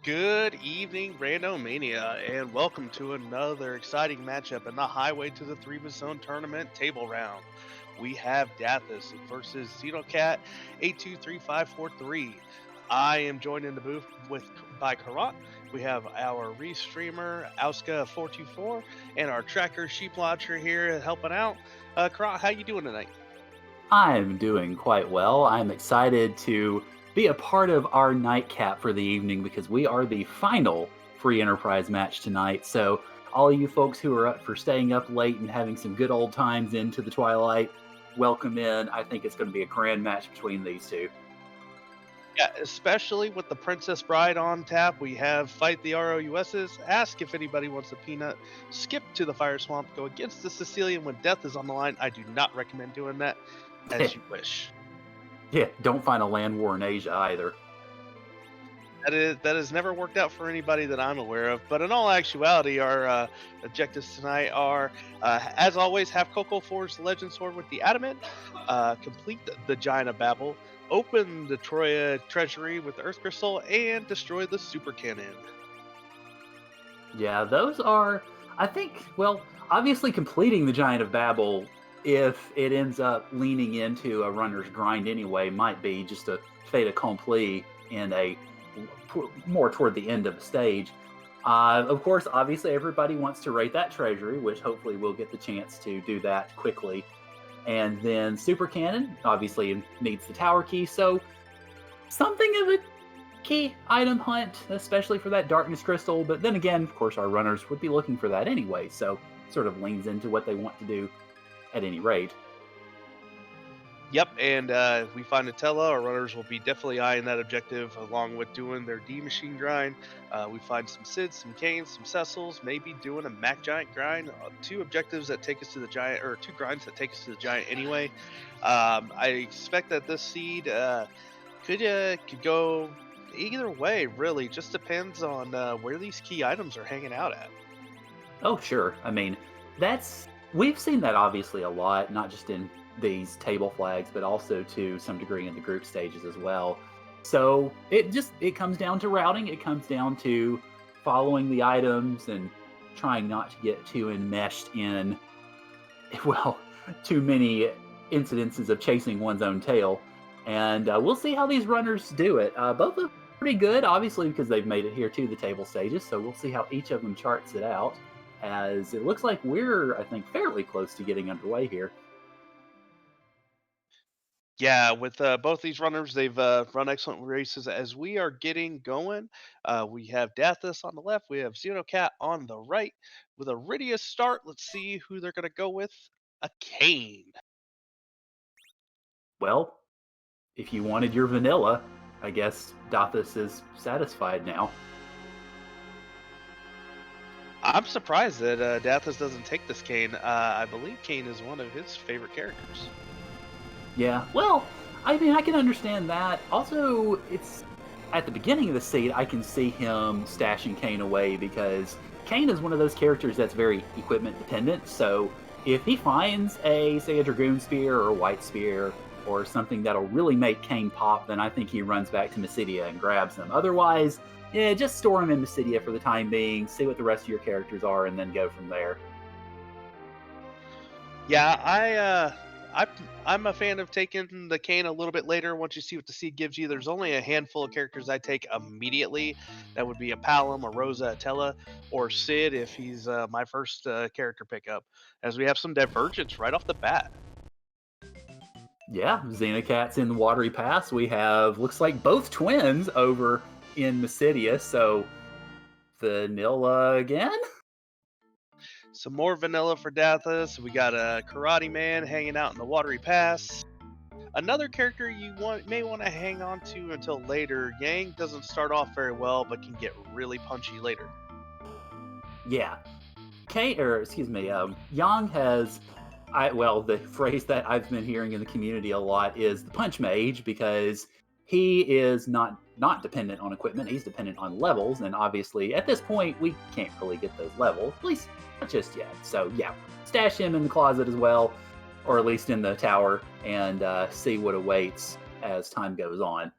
Good evening, Randomania, and welcome to another exciting matchup in the Highway to the Threemus Zone Tournament Table Round. We have Dathus versus Xenocat823543. I am joined in the booth by Karat. We have our restreamer, Auska424, and our tracker, Sheep Watcher here helping out. Karat, how you doing tonight? I'm doing quite well. I'm excited to be a part of our nightcap for the evening because we are the final free enterprise match tonight. So, all you folks who are up for staying up late and having some good old times into the twilight, welcome in. I think it's going to be a grand match between these two. Yeah, especially with the Princess Bride on tap, we have Fight the ROUSs, Ask if anybody wants a peanut, Skip to the Fire Swamp, go against the Sicilian when death is on the line. I do not recommend doing that, as you wish. Yeah, don't find a land war in Asia either. That has never worked out for anybody that I'm aware of. But in all actuality, our objectives tonight are, as always, have Coco forge the Legend Sword with the Adamant, complete the Giant of Babel, open the Troya Treasury with the Earth Crystal, and destroy the Super Cannon. Yeah, those are, I think, well, obviously completing the Giant of Babel, if it ends up leaning into a runner's grind anyway, might be just a fait accompli in a more toward the end of the stage. Of course, obviously, everybody wants to rate that treasury, which hopefully we'll get the chance to do that quickly. And then Super Cannon, obviously, needs the tower key, so something of a key item hunt, especially for that darkness crystal. But then again, of course, our runners would be looking for that anyway, so sort of leans into what they want to do at any rate. Yep, and if we find a Tella, our runners will be definitely eyeing that objective along with doing their D machine grind. We find some Sids, some Canes, some Cecils, maybe doing a Mac Giant grind. Two objectives that take us to the Giant, or two grinds that take us to the Giant anyway. I expect that this seed could go either way, really. Just depends on where these key items are hanging out at. Oh, sure. I mean, we've seen that obviously a lot, not just in these table flags, but also to some degree in the group stages as well. So it comes down to routing. It comes down to following the items and trying not to get too enmeshed in, well, too many incidences of chasing one's own tail. And we'll see how these runners do it. Both look pretty good, obviously, because they've made it here to the table stages. So we'll see how each of them charts it out, as it looks like we're, I think, fairly close to getting underway here. Yeah, with both these runners, they've run excellent races. As we are getting going, we have Dathus on the left, we have Xenocat on the right. With a Ridius start, let's see who they're going to go with. A Kane. Well, if you wanted your vanilla, I guess Dathus is satisfied now. I'm surprised that Dathus doesn't take this Kane. I believe Kane is one of his favorite characters. Yeah, well, I mean, I can understand that. Also, it's at the beginning of the seed, I can see him stashing Kane away because Kane is one of those characters that's very equipment dependent. So if he finds say a Dragoon Spear or a White Spear or something that'll really make Kane pop, then I think he runs back to Mysidia and grabs them. Otherwise, yeah, just store him in Mysidia for the time being, see what the rest of your characters are, and then go from there. Yeah, I'm a fan of taking the Kane a little bit later once you see what the seed gives you. There's only a handful of characters I take immediately. That would be a Palom, a Rosa, a Tella, or Sid if he's my first character pickup, as we have some divergence right off the bat. Yeah, Xenocat's in the Watery Pass. We have, looks like both twins over in Mysidia, so vanilla again? Some more vanilla for Dathus. We got a Karate Man hanging out in the Watery Pass. Another character may want to hang on to until later. Yang doesn't start off very well, but can get really punchy later. Yeah. Yang has, the phrase that I've been hearing in the community a lot is the punch mage, because he is not dependent on equipment. He's dependent on levels, and obviously at this point we can't really get those levels, at least not just yet. So yeah, stash him in the closet as well, or at least in the tower, and see what awaits as time goes on.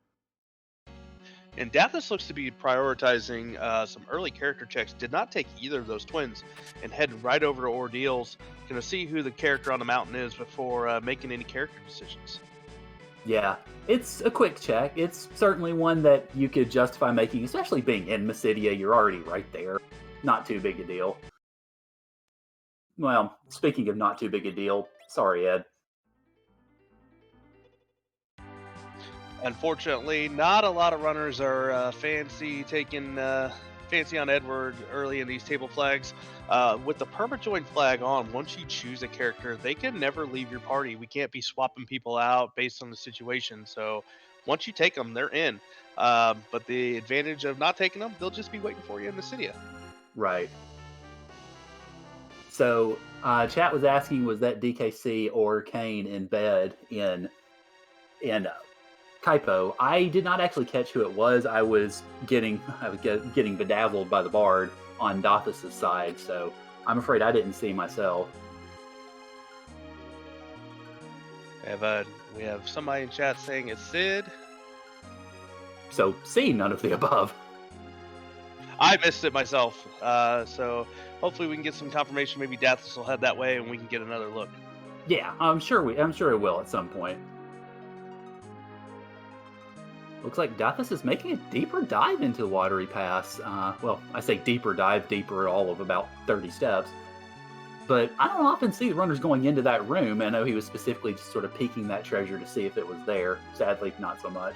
And Dathus looks to be prioritizing some early character checks. Did not take either of those twins, and headed right over to Ordeals. Going to see who the character on the mountain is before making any character decisions. Yeah, it's a quick check. It's certainly one that you could justify making, especially being in Mysidia. You're already right there. Not too big a deal. Well, speaking of not too big a deal, sorry, Ed. Unfortunately, not a lot of runners are fancy on Edward early in these table flags. With the permajoin flag on, once you choose a character, they can never leave your party. We can't be swapping people out based on the situation. So once you take them, they're in. But the advantage of not taking them, they'll just be waiting for you in the city. Right. So, chat was asking, was that DKC or Kane in bed in Kaipo? I did not actually catch who it was. I was getting getting bedazzled by the bard on Dathus' side, so I'm afraid I didn't see myself. We have somebody in chat saying it's Sid. So, see none of the above. I missed it myself. So hopefully we can get some confirmation. Maybe Dathus will head that way, and we can get another look. Yeah, I'm sure it will at some point. Looks like Dathus is making a deeper dive into the Watery Pass. Well, I say deeper dive, deeper all of about 30 steps. But I don't often see the runners going into that room. I know he was specifically just sort of peeking that treasure to see if it was there. Sadly, not so much.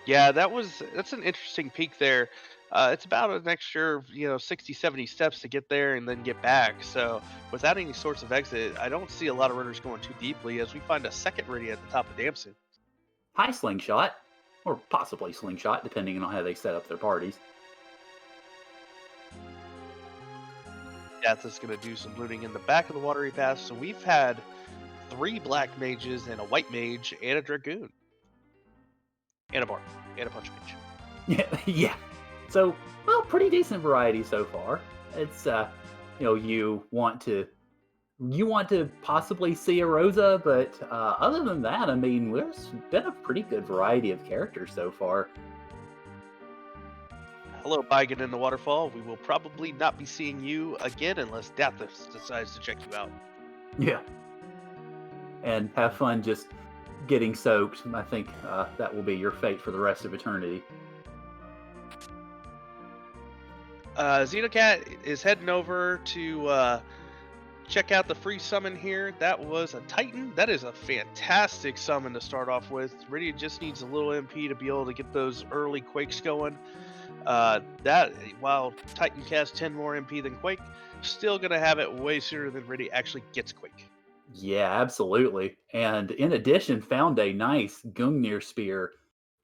Yeah, that's an interesting peak there. It's about an extra, 60, 70 steps to get there and then get back. So without any sorts of exit, I don't see a lot of runners going too deeply as we find a second ready at the top of Damson. High slingshot, or possibly slingshot, depending on how they set up their parties. Death is going to do some looting in the back of the Watery Pass. So we've had 3 black mages and a white mage and a dragoon. And a bard. And a punch mage. Yeah. So, well, pretty decent variety so far. It's you want to possibly see a Rosa, but other than that, I mean, there's been a pretty good variety of characters so far. Hello, Bigan in the waterfall. We will probably not be seeing you again unless Dathus decides to check you out. Yeah. And have fun just getting soaked. I think that will be your fate for the rest of eternity. Xenocat is heading over to check out the free summon here. That was a Titan. That is a fantastic summon to start off with. Really just needs a little MP to be able to get those early Quakes going. That, while Titan casts 10 more MP than Quake, still going to have it way sooner than Riddy actually gets Quake. Yeah, absolutely. And in addition, found a nice Gungnir spear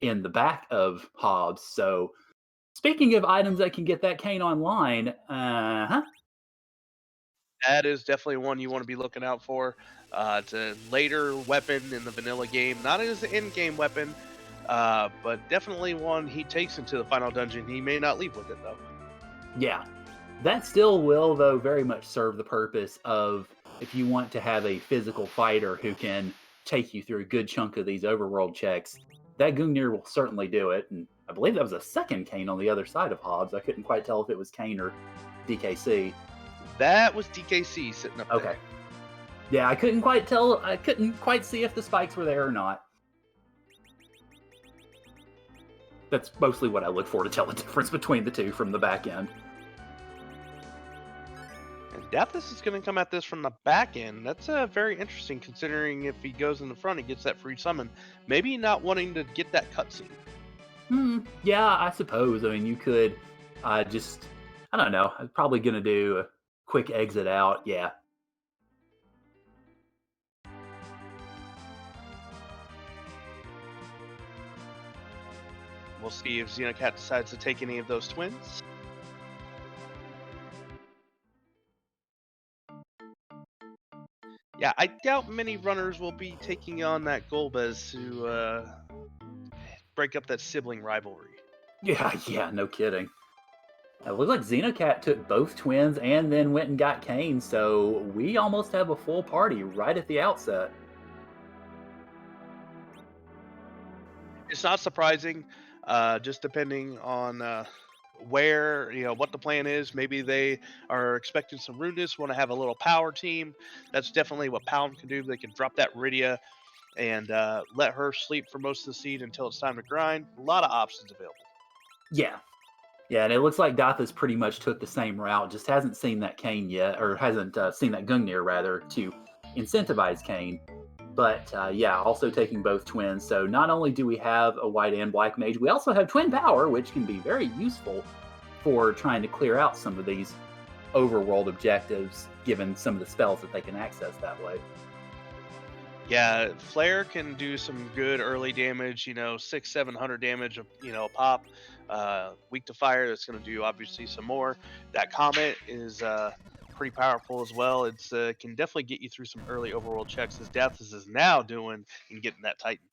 in the back of Hobbs. So, speaking of items that can get that cane online, That is definitely one you want to be looking out for. It's a later weapon in the vanilla game, not as an in-game weapon, but definitely one he takes into the final dungeon. He may not leave with it, though. Yeah. That still will, though, very much serve the purpose of if you want to have a physical fighter who can take you through a good chunk of these overworld checks, that Gungnir will certainly do it. And I believe that was a second cane on the other side of Hobbs. I couldn't quite tell if it was Kane or DKC. That was DKC sitting up there. Okay. Yeah, I couldn't quite tell. I couldn't quite see if the spikes were there or not. That's mostly what I look for to tell the difference between the two from the back end. And Dathus is going to come at this from the back end. That's very interesting, considering if he goes in the front, he gets that free summon. Maybe not wanting to get that cutscene. Yeah, I suppose. I mean, you could I don't know. I'm probably going to do a quick exit out. Yeah. We'll see if Xenocat decides to take any of those twins. Yeah, I doubt many runners will be taking on that Golbez to break up that sibling rivalry. Yeah, no kidding. It looks like Xenocat took both twins and then went and got Kane, so we almost have a full party right at the outset. It's not surprising. just depending on where, what the plan is. Maybe they are expecting some rudeness, want to have a little power team. That's definitely what Pound can do. They can drop that Rydia and let her sleep for most of the seed until it's time to grind. A lot of options available. Yeah. Yeah, and it looks like Dathus pretty much took the same route, just hasn't seen that Kane yet, or hasn't seen that Gungnir, rather, to incentivize Kane. But yeah, also taking both twins. So not only do we have a white and black mage, we also have twin power, which can be very useful for trying to clear out some of these overworld objectives, given some of the spells that they can access that way. Yeah, Flare can do some good early damage, 600-700 damage, a pop. Weak to fire, that's going to do obviously some more. That Comet is pretty powerful as well. It's can definitely get you through some early overworld checks, as Dathus is now doing in getting that Titan.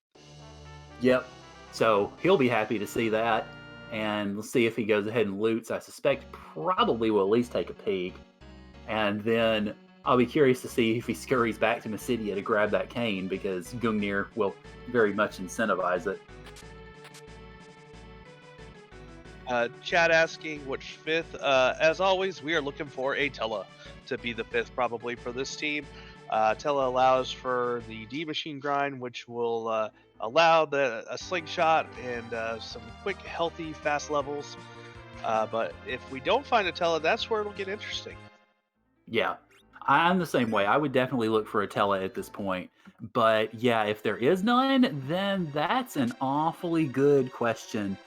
Yep. So he'll be happy to see that. And we'll see if he goes ahead and loots. I suspect probably will at least take a peek. And then I'll be curious to see if he scurries back to Mysidia to grab that cane, because Gungnir will very much incentivize it. Chad asking which fifth. As always, we are looking for a Tella to be the fifth probably for this team. Tella allows for the D machine grind, which will allow a slingshot and some quick, healthy, fast levels. But if we don't find a Tella, that's where it'll get interesting. Yeah, I'm the same way. I would definitely look for a Tella at this point. But yeah, if there is none, then that's an awfully good question.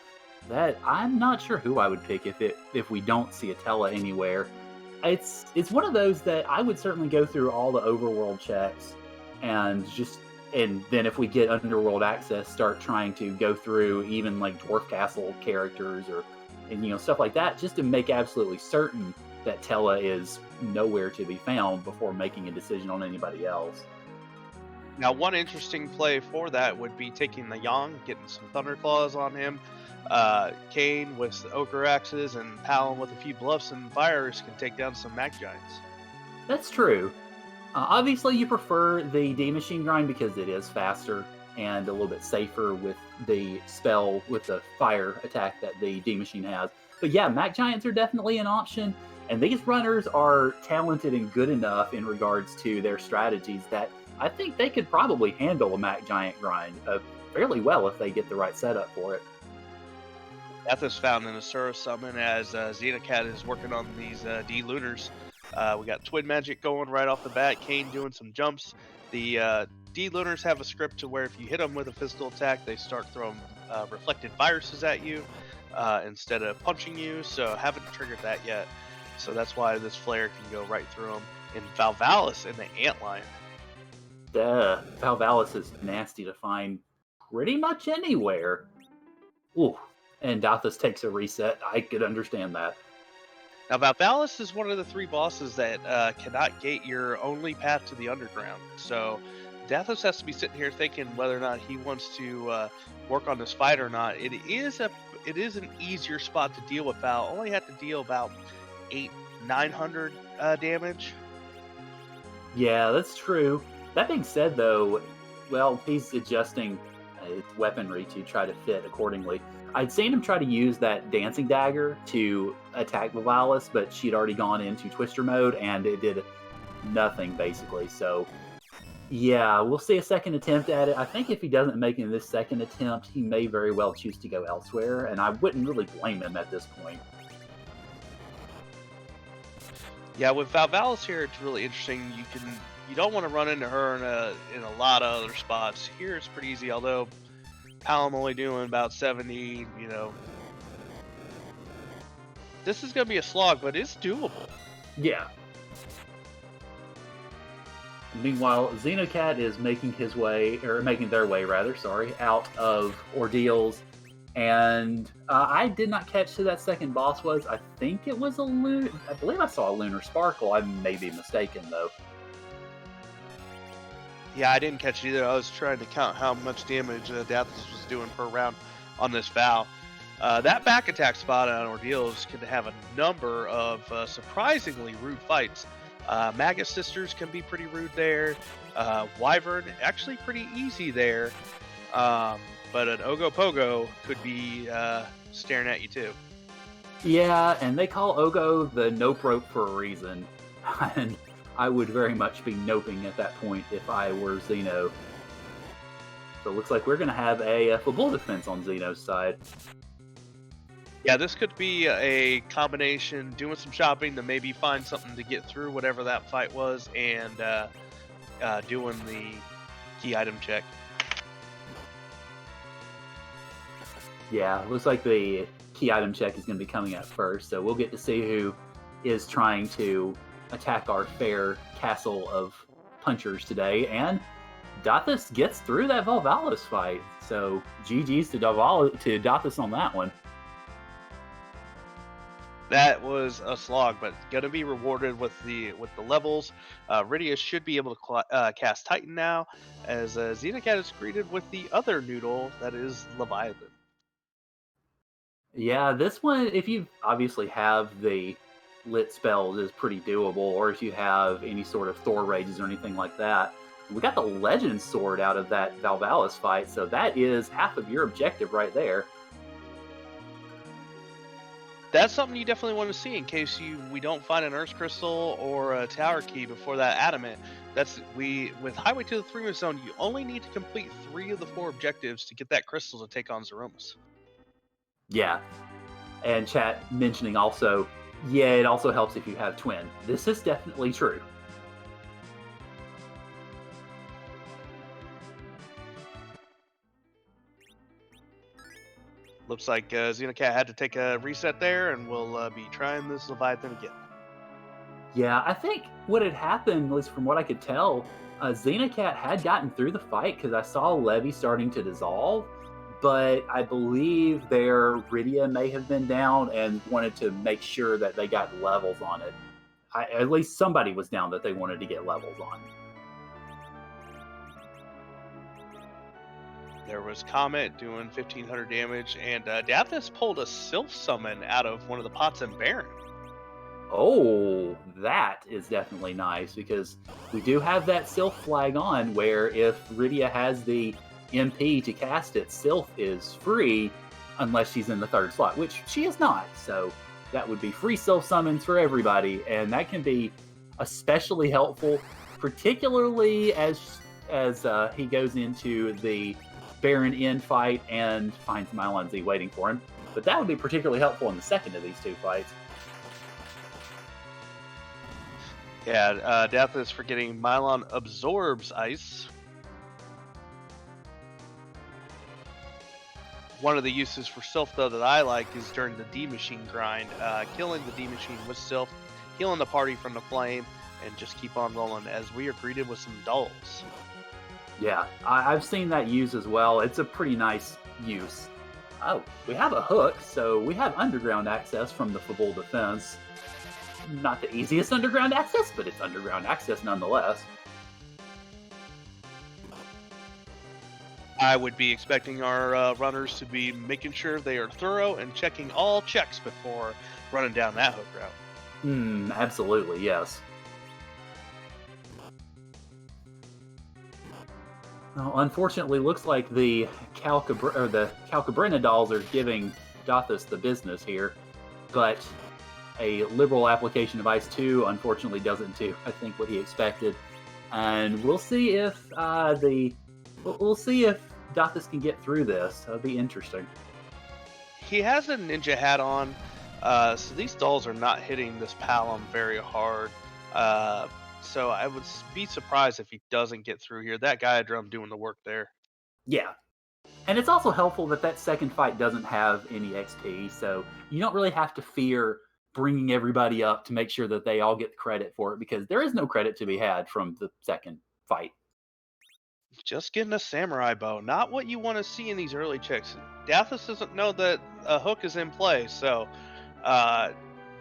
That I'm not sure who I would pick if we don't see a Tella anywhere. It's one of those that I would certainly go through all the overworld checks and then if we get underworld access, start trying to go through even like Dwarf Castle characters and stuff like that, just to make absolutely certain that Tella is nowhere to be found before making a decision on anybody else. Now, one interesting play for that would be taking the Yang, getting some Thunderclaws on him. Kane with the Ochre Axes and Palin with a few bluffs and fires can take down some Mac Giants. That's true. Obviously, you prefer the D machine grind because it is faster and a little bit safer with the spell with the fire attack that the D machine has. But yeah, Mac Giants are definitely an option, and these runners are talented and good enough in regards to their strategies that I think they could probably handle a Mac Giant grind fairly well if they get the right setup for it. Dathus found an Asura summon as Xenocat is working on these D Lunars. We got Twin Magic going right off the bat, Kane doing some jumps. The D Lunars have a script to where if you hit them with a physical attack, they start throwing reflected viruses at you instead of punching you, so haven't triggered that yet. So that's why this flare can go right through them. And Valvalis in the Antlion. Valvalis is nasty to find pretty much anywhere. Ooh, and Dathus takes a reset. I could understand that. Now, Valvalis is one of the three bosses that cannot gate your only path to the underground. So, Dathos has to be sitting here thinking whether or not he wants to work on this fight or not. It is an easier spot to deal with Val. Only have to deal about 900 damage. Yeah, that's true. That being said, though, well, he's adjusting his weaponry to try to fit accordingly. I'd seen him try to use that dancing dagger to attack Valvalis, but she'd already gone into Twister mode, and it did nothing, basically. So, yeah, we'll see a second attempt at it. I think if he doesn't make it in this second attempt, he may very well choose to go elsewhere, and I wouldn't really blame him at this point. Yeah, with Valvalis here, it's really interesting. You don't want to run into her in a lot of other spots. Here, it's pretty easy, although Palom only doing about 70, This is going to be a slog, but it's doable. Yeah. Meanwhile, Xenocat is making their way, out of ordeals. And I did not catch who that second boss was. I think it was I believe I saw a Lunar Sparkle. I may be mistaken, though. Yeah, I didn't catch it either. I was trying to count how much damage Dathus was doing per round on this Val. That back attack spot on Ordeals can have a number of surprisingly rude fights. Magus Sisters can be pretty rude there. Wyvern, actually pretty easy there. but an Ogopogo could be staring at you too. Yeah, and they call Ogo the nope rope for a reason. And I would very much be noping at that point if I were Xeno. So it looks like we're going to have a full defense on Xeno's side. Yeah, this could be a combination, doing some shopping to maybe find something to get through whatever that fight was, and doing the key item check. Yeah, looks like the key item check is going to be coming out first, so we'll get to see who is trying to attack our fair castle of punchers today. And Dathus gets through that Valvalis fight, so GG's to Dathus on that one. That was a slog, but gonna be rewarded with the levels. Rydia should be able to cast Titan now, as Xenocat is greeted with the other noodle that is Leviathan. Yeah, this one, if you obviously have the lit spells, is pretty doable, or if you have any sort of Thor rages or anything like that. We got the Legend Sword out of that Valvalis fight, so that is half of your objective right there. That's something you definitely want to see in case we don't find an Earth Crystal or a Tower Key before that Adamant. With Highway to the Threemus Zone, you only need to complete 3 of the 4 objectives to get that crystal to take on Xenomus. Yeah, and chat mentioning also, yeah, it also helps if you have twin. This is definitely true. Looks like Xenocat had to take a reset there, and we'll be trying this Leviathan again. Yeah, I think what had happened, at least from what I could tell, Xenocat had gotten through the fight because I saw Levy starting to dissolve, but I believe their Rydia may have been down and wanted to make sure that they got levels on it. At least somebody was down that they wanted to get levels on. There was Comet doing 1500 damage, and Dathus pulled a Sylph Summon out of one of the pots in Baron. Oh, that is definitely nice, because we do have that Sylph flag on, where if Rydia has the MP to cast it, Sylph is free unless she's in the 3rd slot, which she is not. So that would be free Sylph summons for everybody, and that can be especially helpful, particularly as he goes into the Baron Inn fight and finds Mylon Z waiting for him. But that would be particularly helpful in the second of these 2 fights. Yeah, Dathus forgetting Mylon absorbs ice. One of the uses for Sylph, though, that I like is during the D-Machine grind. Killing the D-Machine with Sylph, healing the party from the flame, and just keep on rolling as we are greeted with some dulls. Yeah, I've seen that used as well. It's a pretty nice use. Oh, we have a hook, so we have underground access from the full defense. Not the easiest underground access, but it's underground access nonetheless. I would be expecting our runners to be making sure they are thorough and checking all checks before running down that hook route. Absolutely, yes. Well, unfortunately, looks like the Calcabrina dolls are giving Dathus the business here, but a liberal application of Ice 2 unfortunately doesn't do, I think, what he expected. And we'll see if we'll see if Dathus can get through this. That'll be interesting. He has a ninja hat on, so these dolls are not hitting this Palom very hard. So I would be surprised if he doesn't get through here. That guy drum doing the work there. Yeah. And it's also helpful that that second fight doesn't have any XP, so you don't really have to fear bringing everybody up to make sure that they all get the credit for it, because there is no credit to be had from the second fight. Just getting a samurai bow, not what you want to see in these early checks. Dathus doesn't know that a hook is in play, so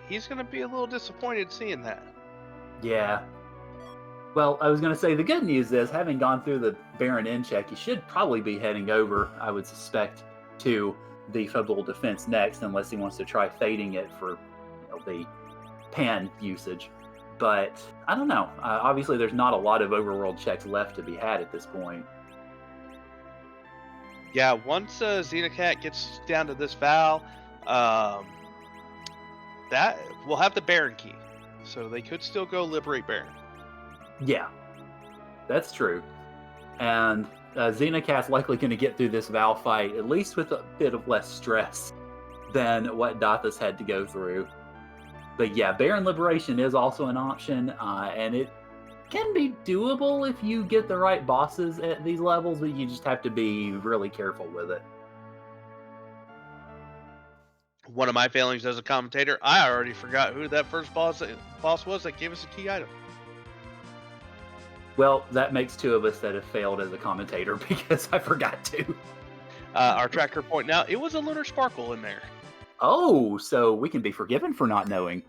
he's going to be a little disappointed seeing that. Yeah. Well, I was going to say, the good news is, having gone through the Baron Inn check, you should probably be heading over, I would suspect, to the Federal Defense next, unless he wants to try fading it for the pan usage. But I don't know. Obviously, there's not a lot of overworld checks left to be had at this point. Yeah, once Xenocat gets down to this Val, um, that we'll have the Baron key, so they could still go liberate Baron. Yeah, that's true. And Xenocat's likely going to get through this Val fight at least with a bit of less stress than what Dathus had to go through. But yeah, Baron Liberation is also an option, and it can be doable if you get the right bosses at these levels, but you just have to be really careful with it. One of my failings as a commentator, I already forgot who that first boss was that gave us a key item. Well, that makes two of us that have failed as a commentator because I forgot to. Our tracker point now, it was a Lunar Sparkle in there. Oh, so we can be forgiven for not knowing.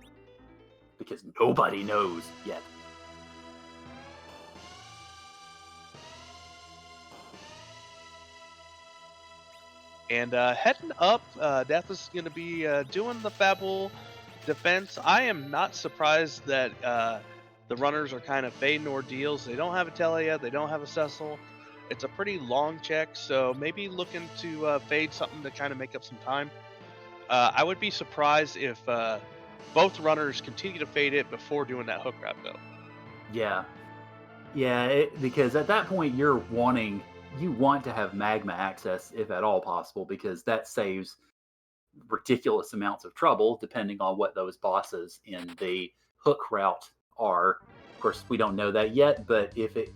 Because nobody knows yet. And heading up, Dathus is going to be doing the Fabul defense. I am not surprised that the runners are kind of fading ordeals. They don't have a Telia, they don't have a Cecil. It's a pretty long check, so maybe looking to fade something to kind of make up some time. I would be surprised if both runners continue to fade it before doing that hook wrap, though. Yeah. Yeah, because at that point you want to have magma access if at all possible, because that saves ridiculous amounts of trouble depending on what those bosses in the hook route are. Of course, we don't know that yet, but if it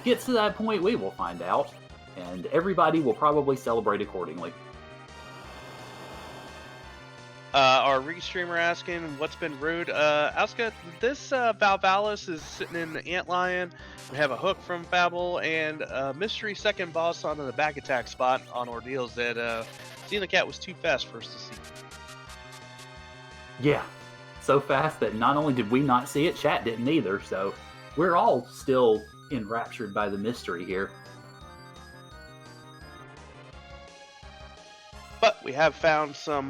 gets to that point, we will find out, and everybody will probably celebrate accordingly. Our restreamer asking what's been rude. Asuka, this Valvalis is sitting in the Antlion. We have a hook from Fabul and a mystery second boss on the back attack spot on ordeals that Xenocat was too fast for us to see. Yeah, so fast that not only did we not see it, chat didn't either, so we're all still enraptured by the mystery here. But we have found some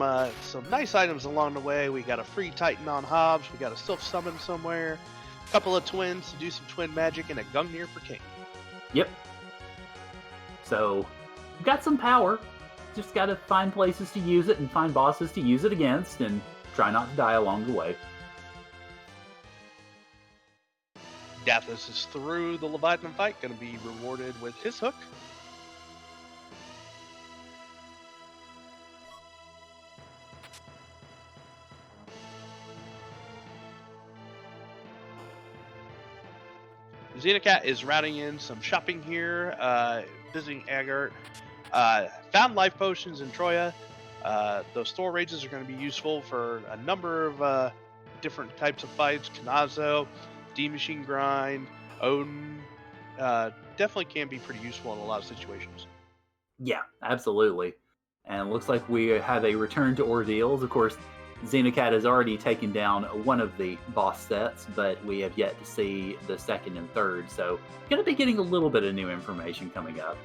nice items along the way. We got a free Titan on Hobbs. We got a Sylph summon somewhere. A couple of twins to do some twin magic, and a Gungnir for King. Yep. So, we've got some power. Just got to find places to use it and find bosses to use it against, and try not to die along the way. Dathus is through the Leviathan fight, going to be rewarded with his hook. Xenocat is routing in some shopping here, visiting Agart. Found life potions in Troya. Those store rages are going to be useful for a number of different types of fights. Kanazo, D-Machine Grind, Odin. Definitely can be pretty useful in a lot of situations. Yeah, absolutely. And it looks like we have a return to ordeals. Of course, Xenocat has already taken down one of the boss sets, but we have yet to see the second and third, so going to be getting a little bit of new information coming up.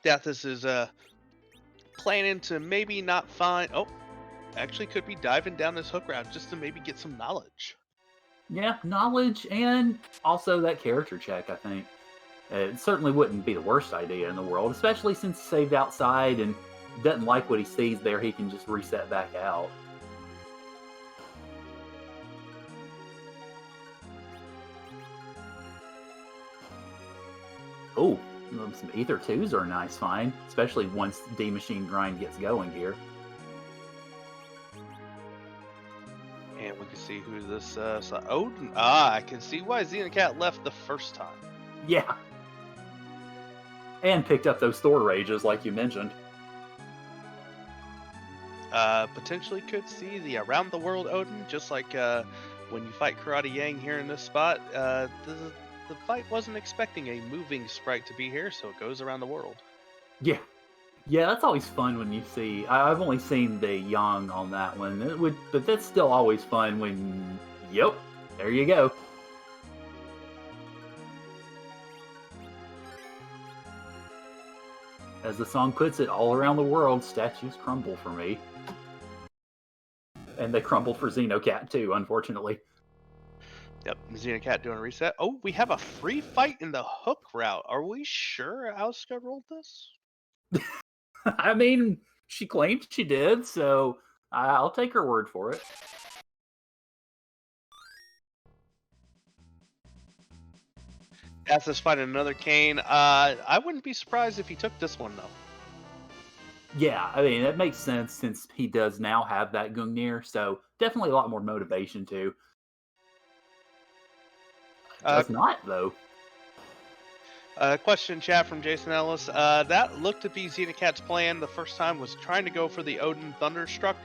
Dathus is planning to maybe not find... Oh, actually could be diving down this hook route just to maybe get some knowledge. Yeah, knowledge and also that character check, I think. It certainly wouldn't be the worst idea in the world, especially since he saved outside and doesn't like what he sees there, he can just reset back out. Oh, some Ether 2s are a nice find, especially once D-Machine Grind gets going here. And we can see who this... Odin. I can see why Xenocat left the first time. Yeah. And picked up those store rages, like you mentioned. Potentially could see the Around the World Odin, just like when you fight Karate Yang here in this spot. The fight wasn't expecting a moving sprite to be here, so it goes around the world. Yeah. Yeah, that's always fun when you see... I've only seen the Yang on that one, but that's still always fun when... Yep, there you go. As the song puts it, all around the world, statues crumble for me. And they crumble for Xenocat too, unfortunately. Yep, Xenocat doing a reset. Oh, we have a free fight in the hook route. Are we sure Asuka rolled this? I mean, she claimed she did, so I'll take her word for it. Dathus finding another cane. I wouldn't be surprised if he took this one though. Yeah, I mean, it makes sense since he does now have that Gungnir, so definitely a lot more motivation too. Uh, Does not, though. question chat from Jason Ellis. That looked to be Xenocat's plan. The first time was trying to go for the Odin Thunderstruck.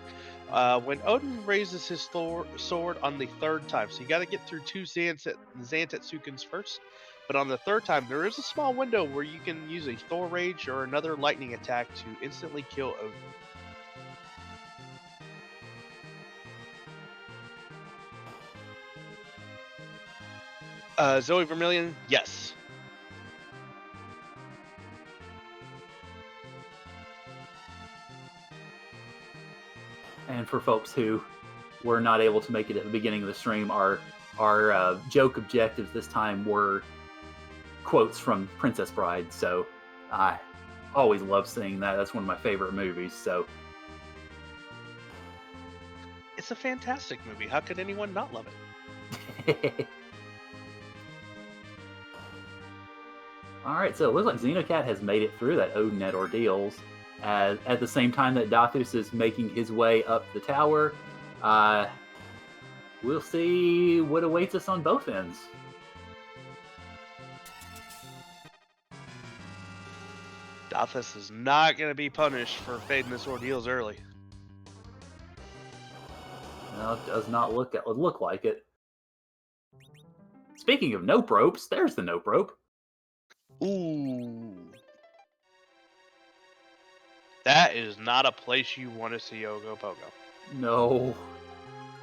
When Odin raises his sword on the third time, so you got to get through two Zantatsukins first. But on the third time, there is a small window where you can use a Thor Rage or another lightning attack to instantly kill Odin. Zoe Vermilion, yes. And for folks who were not able to make it at the beginning of the stream, our joke objectives this time were quotes from Princess Bride. So I always love seeing that. That's one of my favorite movies. So It's a fantastic movie. How could anyone not love it? All right, so it looks like Xenocat has made it through that Odinette ordeals. At the same time that Dathus is making his way up the tower, we'll see what awaits us on both ends. Dathus is not going to be punished for fading this ordeals early. Well, it does not look like it. Speaking of nope ropes, there's the nope rope. Ooh. That is not a place you want to see Ogopogo. No.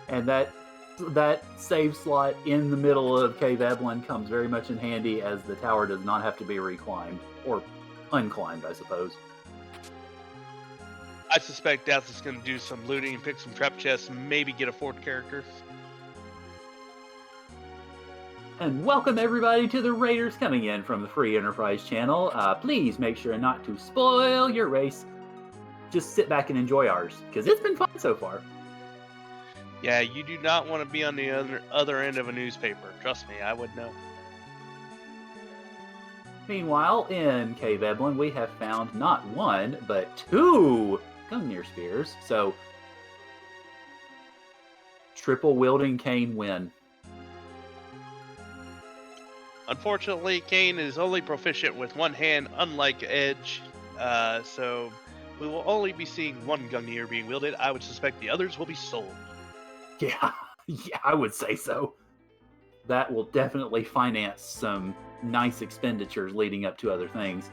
And that save slot in the middle of Cave Evelyn comes very much in handy, as the tower does not have to be reclimbed. Or unclimbed, I suppose. I suspect Death is going to do some looting and pick some trap chests, maybe get a fourth character. And welcome everybody to the Raiders coming in from the Free Enterprise channel. Please make sure not to spoil your race. Just sit back and enjoy ours, because it's been fun so far. Yeah, you do not want to be on the other end of a newspaper. Trust me, I would know. Meanwhile, in Cave Evelyn, we have found not one, but two Gungnir Spears. So, triple wielding Kane win. Unfortunately, Kane is only proficient with one hand, unlike Edge. So we will only be seeing one Gungnir being wielded. I would suspect the others will be sold. Yeah, I would say so. That will definitely finance some nice expenditures leading up to other things.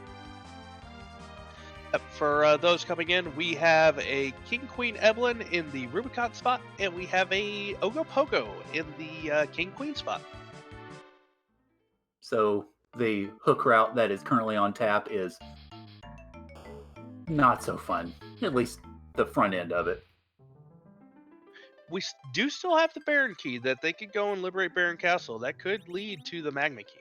For those coming in, we have a King Queen Evelyn in the Rubicon spot, and we have a Ogopogo in the King Queen spot. So the hook route that is currently on tap is not so fun, at least the front end of it. We do still have the Baron Key that they could go and liberate Baron Castle. That could lead to the Magma Key.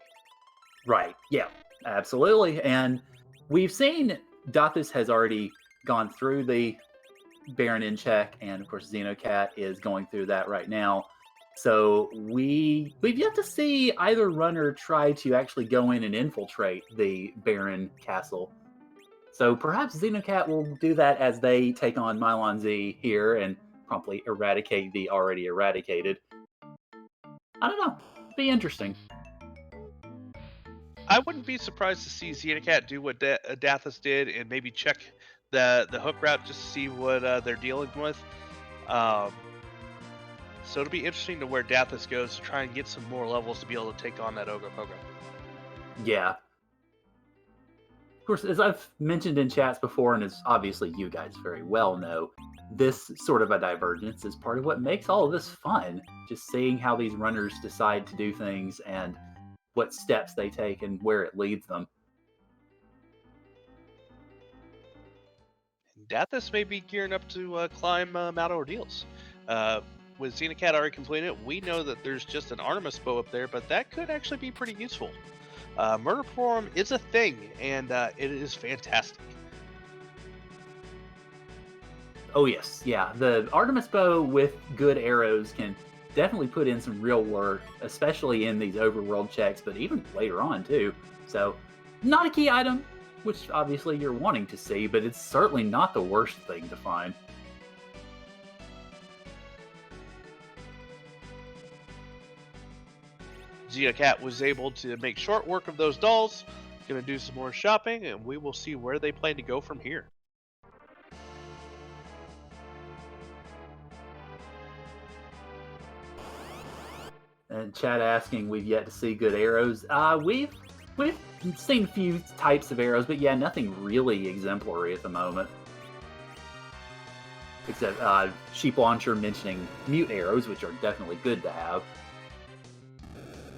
Right, yeah, absolutely. And we've seen Dathus has already gone through the Baron in check, and of course Xenocat is going through that right now. So we've yet to see either runner try to actually go in and infiltrate the Baron Castle. So perhaps Xenocat will do that as they take on Mylon Z here and promptly eradicate the already eradicated. I don't know. Be interesting. I wouldn't be surprised to see Xenocat do what Dathus did and maybe check the hook route just to see what they're dealing with. So it'll be interesting to where Dathus goes to try and get some more levels to be able to take on that Ogopogo. Yeah. Of course, as I've mentioned in chats before, and as obviously you guys very well know, this sort of a divergence is part of what makes all of this fun. Just seeing how these runners decide to do things and what steps they take and where it leads them. Dathus may be gearing up to climb Mount Ordeals. with Xenocat already completed it, we know that there's just an Artemis bow up there, but that could actually be pretty useful. Murder Forum is a thing, and it is fantastic. Oh yes, yeah. The Artemis bow with good arrows can definitely put in some real work, especially in these overworld checks, but even later on too. So, not a key item, which obviously you're wanting to see, but it's certainly not the worst thing to find. Xenocat was able to make short work of those dolls. Gonna do some more shopping, and we will see where they plan to go from here. And Chad asking, we've yet to see good arrows. We've seen a few types of arrows, but yeah, nothing really exemplary at the moment. Except Sheep Launcher mentioning mute arrows, which are definitely good to have.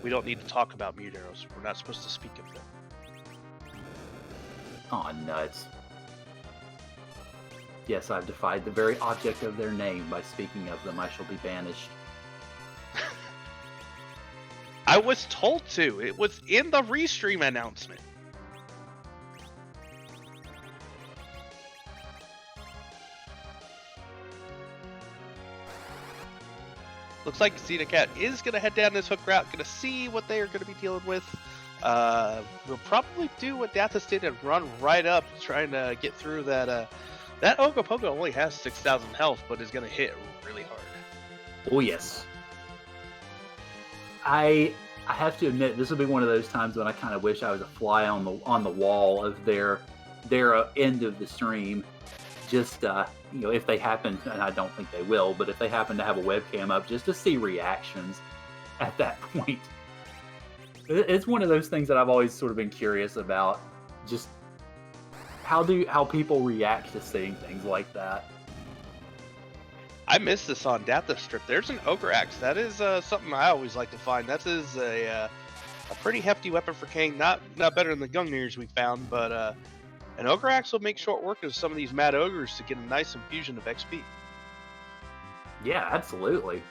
We don't need to talk about mute arrows. We're not supposed to speak of them. Aw, nuts. Yes, I've defied the very object of their name. By speaking of them, I shall be banished. I was told to. It was in the restream announcement. Looks like Xenocat is going to head down this hook route, going to see what they are going to be dealing with. We'll probably do what Dathus did and run right up, trying to get through that. That Ogopogo only has 6,000 health, but is going to hit really hard. Oh yes. I have to admit, this will be one of those times when I kind of wish I was a fly on the wall of their end of the stream. Just if they happen, and I don't think they will, but if they happen to have a webcam up, just to see reactions at that point. It's one of those things that I've always sort of been curious about. Just how people react to seeing things like that. I missed this on Dathus strip. There's an Ogre Axe. That is something I always like to find. That is a pretty hefty weapon for King. Not better than the Gungnir's we found, but an Ogre Axe will make short work of some of these Mad Ogres to get a nice infusion of XP. Yeah, absolutely.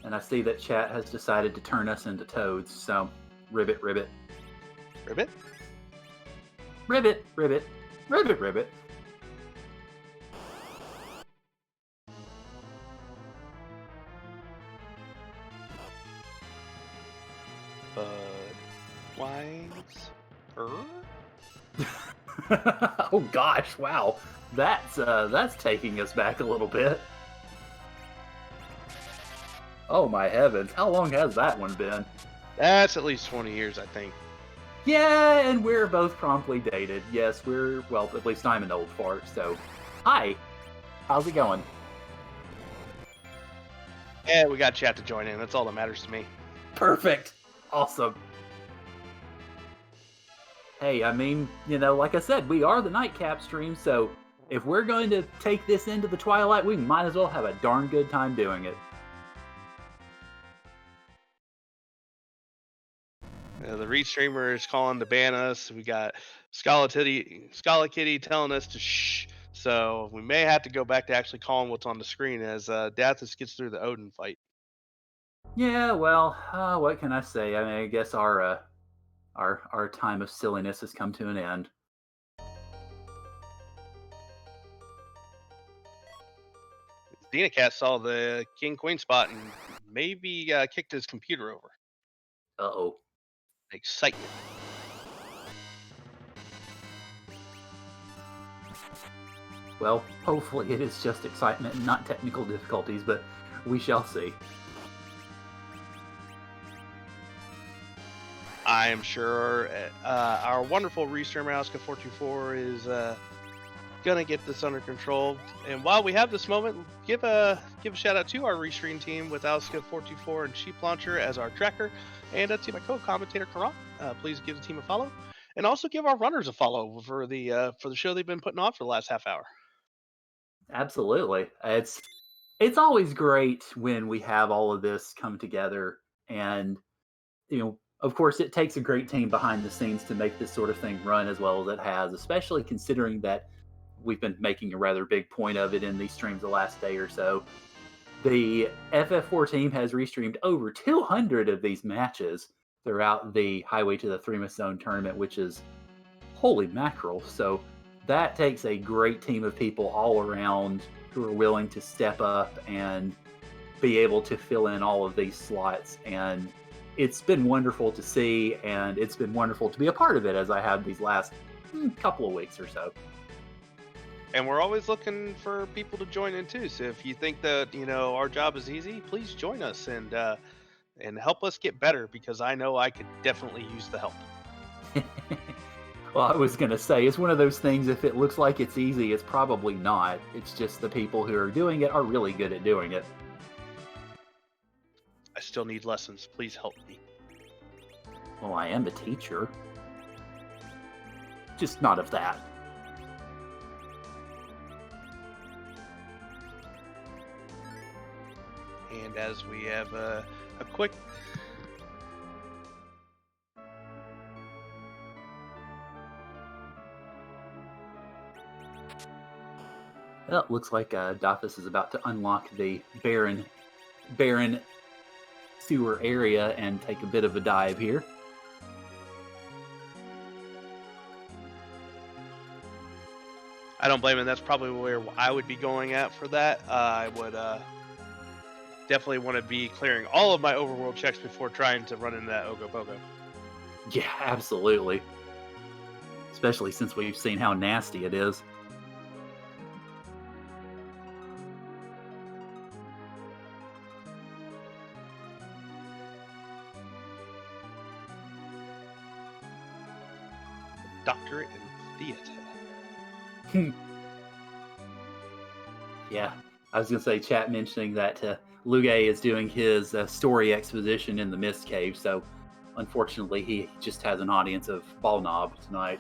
And I see that chat has decided to turn us into toads, so ribbit, ribbit. Ribbit? Ribbit, ribbit, ribbit, ribbit. Wines? Oh gosh, wow. That's taking us back a little bit. Oh my heavens, how long has that one been? That's at least 20 years, I think. Yeah, and we're both promptly dated. Yes, well, at least I'm an old fart, so... Hi! How's it going? Yeah, we got chat to join in. That's all that matters to me. Perfect! Awesome. Hey, I mean, like I said, we are the Nightcap stream, so if we're going to take this into the twilight, we might as well have a darn good time doing it. The restreamer is calling to ban us. We got Scala Kitty telling us to shh. So we may have to go back to actually calling what's on the screen as Dathus gets through the Odin fight. Yeah, well, what can I say? I mean, I guess our time of silliness has come to an end. Xenocat saw the King Queen spot and maybe kicked his computer over. Uh-oh. Excitement. Well, hopefully it is just excitement and not technical difficulties, but we shall see. I am sure our wonderful restreamer Xenocat843543 is gonna get this under control. And while we have this moment, give a shout out to our restream team with Xenocat843543 and Sheep Launcher as our tracker, and to my co-commentator Karan. Please give the team a follow, and also give our runners a follow for the show they've been putting on for the last half hour. Absolutely, it's always great when we have all of this come together, and of course, it takes a great team behind the scenes to make this sort of thing run as well as it has, especially considering that we've been making a rather big point of it in these streams the last day or so. The FF4 team has restreamed over 200 of these matches throughout the Highway to the Threemus Zone tournament, which is holy mackerel. So that takes a great team of people all around who are willing to step up and be able to fill in all of these slots. And it's been wonderful to see, and it's been wonderful to be a part of it as I have these last couple of weeks or so. And we're always looking for people to join in too. So if you think that our job is easy, please join us and help us get better, because I know I could definitely use the help. Well, I was going to say, it's one of those things, if it looks like it's easy, it's probably not. It's just the people who are doing it are really good at doing it. I still need lessons. Please help me. Well, I am a teacher. Just not of that. And as we have a quick... Well, it looks like Dathus is about to unlock the barren sewer area and take a bit of a dive here. I don't blame him. That's probably where I would be going at for that. I would definitely want to be clearing all of my overworld checks before trying to run into that Ogopogo. Yeah, absolutely. Especially since we've seen how nasty it is. Doctorate in theater. Yeah, I was going to say, chat mentioning that Luge is doing his story exposition in the Mist Cave, so unfortunately he just has an audience of Ballknob tonight.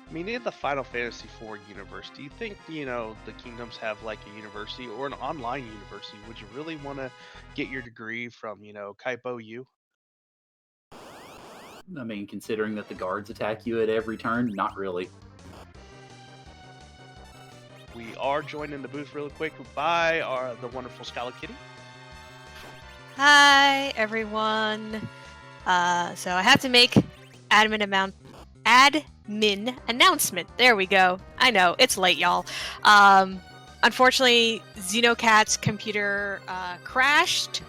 I mean, in the Final Fantasy IV universe, do you think, the kingdoms have like a university or an online university? Would you really want to get your degree from, Kaipo U? I mean, considering that the guards attack you at every turn, not really. We are joined in the booth real quick by the wonderful Scala Kitty. Hi, everyone. So I have to make admin announcement. There we go. I know, it's late, y'all. Unfortunately, Xenocat's computer crashed.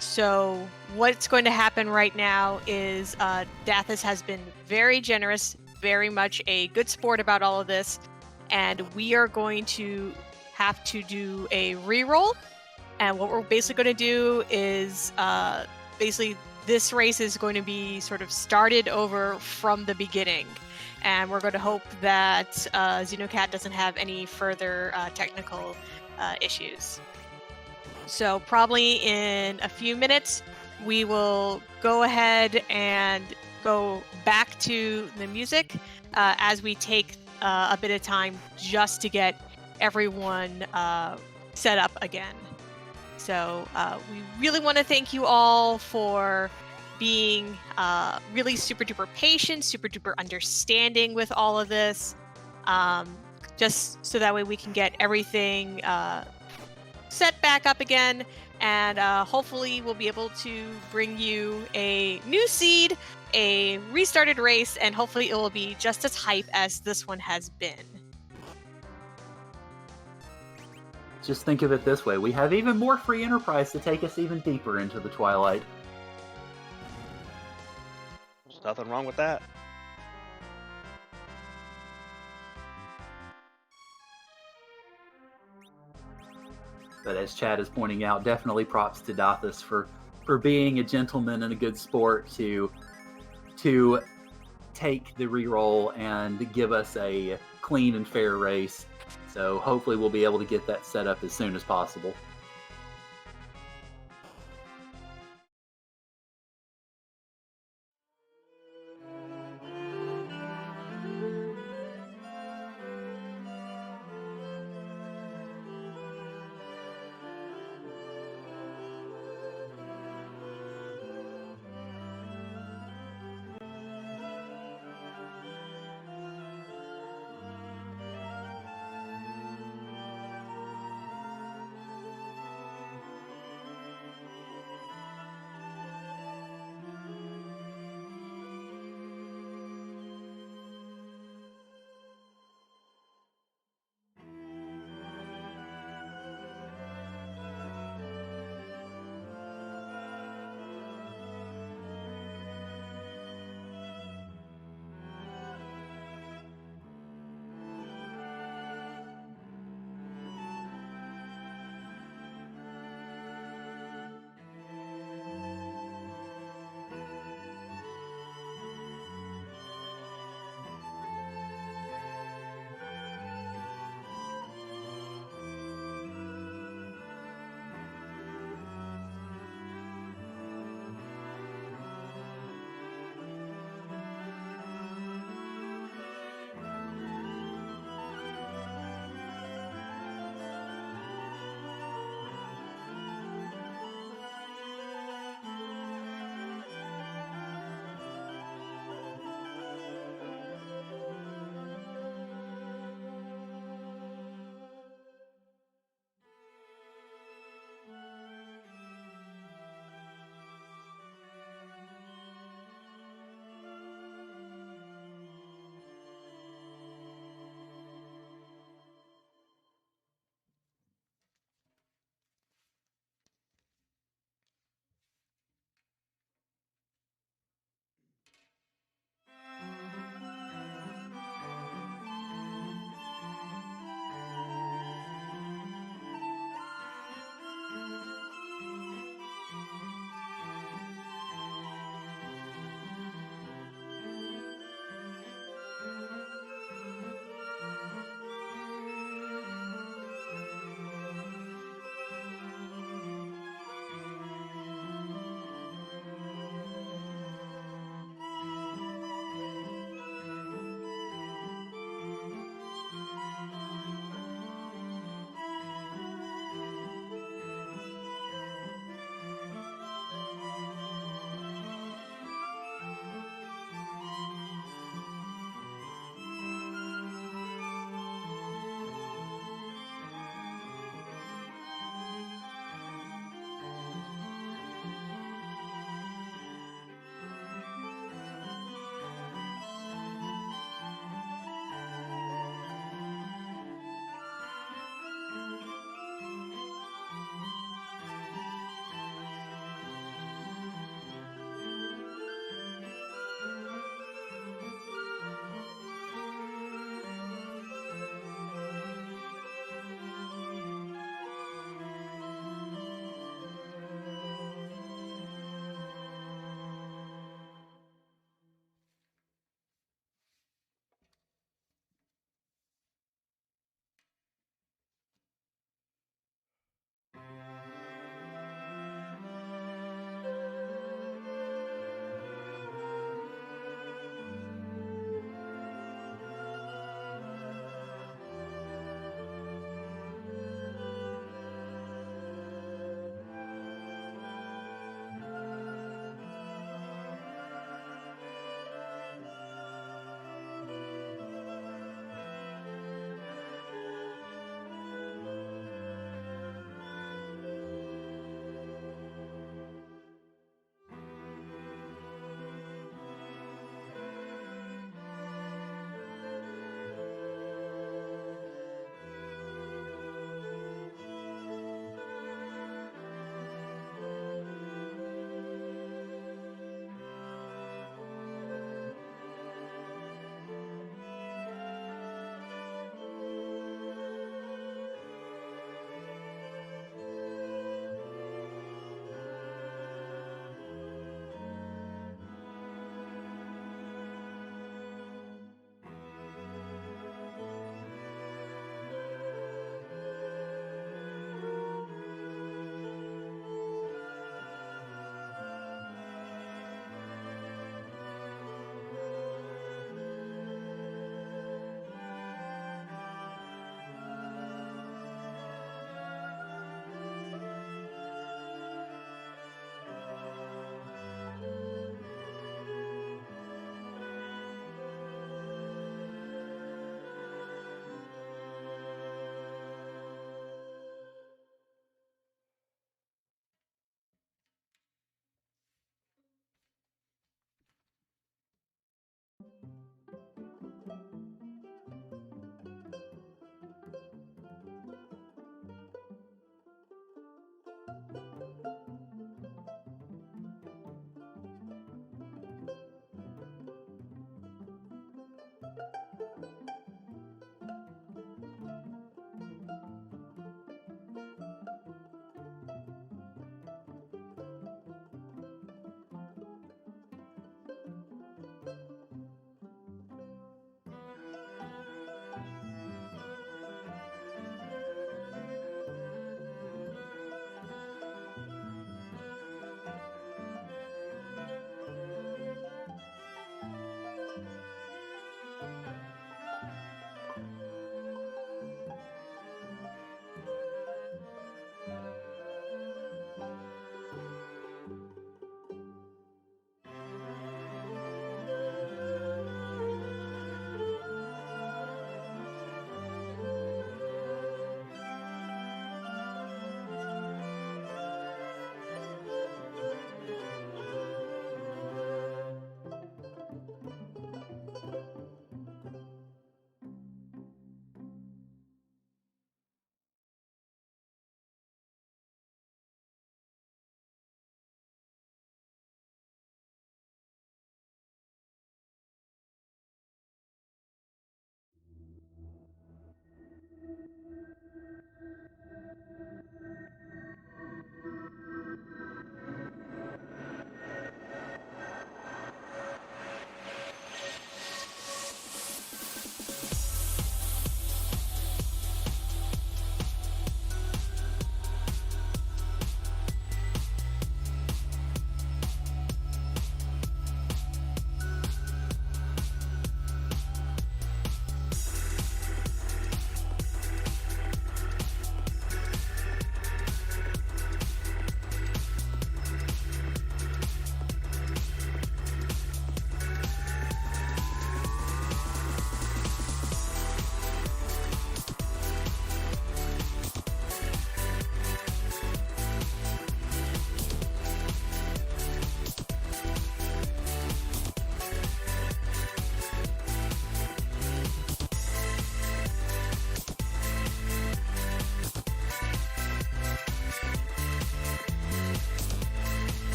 So what's going to happen right now is Dathus has been very generous, very much a good sport about all of this, and we are going to have to do a reroll. And what we're basically going to do is basically this race is going to be sort of started over from the beginning. And we're going to hope that Xenocat doesn't have any further technical issues. So probably in a few minutes, we will go ahead and go back to the music as we take a bit of time just to get everyone set up again. So we really want to thank you all for being really super duper patient, super duper understanding with all of this, just so that way we can get everything set back up again, and hopefully we'll be able to bring you a new seed, a restarted race, and hopefully it will be just as hype as this one has been. Just think of it this way, we have even more free enterprise to take us even deeper into the Twilight. There's nothing wrong with that. But as Chad is pointing out, definitely props to Dathus for being a gentleman and a good sport to take the reroll and give us a clean and fair race. So hopefully we'll be able to get that set up as soon as possible.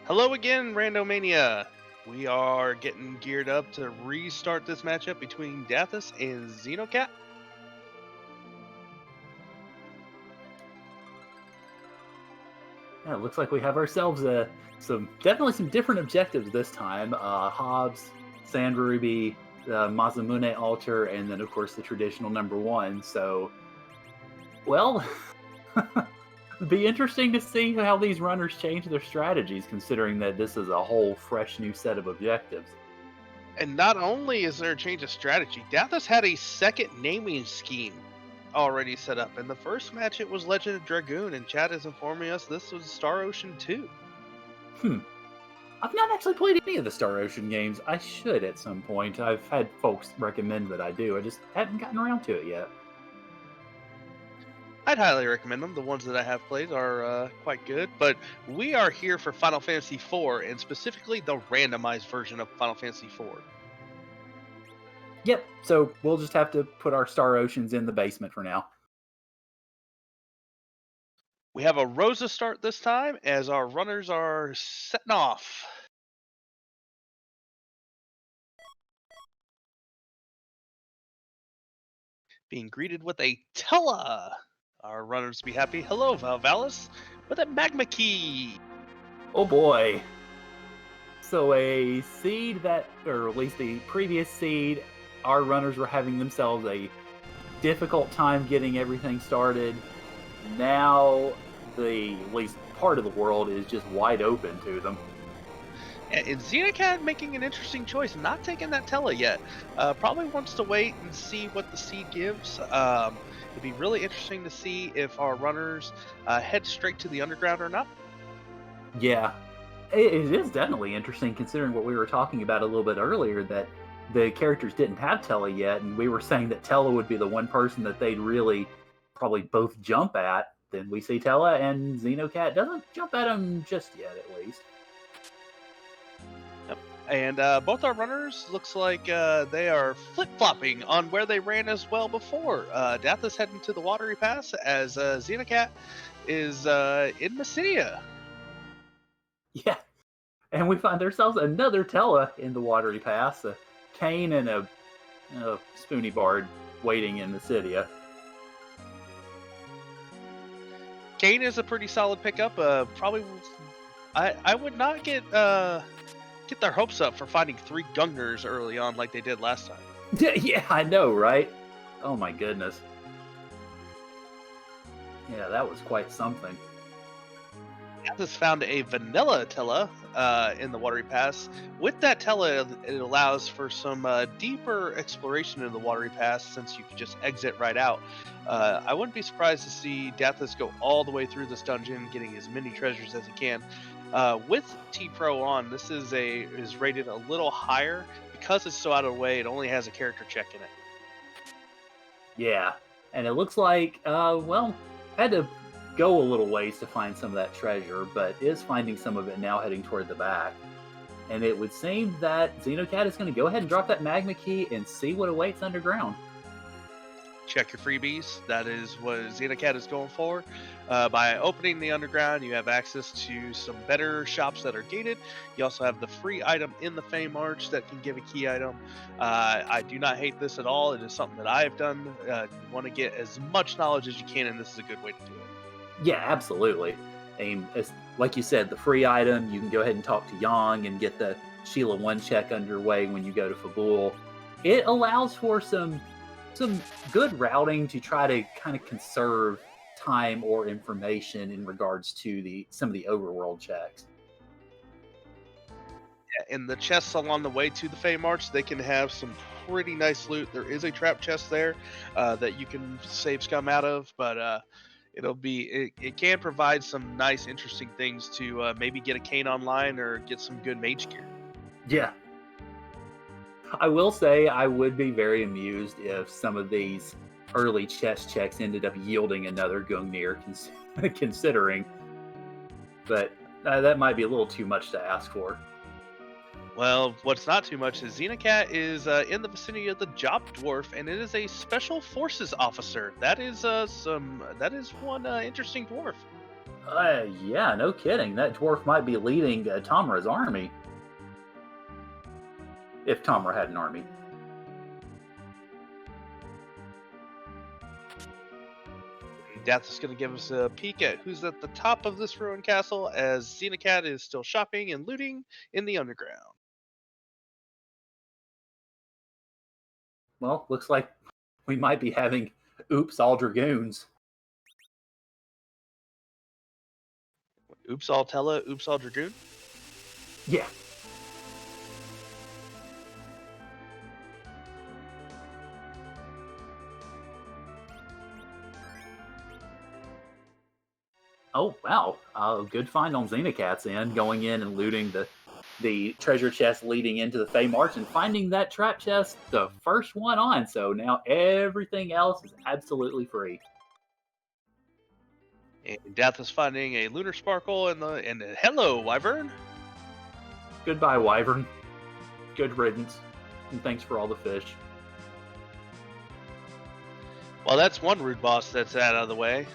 Hello again, Randomania. We are getting geared up to restart this matchup between Dathus and Xenocat. Yeah, it looks like we have ourselves definitely some different objectives this time. Hobbs, Sand Ruby, the Mazamune altar, and then of course the traditional #1. So, well, it'd be interesting to see how these runners change their strategies, considering that this is a whole fresh new set of objectives. And not only is there a change of strategy, Dathus had a second naming scheme already set up. In the first match, it was Legend of Dragoon, and Chad is informing us this was Star Ocean 2. I've not actually played any of the Star Ocean games. I should at some point. I've had folks recommend that I do. I just haven't gotten around to it yet. I'd highly recommend them. The ones that I have played are quite good, but we are here for Final Fantasy IV, and specifically the randomized version of Final Fantasy IV. Yep, so we'll just have to put our Star Oceans in the basement for now. We have a Rosa start this time as our runners are setting off. Being greeted with a Tella. Our runners be happy. Hello, Valvalis, with a Magma Key. Oh boy. So a seed that, or at least the previous seed, our runners were having themselves a difficult time getting everything started. Now at least part of the world is just wide open to them. And Xenocat making an interesting choice, not taking that Tella yet. Probably wants to wait and see what the seed gives. It'd be really interesting to see if our runners head straight to the underground or not. Yeah, it is definitely interesting considering what we were talking about a little bit earlier, that the characters didn't have Tella yet, and we were saying that Tella would be the one person that they'd really probably both jump at. Then we see Tella, and Xenocat doesn't jump at him just yet, at least. Yep. And both our runners looks like they are flip-flopping on where they ran as well before. Dathus heading to the Watery Pass as Xenocat is in Messinia. Yeah, and we find ourselves another Tella in the Watery Pass, a Kane and a Spoony Bard waiting in Messinia. Kane is a pretty solid pickup. Probably, I would not get their hopes up for finding 3 Gungners early on like they did last time. Yeah, I know, right? Oh my goodness. Yeah, that was quite something. Dathus found a vanilla Tella in the Watery Pass. With that Tella, it allows for some deeper exploration in the Watery Pass since you can just exit right out. I wouldn't be surprised to see Dathus go all the way through this dungeon, getting as many treasures as he can. With T-Pro on, this is rated a little higher. Because it's so out of the way, it only has a character check in it. Yeah, and it looks like, had to go a little ways to find some of that treasure, but is finding some of it now heading toward the back. And it would seem that Xenocat is going to go ahead and drop that Magma Key and see what awaits underground. Check your freebies. That is what Xenocat is going for. By opening the underground, you have access to some better shops that are gated. You also have the free item in the Fame Arch that can give a key item. I do not hate this at all. It is something that I have done. You want to get as much knowledge as you can, and this is a good way to do it. Yeah, absolutely. And like you said, the free item, you can go ahead and talk to Yang and get the Sheila 1 check underway when you go to Fabul. It allows for some good routing to try to kind of conserve time or information in regards to some of the overworld checks. Yeah, in the chests along the way to the Fame Arch, they can have some pretty nice loot. There is a trap chest there that you can save scum out of, but it can provide some nice, interesting things to maybe get a Kane online or get some good mage gear. Yeah. I will say I would be very amused if some of these early chest checks ended up yielding another Gungnir, considering. But that might be a little too much to ask for. Well, what's not too much is Xenocat is in the vicinity of the Job Dwarf, and it is a Special Forces officer. That is one interesting dwarf. Yeah, no kidding. That dwarf might be leading Tamra's army. If Tamra had an army. Dathus is going to give us a peek at who's at the top of this ruined castle as Xenocat is still shopping and looting in the underground. Well, looks like we might be having oops all dragoons. Oops all Tella, oops all Dragoon? Yeah. Oh, wow. Good find on Xenocat's end, going in and looting the treasure chest leading into the Fey March and finding that trap chest, the first one on. So now everything else is absolutely free. And Dathus finding a lunar sparkle and hello, Wyvern. Goodbye, Wyvern. Good riddance. And thanks for all the fish. Well, that's one rude boss that's out of the way.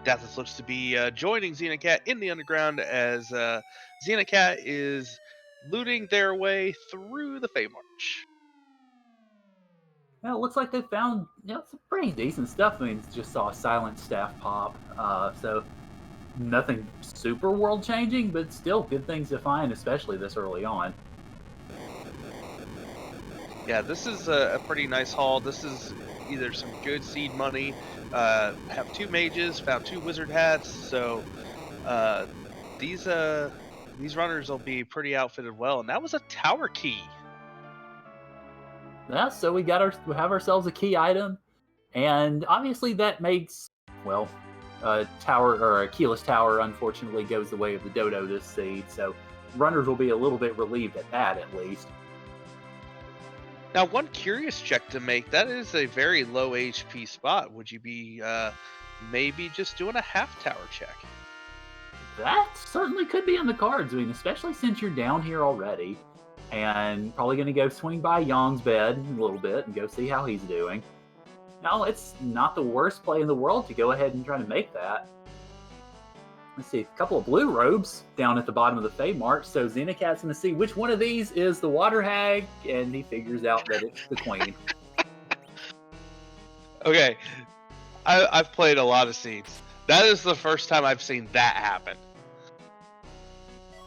Dathus looks to be joining Xenocat in the underground as Xenocat is looting their way through the Fey March. Well, it looks like they found some pretty decent stuff. I mean, just saw a silent staff pop, so nothing super world changing, but still good things to find, especially this early on. Yeah, this is a pretty nice haul. This is either some good seed money. Have 2 mages, found 2 wizard hats, so these runners will be pretty outfitted well. And that was a tower key. Yeah, so we have ourselves a key item, and obviously that makes a tower or a keyless tower unfortunately goes the way of the dodo this seed. So runners will be a little bit relieved at that, at least. Now, one curious check to make. That is a very low HP spot. Would you be maybe just doing a half tower check? That certainly could be in the cards. I mean, especially since you're down here already. And probably going to go swing by Yong's bed a little bit and go see how he's doing. No, it's not the worst play in the world to go ahead and try to make that. Let's see, a couple of blue robes down at the bottom of the Fey March, so Xenocat's going to see which one of these is the water hag, and he figures out that it's the queen. Okay, I've played a lot of seeds. That is the first time I've seen that happen.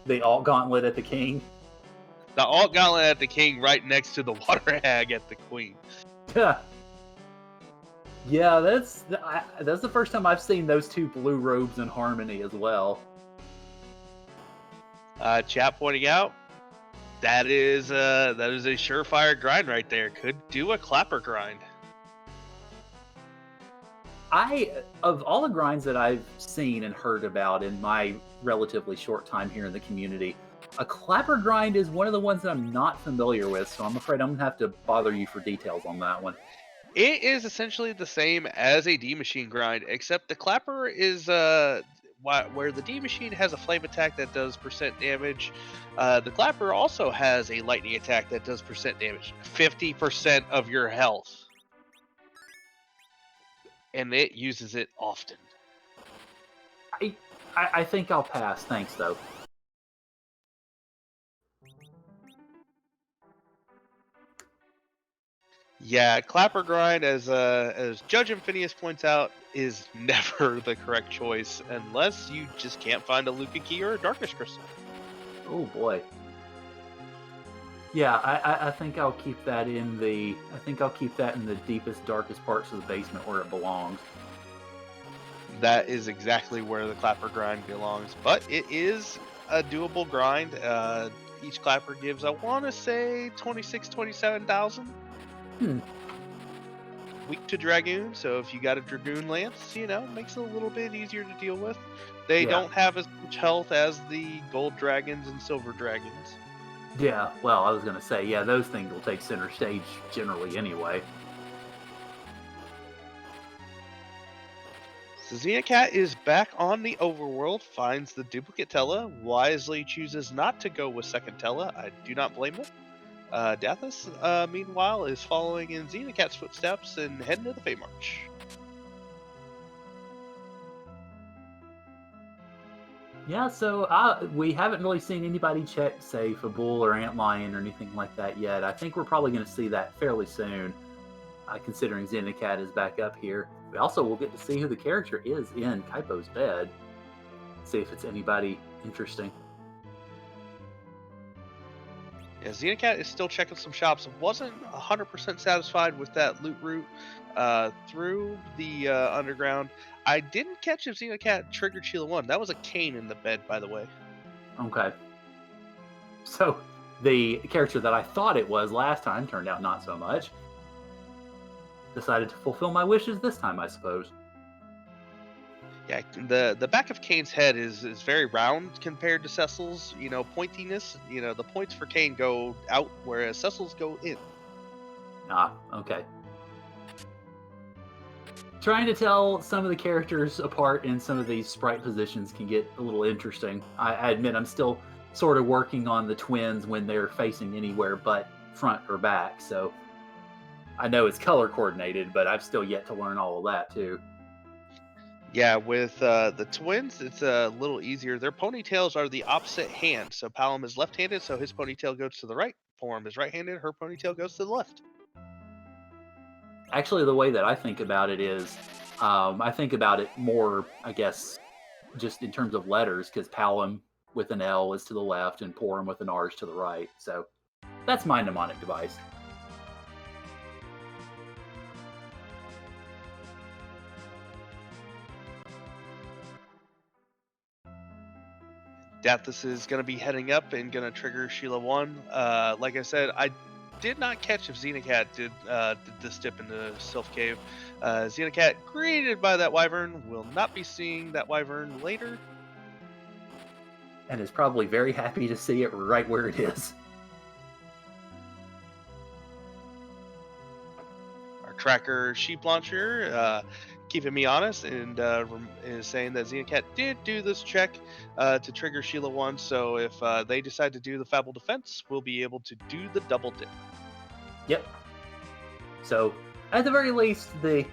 The alt gauntlet at the king. The alt gauntlet at the king right next to the water hag at the queen. Yeah, that's the first time I've seen those 2 blue robes in harmony as well. Chat pointing out that is a surefire grind right there. Could do a clapper grind. Of all the grinds that I've seen and heard about in my relatively short time here in the community, a clapper grind is one of the ones that I'm not familiar with, so I'm afraid I'm going to have to bother you for details on that one. It is essentially the same as a D machine grind, except the clapper is where the D machine has a flame attack that does % damage. The clapper also has a lightning attack that does % damage, 50% of your health, and it uses it often. I think I'll pass. Thanks, though. Yeah, clapper grind, as Judge Infinius points out, is never the correct choice unless you just can't find a Luca key or a darkness crystal. Oh boy. Yeah, I think I'll keep that in the deepest, darkest parts of the basement where it belongs. That is exactly where the clapper grind belongs, but it is a doable grind. Each clapper gives, I want to say, 27,000. Weak to Dragoon, so if you got a Dragoon Lance, makes it a little bit easier to deal with. They don't have as much health as the Gold Dragons and Silver Dragons. Yeah, well, I was going to say, those things will take center stage generally anyway. So Xenocat is back on the overworld, finds the duplicate Tella, wisely chooses not to go with second Tella. I do not blame him. Dathus, meanwhile, is following in Xenocat's footsteps and heading to the Fey March. Yeah, so we haven't really seen anybody check, say, for Bull or Antlion or anything like that yet. I think we're probably going to see that fairly soon, considering Xenocat is back up here. We also will get to see who the character is in Kaipo's bed. See if it's anybody interesting. Yeah, Xenocat is still checking some shops. Wasn't 100% satisfied with that loot route through the underground. I didn't catch if Xenocat triggered Sheila 1. That was a cane in the bed, by the way. Okay. So, the character that I thought it was last time turned out not so much. Decided to fulfill my wishes this time, I suppose. Yeah, the back of Kane's head is very round compared to Cecil's, pointiness. The points for Kane go out, whereas Cecil's go in. Ah, okay. Trying to tell some of the characters apart in some of these sprite positions can get a little interesting. I admit I'm still sort of working on the twins when they're facing anywhere but front or back, so I know it's color coordinated, but I've still yet to learn all of that too. Yeah, with the twins, it's a little easier. Their ponytails are the opposite hand. So Palom is left-handed, so his ponytail goes to the right. Porum is right-handed, her ponytail goes to the left. Actually, the way that I think about it is, I think about it more, I guess, just in terms of letters, because Palom with an L is to the left and Porum with an R is to the right. So that's my mnemonic device. Dathus is going to be heading up and going to trigger Sheila 1. Like I said, I did not catch if Xenocat did this dip into Sylph Cave. Xenocat, greeted by that wyvern, will not be seeing that wyvern later. And is probably very happy to see it right where it is. Our tracker Sheep Launcher keeping me honest and is saying that Xenocat did do this check to trigger Sheila 1, so if they decide to do the Fable Defense, we'll be able to do the double dip. Yep. So, at the very least, the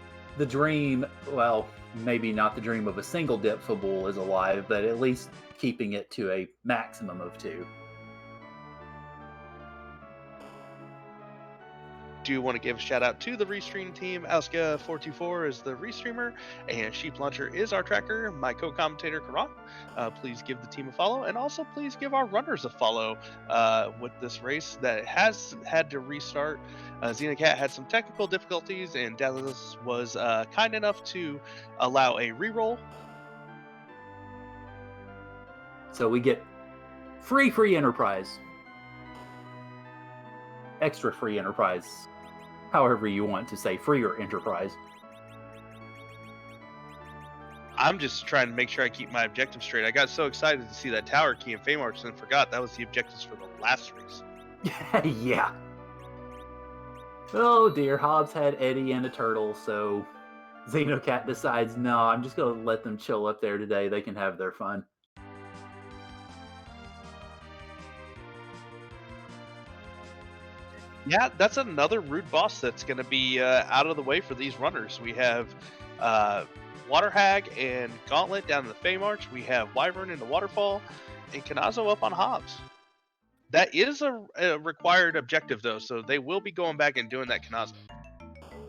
dream, well, maybe not the dream of a single dip for Bull is alive, but at least keeping it to a maximum of 2. Do want to give a shout out to the restream team. Alska424 is the restreamer, and Sheep Launcher is our tracker. My co-commentator Karan. Please give the team a follow, and also please give our runners a follow with this race that has had to restart. Xenocat had some technical difficulties, and Dathus was kind enough to allow a reroll. So we get free enterprise. Extra free enterprise. However you want to say freer enterprise. I'm just trying to make sure I keep my objectives straight. I got so excited to see that tower key in Feymarch and forgot that was the objectives for the last race. Yeah. Oh dear, Hobbs had Eddie and a turtle, so Xenocat decides, no, I'm just going to let them chill up there today. They can have their fun. Yeah, that's another rude boss that's going to be out of the way for these runners. We have Water Hag and Gauntlet down in the Feymarch. We have Wyvern in the Waterfall, and Kanazo up on Hobbs. That is a required objective, though, so they will be going back and doing that Kanazo.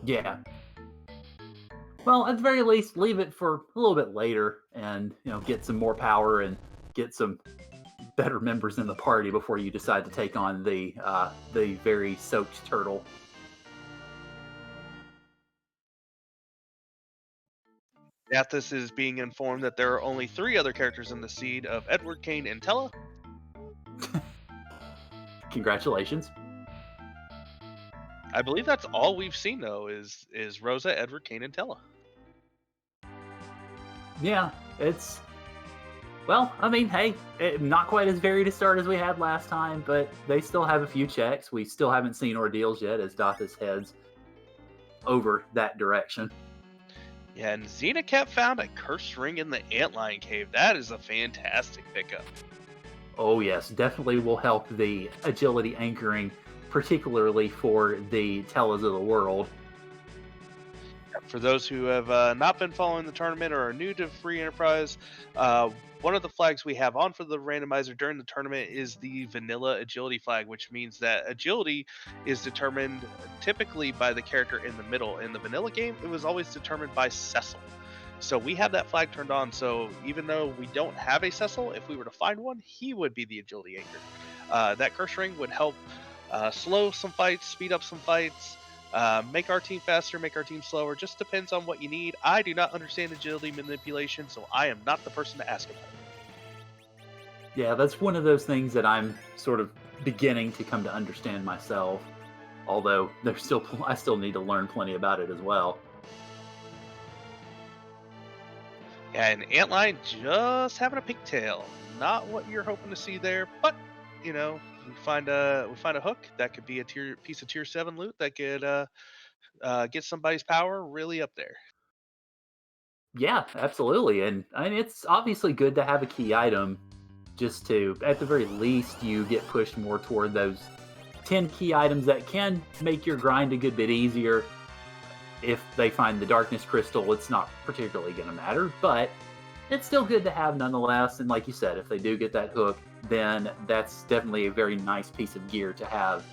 Yeah. Well, at the very least, leave it for a little bit later and, get some more power and get some better members in the party before you decide to take on the very soaked turtle. Dathus is being informed that there are only 3 other characters in the seed of Edward, Kane, and Tella. Congratulations. I believe that's all we've seen, though, is Rosa, Edward, Kane, and Tella. Yeah, it's... Well, I mean, hey, not quite as varied a start as we had last time, but they still have a few checks. We still haven't seen ordeals yet as Dathus heads over that direction. Yeah, and Xenocat found a cursed ring in the Antlion Cave. That is a fantastic pickup. Oh yes, definitely will help the agility anchoring particularly for the Tellas of the world. For those who have not been following the tournament or are new to Free Enterprise, one of the flags we have on for the randomizer during the tournament is the vanilla agility flag, which means that agility is determined typically by the character in the middle. In the vanilla game, it was always determined by Cecil. So we have that flag turned on. So even though we don't have a Cecil, if we were to find one, he would be the agility anchor. That curse ring would help slow some fights, speed up some fights, make our team faster, make our team slower. Just depends on what you need. I do not understand agility manipulation, so I am not the person to ask about it. Yeah, that's one of those things that I'm sort of beginning to come to understand myself. Although I still need to learn plenty about it as well. Yeah, and Antline just having a pigtail. Not what you're hoping to see there, but we find a hook that could be a piece of tier 7 loot that could get somebody's power really up there. Yeah, absolutely. And it's obviously good to have a key item, just to, at the very least, you get pushed more toward those 10 key items that can make your grind a good bit easier. If they find the darkness crystal, it's not particularly going to matter, but it's still good to have nonetheless. And like you said, if they do get that hook, then that's definitely a very nice piece of gear to have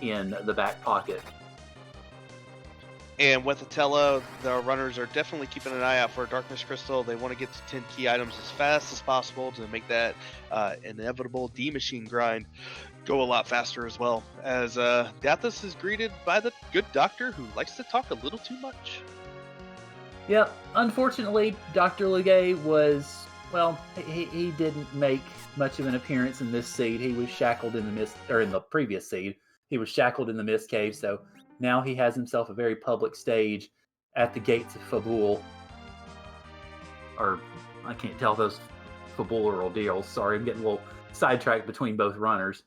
in the back pocket. And with Atella, the runners are definitely keeping an eye out for a darkness crystal. They want to get to 10 key items as fast as possible to make that inevitable D-machine grind go a lot faster as well. As Dathus is greeted by the good doctor who likes to talk a little too much. Yep, unfortunately, Dr. Legay was, well, he didn't make much of an appearance in this seed. He was shackled in the mist, or in the previous seed, he was shackled in the mist cave, so now he has himself a very public stage at the gates of Fabul. Or, I can't tell those Fabul or ordeals. Sorry, I'm getting a little sidetracked between both runners.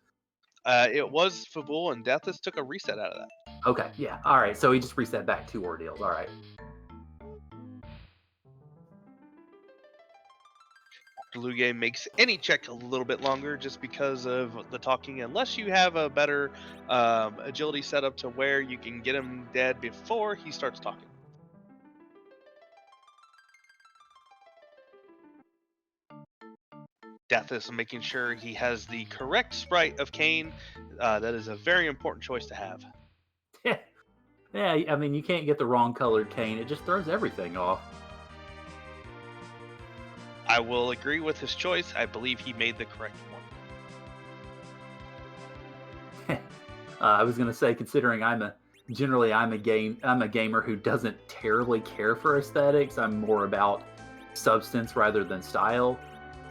It was Fabul, and Dathus took a reset out of that. Okay, yeah. All right, so he just reset back 2 ordeals. All right. Lugay makes any check a little bit longer just because of the talking, unless you have a better agility setup to where you can get him dead before he starts talking. Dathus making sure he has the correct sprite of Kane. That is a very important choice to have. Yeah, I mean, you can't get the wrong colored Kane. It just throws everything off. I will agree with his choice. I believe he made the correct one. I was gonna say, considering I'm a gamer who doesn't terribly care for aesthetics. I'm more about substance rather than style.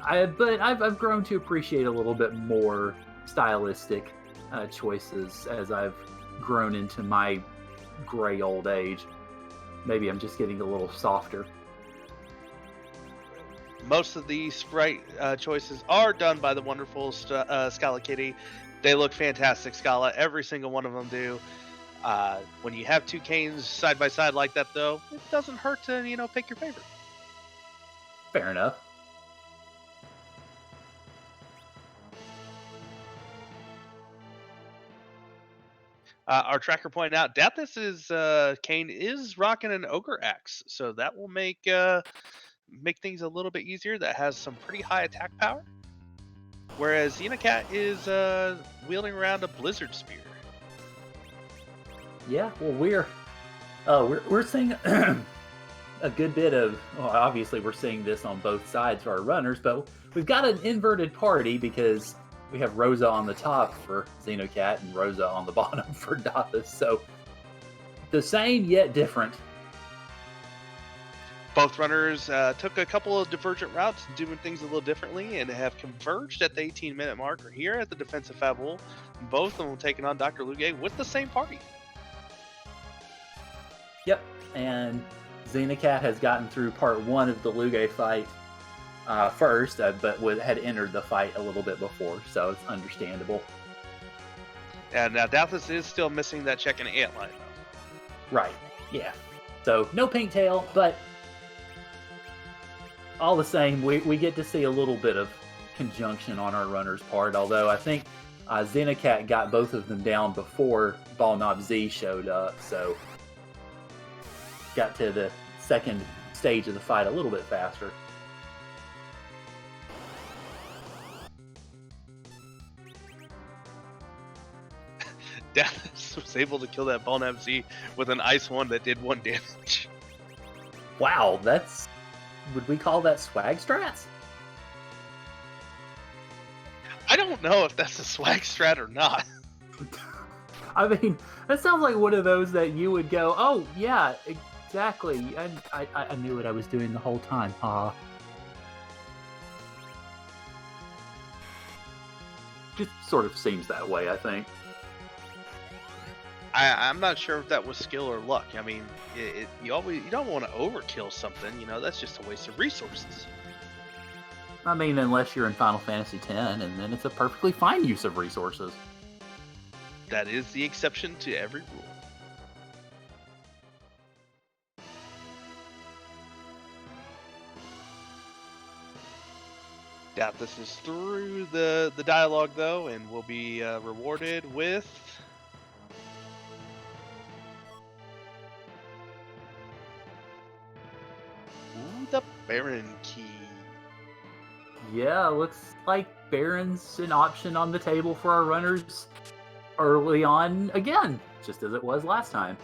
But I've grown to appreciate a little bit more stylistic choices as I've grown into my gray old age. Maybe I'm just getting a little softer. Most of the sprite choices are done by the wonderful Scala Kitty. They look fantastic, Scala. Every single one of them do. When you have 2 Canes side by side like that, though, it doesn't hurt to, pick your favorite. Fair enough. Our tracker pointed out Dathus' Kane is rocking an Ogre Axe, so that will make things a little bit easier. That has some pretty high attack power. Whereas Xenocat is wielding around a Blizzard Spear. Yeah, well, we're seeing a good bit of. Well, obviously, we're seeing this on both sides for our runners, but we've got an inverted party because we have Rosa on the top for Xenocat and Rosa on the bottom for Dathus. So the same yet different. Both runners took a couple of divergent routes, doing things a little differently, and have converged at the 18-minute marker here at the defensive Fabul. Both of them taking on Dr. Lugay with the same party. Yep, and Xenocat has gotten through part 1 of the Lugay fight first, but had entered the fight a little bit before, so it's understandable. And now Dathus is still missing that check in Antline. Right, yeah. So no pink tail, but all the same, we get to see a little bit of conjunction on our runner's part, although I think Xenocat got both of them down before Ball Knob Z showed up, so got to the second stage of the fight a little bit faster. Dathus was able to kill that Ball Knob Z with an Ice 1 that did 1 damage. Wow, that's... would we call that swag strats? I don't know if that's a swag strat or not. I mean, that sounds like one of those that you would go, oh, yeah, exactly. I knew what I was doing the whole time. Just sort of seems that way, I think. I'm not sure if that was skill or luck. I mean, you don't want to overkill something. You know, that's just a waste of resources. I mean, unless you're in Final Fantasy X, and then it's a perfectly fine use of resources. That is the exception to every rule. Dathus is through the dialogue, though, and will be rewarded with... Ooh, the Baron Key. Yeah, looks like Baron's an option on the table for our runners early on again, just as it was last time.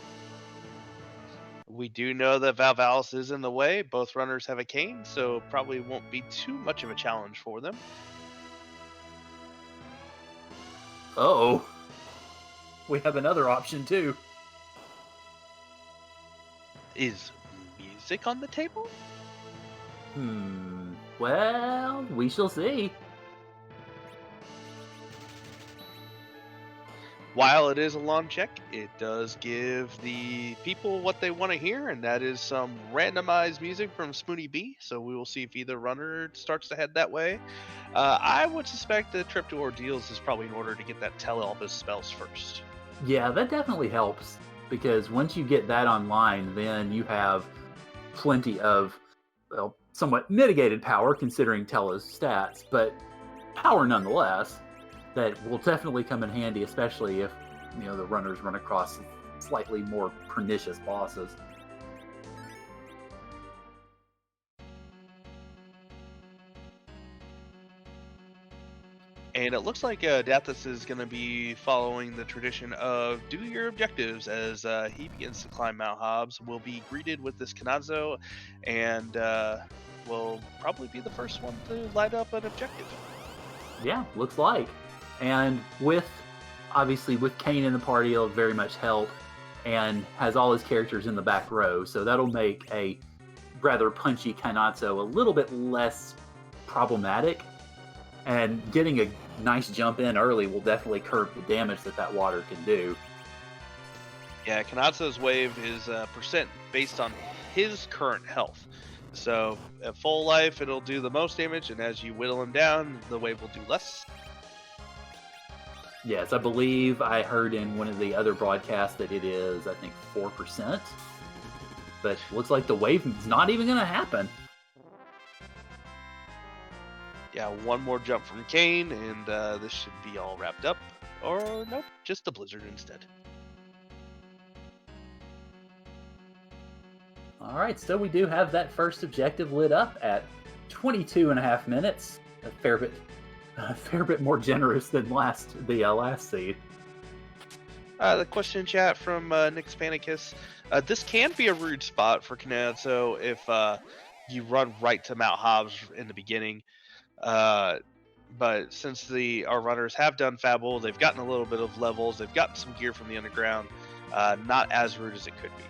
We do know that Valvalis is in the way. Both runners have a cane, so probably won't be too much of a challenge for them. Oh, we have another option too. Is music on the table? Well, we shall see. While it is a long check, it does give the people what they want to hear, and that is some randomized music from Spoony B. So we will see if either runner starts to head that way. I would suspect the trip to Ordeals is probably in order to get that Tele-Elvis spells first. Yeah, that definitely helps, because once you get that online, then you have plenty of, well, somewhat mitigated power considering Tele's stats, but power nonetheless. That will definitely come in handy, especially if, you know, the runners run across slightly more pernicious bosses. And it looks like Dathus is going to be following the tradition of do your objectives as he begins to climb Mount Hobbs. Will be greeted with this Kanazo, and will probably be the first one to light up an objective. Yeah, looks like. And obviously with Kane in the party, it'll very much help, and has all his characters in the back row, so that'll make a rather punchy Kainatsu a little bit less problematic, and getting a nice jump in early will definitely curb the damage that water can do. Yeah, Kanatsu's wave is percent based on his current health. So at full life, it'll do the most damage, and as you whittle him down, the wave will do less. Yes, I believe I heard in one of the other broadcasts that it is, I think, 4%. But looks like the wave is not even going to happen. Yeah, one more jump from Kane, and this should be all wrapped up. Or nope, just a blizzard instead. Alright, so we do have that first objective lit up at 22.5 minutes. A fair bit more generous than the last seed. The question in chat from Nick Spanicus. This can be a rude spot for Kanatsu if you run right to Mount Hobbs in the beginning. But since our runners have done Fabul, they've gotten a little bit of levels, they've gotten some gear from the underground, not as rude as it could be.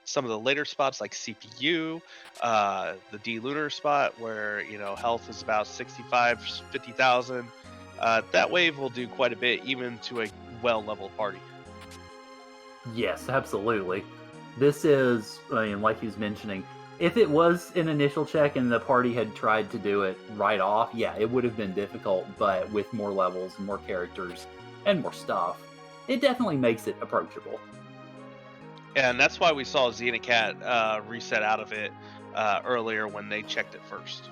Some of the later spots like CPU, the D Lunar spot where, you know, health is about 65, 50,000, that wave will do quite a bit even to a well-leveled party. Yes, absolutely. This is, I mean, like he was mentioning, if it was an initial check and the party had tried to do it right off, yeah, it would have been difficult, but with more levels and more characters and more stuff, it definitely makes it approachable. And that's why we saw Xenocat reset out of it earlier when they checked it first.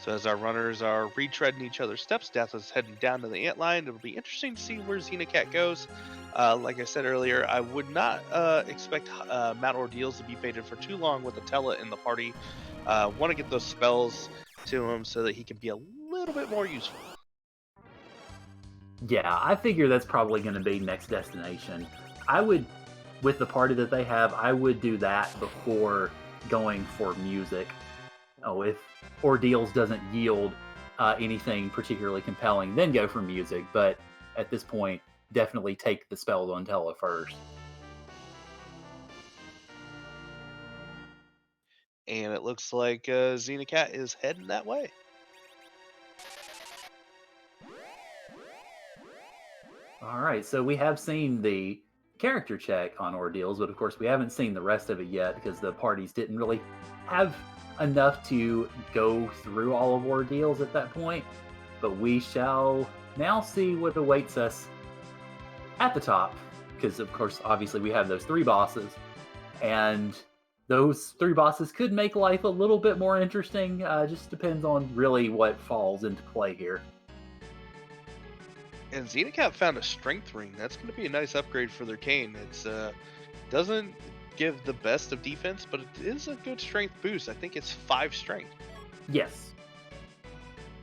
So as our runners are retreading each other's steps, Death is heading down to the antline. It'll be interesting to see where Xenocat goes. Like I said earlier, I would not expect Mount Ordeals to be faded for too long with Attila in the party. Want to get those spells to him so that he can be a little bit more useful. Yeah, I figure that's probably going to be next destination. I would, with the party that they have, I would do that before going for music. Oh, if Ordeals doesn't yield anything particularly compelling, then go for music. But at this point, definitely take the spell on Tella first. And it looks like Xenocat is heading that way. All right, so we have seen the character check on Ordeals, but of course we haven't seen the rest of it yet because the parties didn't really have enough to go through all of Ordeals at that point. But we shall now see what awaits us at the top, because of course, obviously, we have those 3 bosses, and those 3 bosses could make life a little bit more interesting. Just depends on really what falls into play here. And Xenocat found a strength ring. That's going to be a nice upgrade for their Kane. It's doesn't give the best of defense, but it is a good strength boost. I think it's 5 strength. Yes.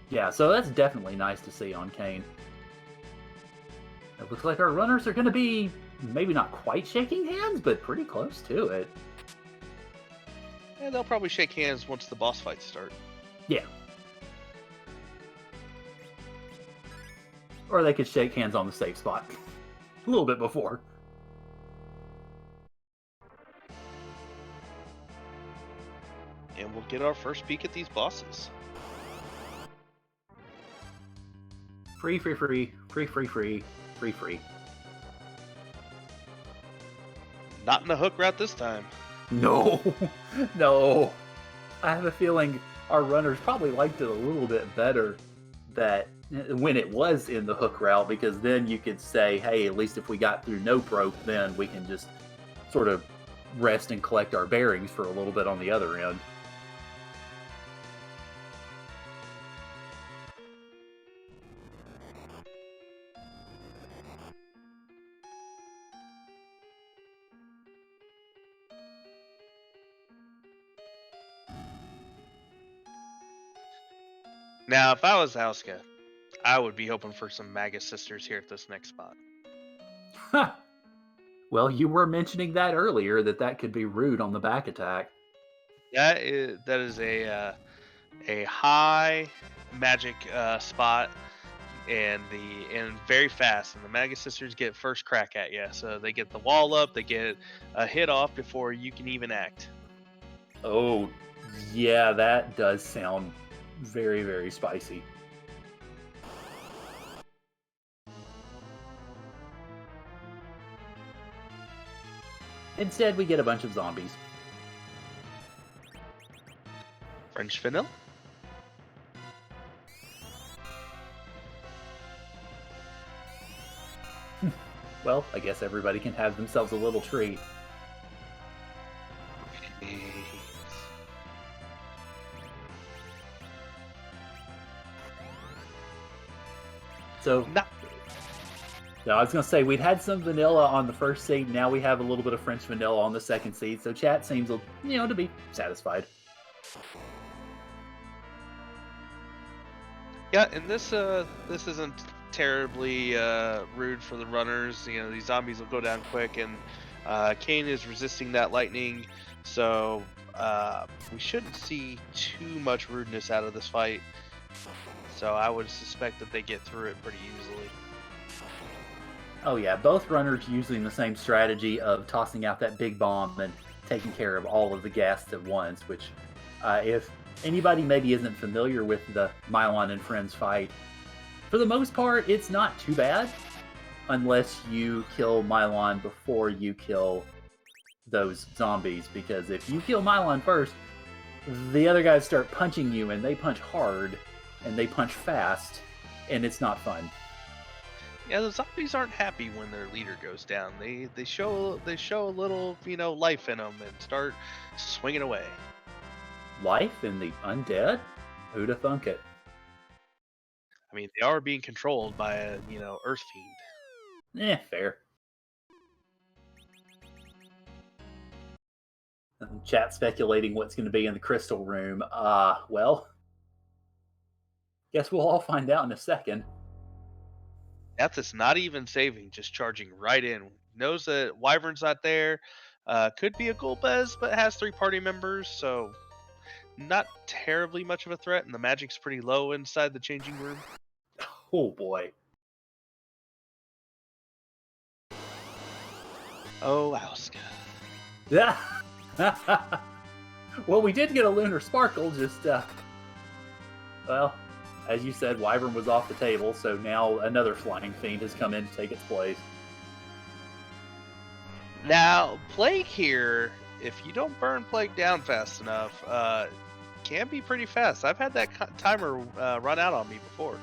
Yeah, so that's definitely nice to see on Kane. It looks like our runners are going to be maybe not quite shaking hands, but pretty close to it. And they'll probably shake hands once the boss fights start. Yeah. Or they could shake hands on the safe spot a little bit before. And we'll get our first peek at these bosses. Free, free, free, free, free, free, free, free. Not in the hook route this time. No, no. I have a feeling our runners probably liked it a little bit better that when it was in the hook route, because then you could say, hey, at least if we got through no proc, then we can just sort of rest and collect our bearings for a little bit on the other end. Now, if I was Auska, I would be hoping for some Magus Sisters here at this next spot. Well, you were mentioning that earlier, that could be rude on the back attack. That is a high magic spot, and very fast. And the Magus Sisters get first crack at you, so they get the wall up, they get a hit off before you can even act. Oh, yeah, that does sound very, very spicy. Instead, we get a bunch of zombies. French vanilla? Well, I guess everybody can have themselves a little treat. So, no, I was going to say, we'd had some vanilla on the first seed, now we have a little bit of French vanilla on the second seed, so chat seems, to be satisfied. Yeah, and this isn't terribly rude for the runners. These zombies will go down quick, and Kane is resisting that lightning, so we shouldn't see too much rudeness out of this fight. So I would suspect that they get through it pretty easily. Oh yeah, both runners using the same strategy of tossing out that big bomb and taking care of all of the ghasts at once, which if anybody maybe isn't familiar with the Mylon and Friends fight, for the most part, it's not too bad, unless you kill Mylon before you kill those zombies, because if you kill Mylon first, the other guys start punching you, and they punch hard, and they punch fast, and it's not fun. Yeah, the zombies aren't happy when their leader goes down. They show a little life in them and start swinging away. Life in the undead? Who'da thunk it? I mean, they are being controlled by a, Earth Fiend. Fair. Chat speculating what's going to be in the crystal room. Well, guess we'll all find out in a second. Dathus not even saving, just charging right in. Knows that Wyvern's not there. Could be a Golbez, but has 3 party members, so not terribly much of a threat, and the magic's pretty low inside the changing room. Oh boy. Oh, Auska. Yeah. Well, we did get a lunar sparkle, just well, as you said, Wyvern was off the table, so now another flying fiend has come in to take its place. Now, Plague here, if you don't burn Plague down fast enough, can be pretty fast. I've had that timer run out on me before.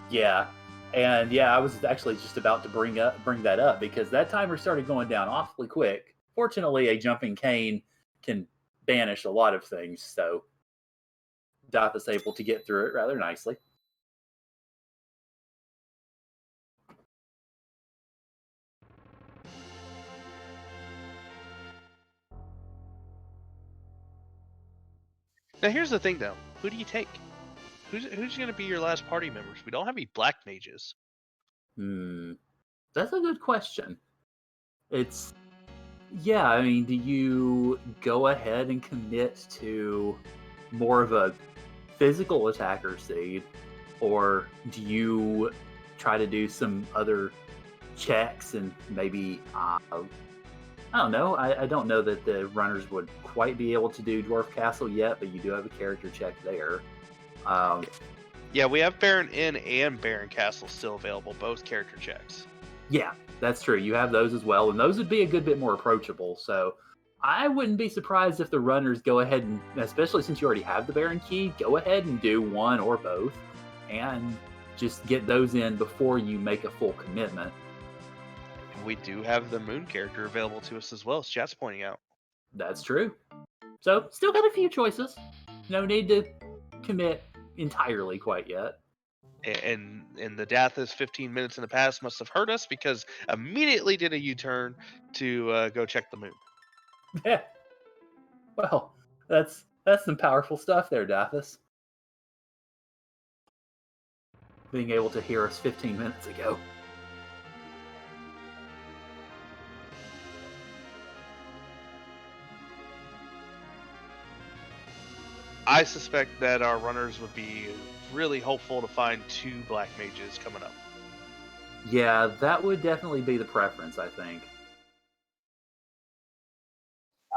Yeah. And yeah, I was actually just about to bring that up because that timer started going down awfully quick. Fortunately, a jumping cane can banish a lot of things, so Dathus able to get through it rather nicely. Now, here's the thing, though. Who do you take? Who's going to be your last party members? We don't have any black mages. That's a good question. Yeah, I mean, do you go ahead and commit to more of a physical attacker seed, or do you try to do some other checks and maybe I don't know. I don't know that the runners would quite be able to do Dwarf Castle yet, but you do have a character check there. Yeah, we have Baron Inn and Baron Castle still available, both character checks. Yeah, that's true. You have those as well, and those would be a good bit more approachable. So I wouldn't be surprised if the runners go ahead and, especially since you already have the Baron key, go ahead and do one or both, and just get those in before you make a full commitment. We do have the Moon character available to us as well, as chat's pointing out. That's true. So still got a few choices. No need to commit entirely quite yet. And the Dathus 15 minutes in the past must have hurt us because immediately did a U-turn to go check the moon. Yeah. Well, that's some powerful stuff there, Dathus. Being able to hear us 15 minutes ago. I suspect that our runners would be really hopeful to find 2 black mages coming up. Yeah, that would definitely be the preference, I think.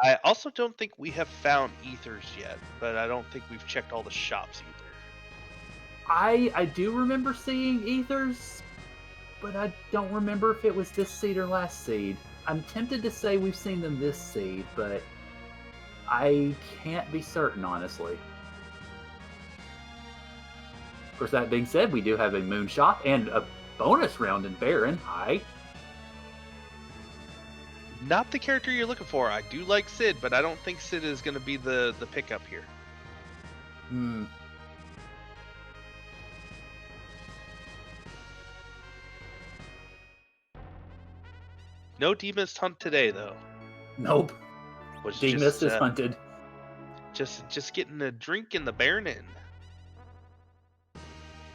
I also don't think we have found ethers yet, but I don't think we've checked all the shops either. I do remember seeing ethers, but I don't remember if it was this seed or last seed. I'm tempted to say we've seen them this seed, but I can't be certain, honestly. Of course, that being said, we do have a moon shop and a bonus round in Baron. Hi. Not the character you're looking for. I do like Sid, but I don't think Sid is going to be the pickup here. No Demist hunt today, though. Nope. Demist is hunted. Just getting a drink in the Baron Inn.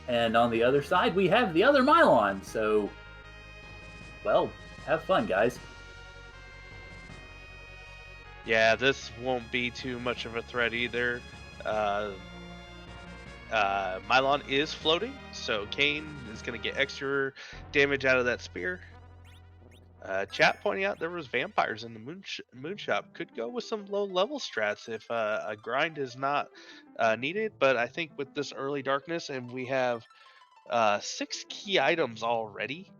And on the other side, we have the other Mylon. So, well, have fun, guys. Yeah, this won't be too much of a threat either. Mylon is floating, so Kane is going to get extra damage out of that spear. Chat pointing out there was vampires in the moon shop. Could go with some low level strats if a grind is not needed, but I think with this early darkness and we have 6 key items already,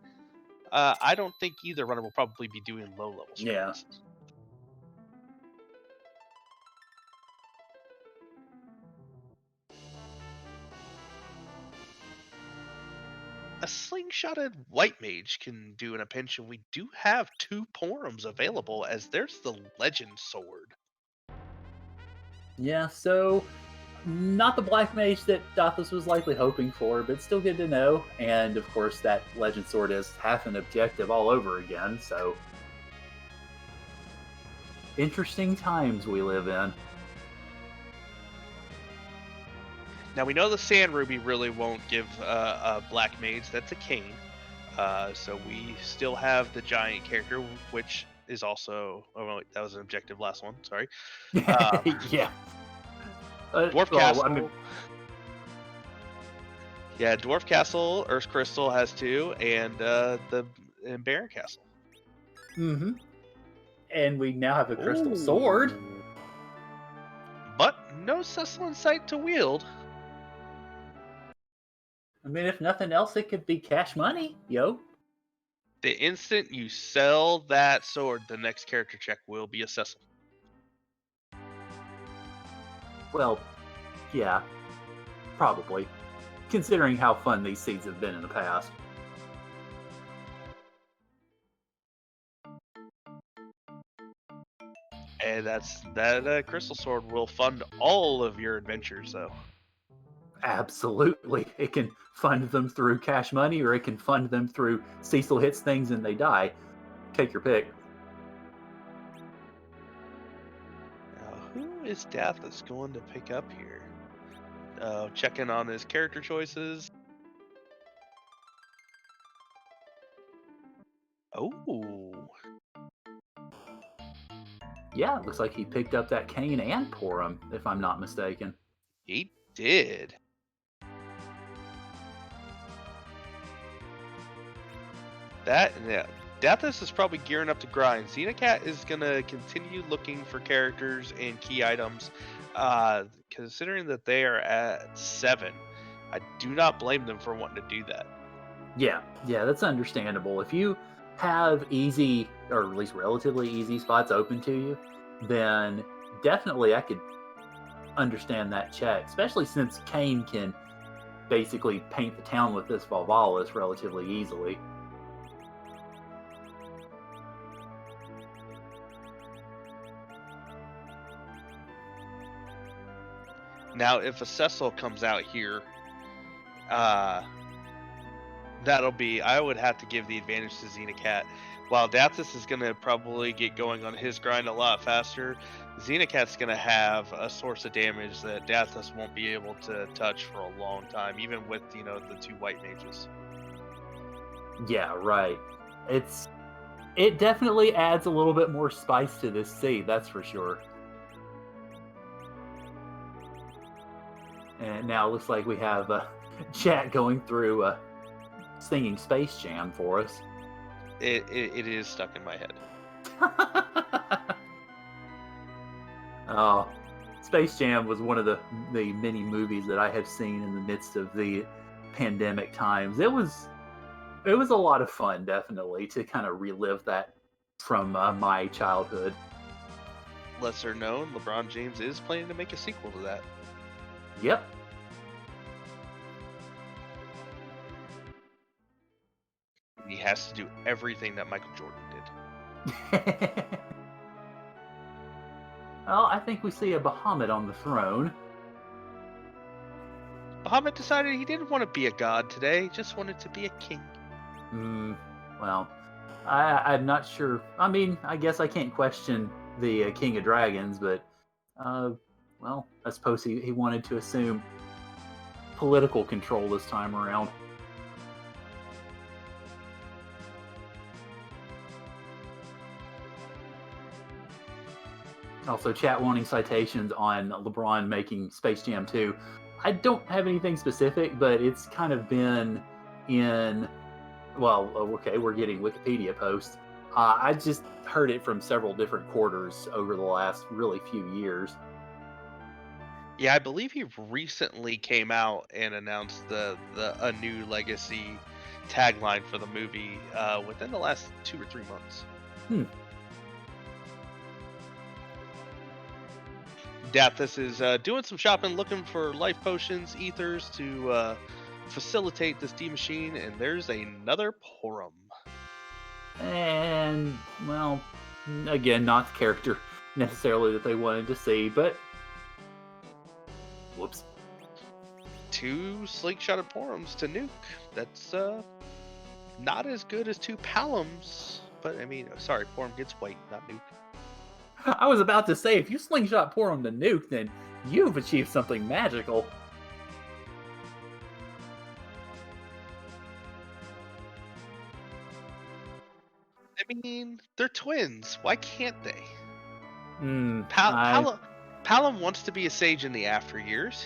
I don't think either runner will probably be doing low level strats. Yeah. A slingshotted white mage can do in a pinch, and we do have 2 Porums available, as there's the legend sword. Yeah, so Not the Black Mage that Dathus was likely hoping for, but still good to know. And of course, that Legend Sword is half an objective all over again, so. Interesting times we live in. Now we know the Sand Ruby really won't give a Black Mage. That's a Cane. So we still have the Giant character, which is also. Oh, wait, that was an objective last one. Sorry. Yeah. Dwarf well, Castle. I mean, yeah, Dwarf Castle, Earth Crystal has 2, and Baron Castle. mm-hmm. And we now have a Crystal Sword. But no Cecil in sight to wield. I mean, if nothing else, it could be cash money, yo. The instant you sell that sword, the next character check will be a Cecil. Well, yeah, probably. Considering how fun these seeds have been in the past. And that Crystal Sword will fund all of your adventures, though. Absolutely. It can fund them through cash money, or it can fund them through Cecil hits things and they die. Take your pick. Now, who is Dathus going to pick up here? Checking on his character choices. Oh. Yeah, it looks like he picked up that Cane and Porum, if I'm not mistaken. He did. Dathus is probably gearing up to grind. Xenocat is going to continue looking for characters and key items. Considering that they are at 7, I do not blame them for wanting to do that. Yeah, that's understandable. If you have easy, or at least relatively easy spots open to you, then definitely I could understand that check, especially since Cane can basically paint the town with this Volvalis relatively easily. Now, if a Cecil comes out here, that'll be. I would have to give the advantage to Xenocat. While Dathus is going to probably get going on his grind a lot faster, Xenocat's going to have a source of damage that Dathus won't be able to touch for a long time, even with, the 2 white mages. Yeah, right. It definitely adds a little bit more spice to this seed, that's for sure. And now it looks like we have chat going through singing Space Jam for us. It is stuck in my head. Oh, Space Jam was one of the many movies that I have seen in the midst of the pandemic times. It was a lot of fun, definitely, to kind of relive that from my childhood. Lesser known, LeBron James is planning to make a sequel to that. Yep. He has to do everything that Michael Jordan did. Well, I think we see a Bahamut on the throne. Bahamut decided he didn't want to be a god today, just wanted to be a king. Well, I'm not sure. I mean, I guess I can't question the King of Dragons, but, well, I suppose he wanted to assume political control this time around. Also, chat wanting citations on LeBron making Space Jam 2. I don't have anything specific, but it's kind of been in... Well, okay, we're getting Wikipedia posts. I just heard it from several different quarters over the last really few years. Yeah, I believe he recently came out and announced a new legacy tagline for the movie within the last 2 or 3 months. Dathus is doing some shopping, looking for life potions, ethers to facilitate this D machine, and there's another Porum. And, well, again, not the character necessarily that they wanted to see, but Whoops. 2 slingshotted porums to nuke. That's not as good as 2 palums. But I mean, sorry, porum gets white, not nuke. I was about to say, if you slingshot Porum to nuke, then you've achieved something magical. I mean, they're twins. Why can't they? Hmm. Palom wants to be a sage in the after years.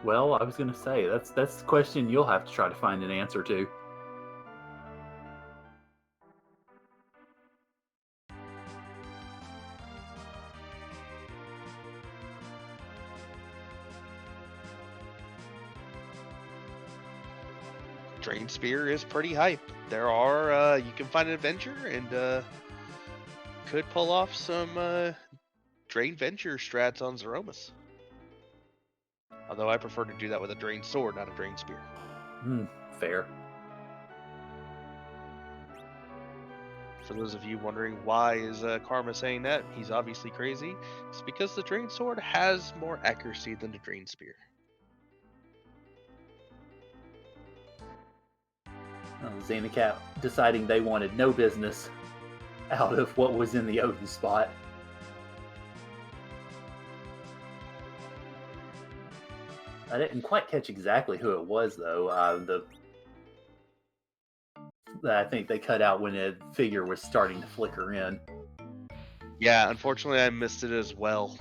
Well, I was gonna say that's the question you'll have to try to find an answer to. Drain Spear is pretty hype. There are you can find an adventure and could pull off some Drain Venture strats on Xenomus. Although I prefer to do that with a Drain Sword, not a Drain Spear. Fair. For those of you wondering why is Karma saying that, he's obviously crazy. It's because the Drain Sword has more accuracy than the Drain Spear. Xenocat deciding they wanted no business out of what was in the Odin spot. I didn't quite catch exactly who it was, though. I think they cut out when the figure was starting to flicker in. Yeah, unfortunately I missed it as well.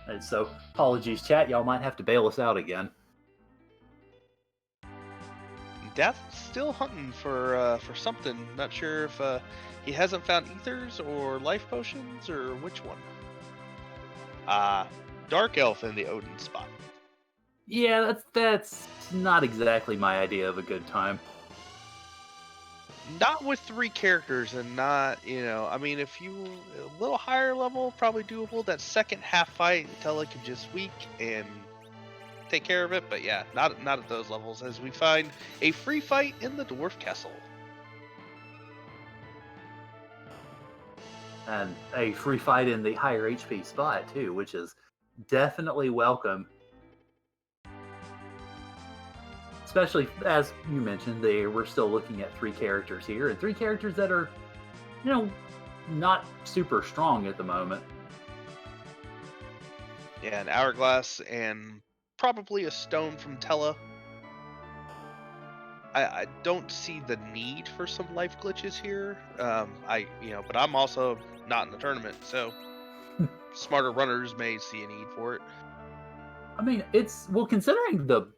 And so, apologies, chat. Y'all might have to bail us out again. Dathus still hunting for something. Not sure if he hasn't found ethers or life potions or which one. Dark Elf in the Odin spot. Yeah, that's not exactly my idea of a good time. Not with 3 characters and not, I mean, if you a little higher level, probably doable. That second half fight, Tella can just weak and take care of it. But yeah, not at those levels, as we find a free fight in the Dwarf Castle. And a free fight in the higher HP spot, too, which is definitely welcome. Especially, as you mentioned, we're still looking at 3 characters here, and 3 characters that are, not super strong at the moment. Yeah, an Hourglass and probably a Stone from Tella. I don't see the need for some life glitches here. But I'm also not in the tournament, so smarter runners may see a need for it. I mean, considering the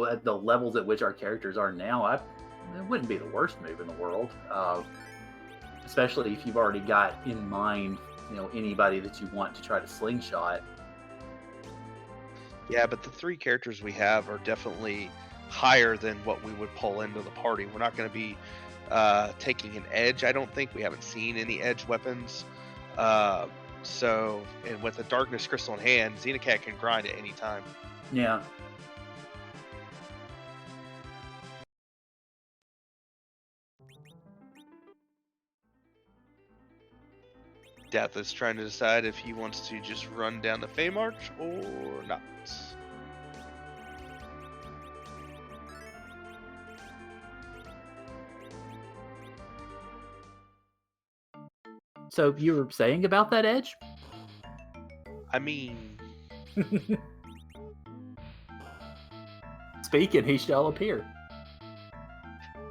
at the levels at which our characters are now, it wouldn't be the worst move in the world. Especially if you've already got in mind, anybody that you want to try to slingshot. Yeah, but the 3 characters we have are definitely higher than what we would pull into the party. We're not going to be taking an edge. I don't think we haven't seen any edge weapons. And with the Darkness Crystal in hand, Xenocat can grind at any time. Yeah. Death is trying to decide if he wants to just run down the Fey March or not. So you were saying about that edge? I mean, speak and he shall appear.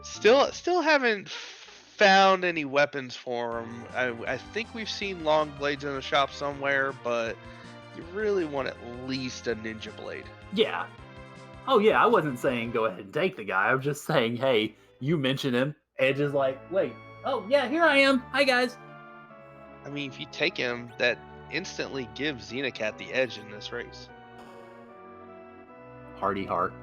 Still haven't found any weapons for him. I think we've seen long blades in the shop somewhere, but you really want at least a ninja blade. Yeah. Oh yeah, I wasn't saying go ahead and take the guy. I was just saying, hey, you mention him. Edge is like, wait, oh yeah, here I am. Hi guys. I mean, if you take him, that instantly gives Xenocat the edge in this race. Hardy heart.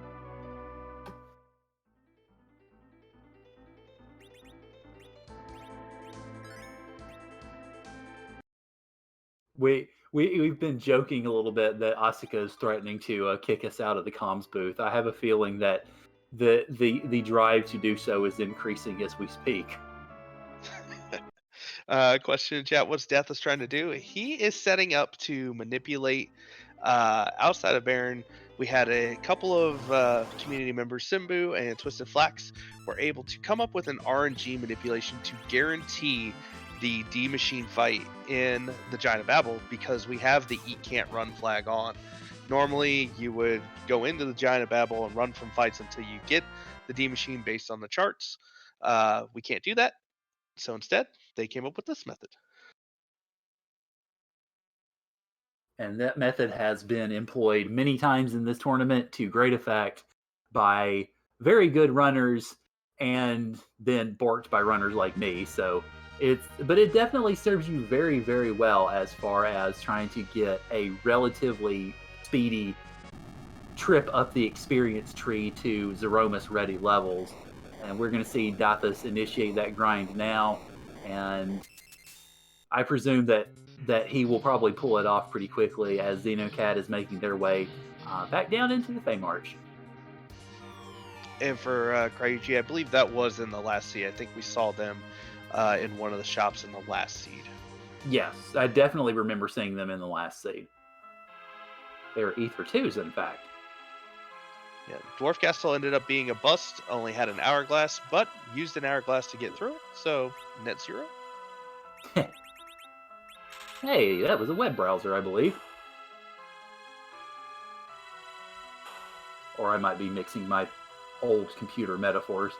We've been joking a little bit that Asuka is threatening to kick us out of the comms booth. I have a feeling that the drive to do so is increasing as we speak. Question in chat: what's Dathus trying to do? He is setting up to manipulate. Outside of Baron, we had a couple of community members, Simbu and Twisted Flax, were able to come up with an RNG manipulation to guarantee the D Machine fight in the Giant of Babel because we have the Eat Can't Run flag on. Normally, you would go into the Giant of Babel and run from fights until you get the D Machine based on the charts. We can't do that, so instead, they came up with this method. And that method has been employed many times in this tournament to great effect by very good runners and then borked by runners like me. So but it definitely serves you very, very well as far as trying to get a relatively speedy trip up the experience tree to Zeromus ready levels. And we're going to see Dathus initiate that grind now. And I presume that he will probably pull it off pretty quickly as Xenocat is making their way back down into the Fey March. And for Cryuji, I believe that was in the last seed. I think we saw them in one of the shops in the last seed. Yes, I definitely remember seeing them in the last seed. They were Ether 2s, in fact. Yeah, Dwarf Castle ended up being a bust, only had an hourglass, but used an hourglass to get through it, so net 0. Hey, that was a web browser, I believe. Or I might be mixing my old computer metaphors.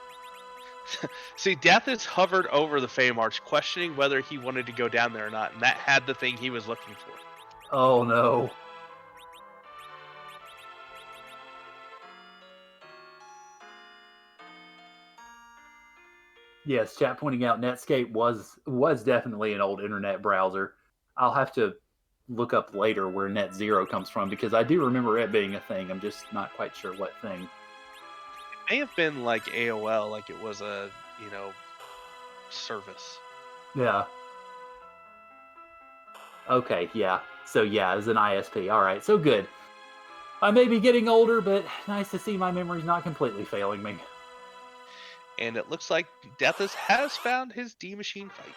See, Dathus hovered over the Fey March, questioning whether he wanted to go down there or not, and that had the thing he was looking for. Oh no. Yes, chat pointing out Netscape was definitely an old internet browser. I'll have to look up later where Net Zero comes from because I do remember it being a thing. I'm just not quite sure what thing. It may have been like AOL, like it was a, service. Yeah. Okay, yeah. So yeah, as an ISP. All right, so good. I may be getting older, but nice to see my memory's not completely failing me. And it looks like Dathus has found his D Machine fight.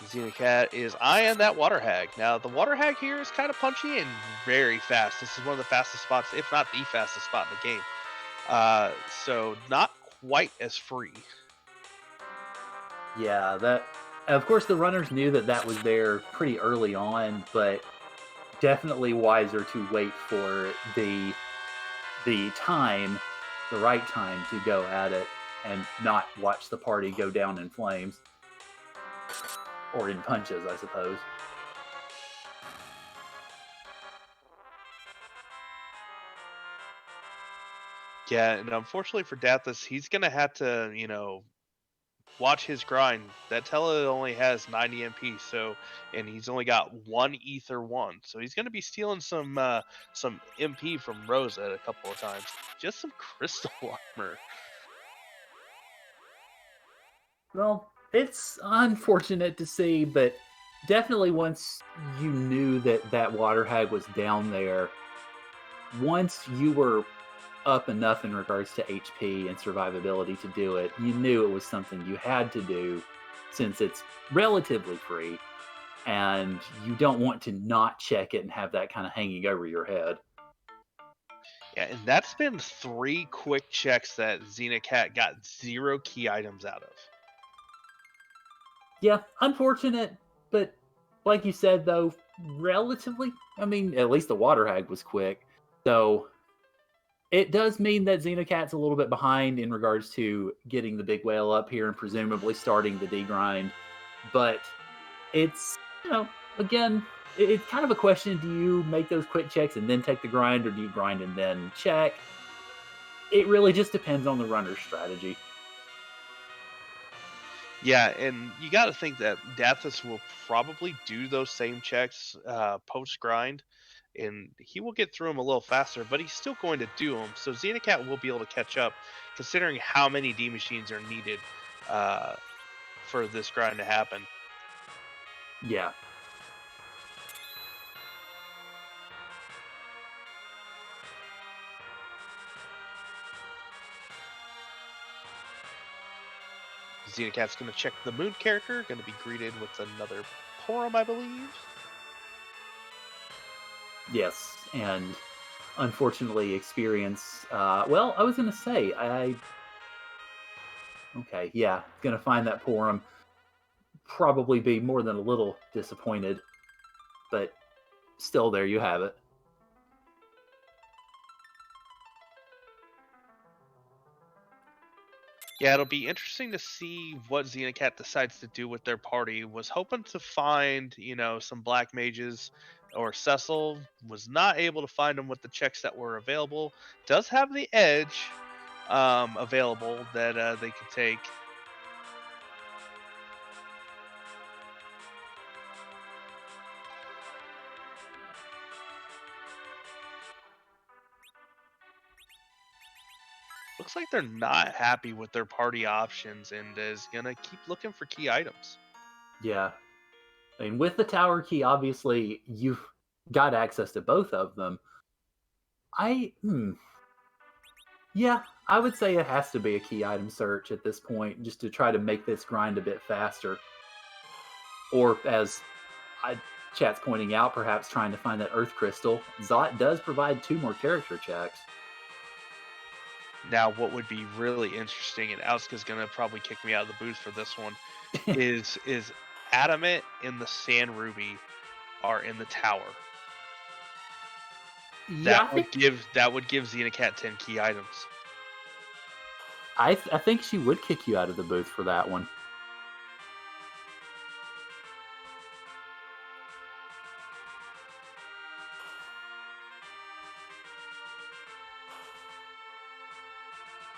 Xenocat is eyeing that Water Hag. Now, the Water Hag here is kind of punchy and very fast. This is one of the fastest spots, if not the fastest spot in the game. So not quite as free. Yeah, that. Of course, the runners knew that was there pretty early on, but definitely wiser to wait for the time, the right time to go at it, and not watch the party go down in flames or in punches, I suppose. Yeah, and unfortunately for Dathus, he's gonna have to, watch his grind. That Tela only has 90 MP, and he's only got one Ether 1, so he's gonna be stealing some MP from Rosa a couple of times. Just some crystal armor. Well, it's unfortunate to see, but definitely once you knew that Water Hag was down there, once you were up enough in regards to HP and survivability to do it, you knew it was something you had to do since it's relatively free, and you don't want to not check it and have that kind of hanging over your head. Yeah, and that's been 3 quick checks that Xenocat got 0 key items out of. Yeah, unfortunate, but like you said, though, relatively, I mean, at least the Water Hag was quick. So it does mean that Xenocat's a little bit behind in regards to getting the big whale up here and presumably starting the D-grind. But it's, again, it's kind of a question. Do you make those quick checks and then take the grind, or do you grind and then check? It really just depends on the runner's strategy. Yeah, and you got to think that Dathus will probably do those same checks post grind, and he will get through them a little faster, but he's still going to do them. So Xenocat will be able to catch up, considering how many D machines are needed for this grind to happen. Yeah. Xenocat's going to check the moon character, going to be greeted with another Porum, I believe. Yes, and unfortunately experience. Well, I was gonna say Okay, yeah, gonna find that Porum. Probably be more than a little disappointed, but still, there you have it. Yeah, it'll be interesting to see what Xenocat decides to do with their party. Was hoping to find, some black mages or Cecil. Was not able to find them with the checks that were available. Does have the edge available that they could take. Looks like they're not happy with their party options and is gonna keep looking for key items. Yeah, I mean, with the tower key, obviously you've got access to both of them. Yeah, I would say it has to be a key item search at this point, just to try to make this grind a bit faster. Or as I, chat's pointing out, perhaps trying to find that Earth Crystal. Zot does provide 2 more character checks. Now, what would be really interesting, and Auska's gonna probably kick me out of the booth for this one, is Adamant and the Sand Ruby are in the tower. Yeah, That would give Xenocat 10 key items. I think she would kick you out of the booth for that one.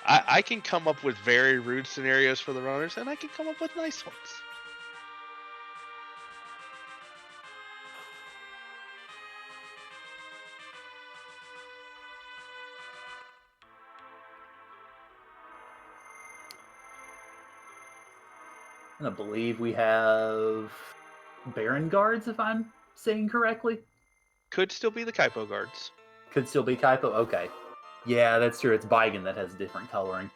I can come up with very rude scenarios for the runners, and I can come up with nice ones. I believe we have Baron Guards, if I'm saying correctly. Could still be the Kaipo guards. Could still be Kaipo? Okay. Yeah, that's true. It's Baigen that has different coloring.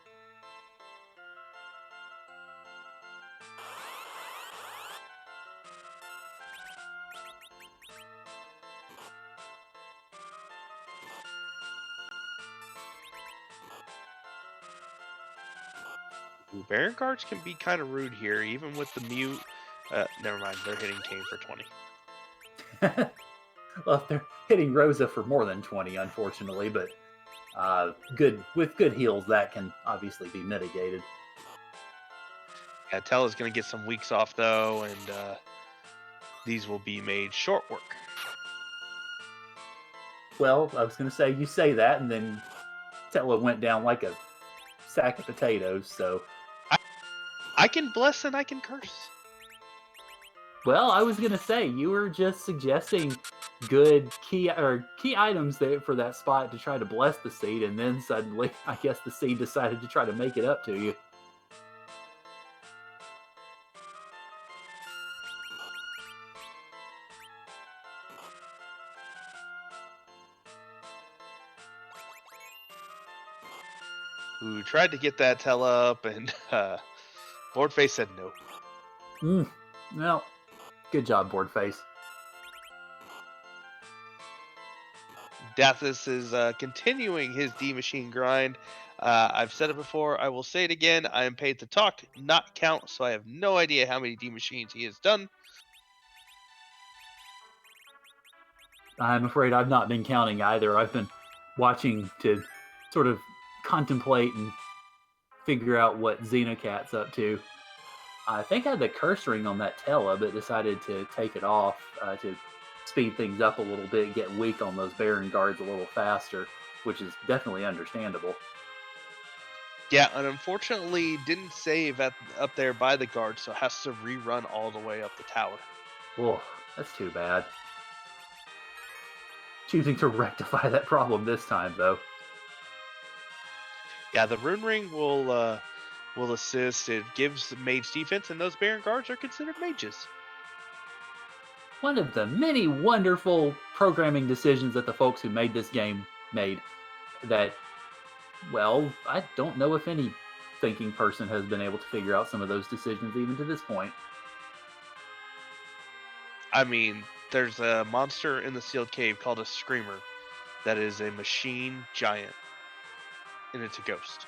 Baron guards can be kind of rude here, even with the mute. Never mind, they're hitting Kane for 20. Well, they're hitting Rosa for more than 20, unfortunately, but with good heals, that can obviously be mitigated. Yeah, Tella's going to get some weeks off, though, and these will be made short work. Well, I was going to say, you say that, and then Tella went down like a sack of potatoes, so... I can bless and I can curse. Well, I was going to say, you were just suggesting good key items there for that spot to try to bless the seed, and then suddenly, I guess the seed decided to try to make it up to you. Who tried to get that Tella up, and Boardface said no. Well, good job, Boardface. Dathus is continuing his D machine grind. I've said it before. I will say it again. I am paid to talk, not count, so I have no idea how many D machines he has done. I'm afraid I've not been counting either. I've been watching to sort of contemplate and figure out what Xenocat's up to. I think I had the curse ring on that Tella, but decided to take it off to speed things up a little bit, get weak on those Baron guards a little faster, which is definitely understandable. Yeah, and unfortunately didn't save up there by the guard, so has to rerun all the way up the tower. Oh, that's too bad. Choosing to rectify that problem this time, though. Yeah, the Rune Ring will assist. It gives mage defense, and those Baron guards are considered mages. One of the many wonderful programming decisions that the folks who made this game made that, well, I don't know if any thinking person has been able to figure out some of those decisions even to this point. I mean, there's a monster in the sealed cave called a Screamer that is a machine giant, and it's a ghost.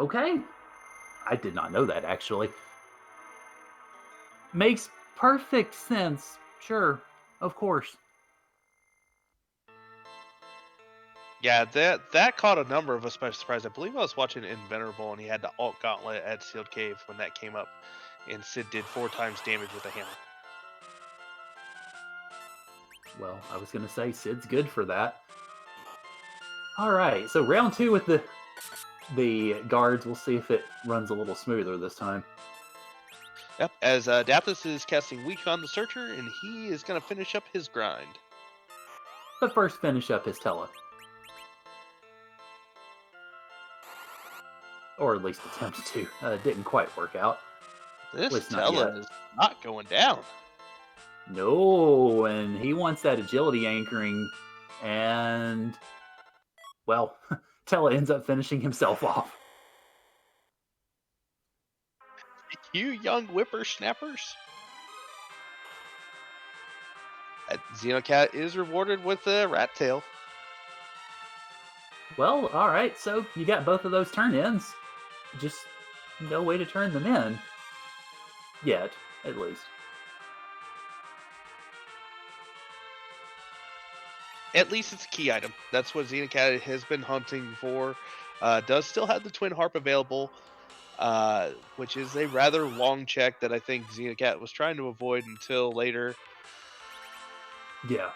Okay. I did not know that, actually. Makes perfect sense. Sure. Of course. Yeah, that caught a number of us by surprise. I believe I was watching Invenerable, and he had the alt gauntlet at sealed cave when that came up, and Sid did 4 times damage with a hammer. Well, I was going to say Sid's good for that. All right, so round 2 with the guards. We'll see if it runs a little smoother this time. Yep, as Dathus is casting Weak on the Searcher, and he is going to finish up his grind. But first, finish up his Tella. Or at least attempt to. Didn't quite work out. This not Tella yet. is not going down. No, and he wants that agility anchoring, and, well, Tella ends up finishing himself off. You young whippersnappers. Xenocat is rewarded with a rat tail. Well, alright, so you got both of those turn-ins. Just no way to turn them in. Yet, at least. At least it's a key item. That's what Xenocat has been hunting for. Does still have the Twin Harp available, which is a rather long check that I think Xenocat was trying to avoid until later. Yeah.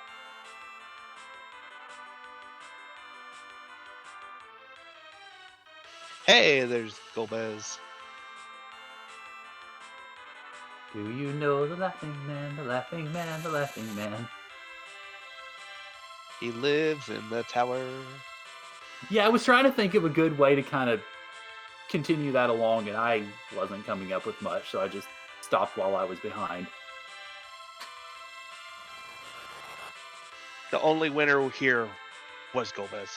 Hey, there's Golbez. Do you know the laughing man, the laughing man, the laughing man? He lives in the tower. Yeah, I was trying to think of a good way to kind of continue that along, and I wasn't coming up with much, so I just stopped while I was behind. The only winner here was Golbez.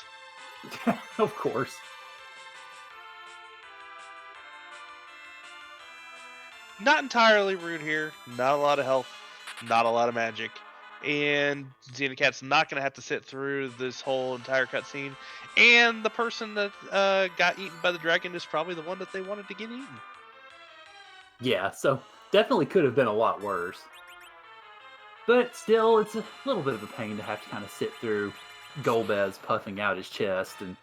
Of course. Not entirely rude here. Not a lot of health. Not a lot of magic. And Xenocat's not going to have to sit through this whole entire cutscene. And the person that got eaten by the dragon is probably the one that they wanted to get eaten. Yeah, so definitely could have been a lot worse. But still, it's a little bit of a pain to have to kind of sit through Golbez puffing out his chest and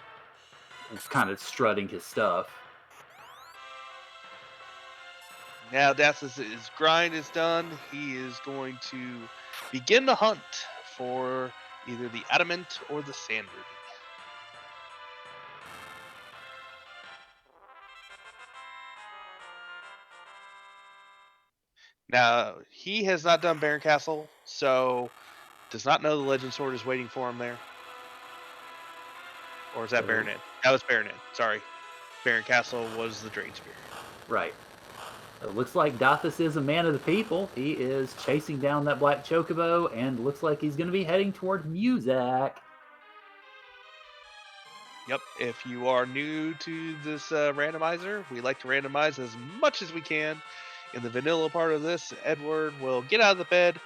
kind of strutting his stuff. Now Dathus' grind is done. He is going to begin the hunt for either the adamant or the sand ruby. Now, he has not done Baron Castle, so does not know the Legend Sword is waiting for him there. Or is that Baronet? That was Baronet, sorry. Baron Castle was the Drain Spear. Right. It looks like Dathus is a man of the people. He is chasing down that black chocobo, and looks like he's going to be heading toward Muzak. Yep, if you are new to this randomizer, we like to randomize as much as we can. In the vanilla part of this, Edward will get out of the bed,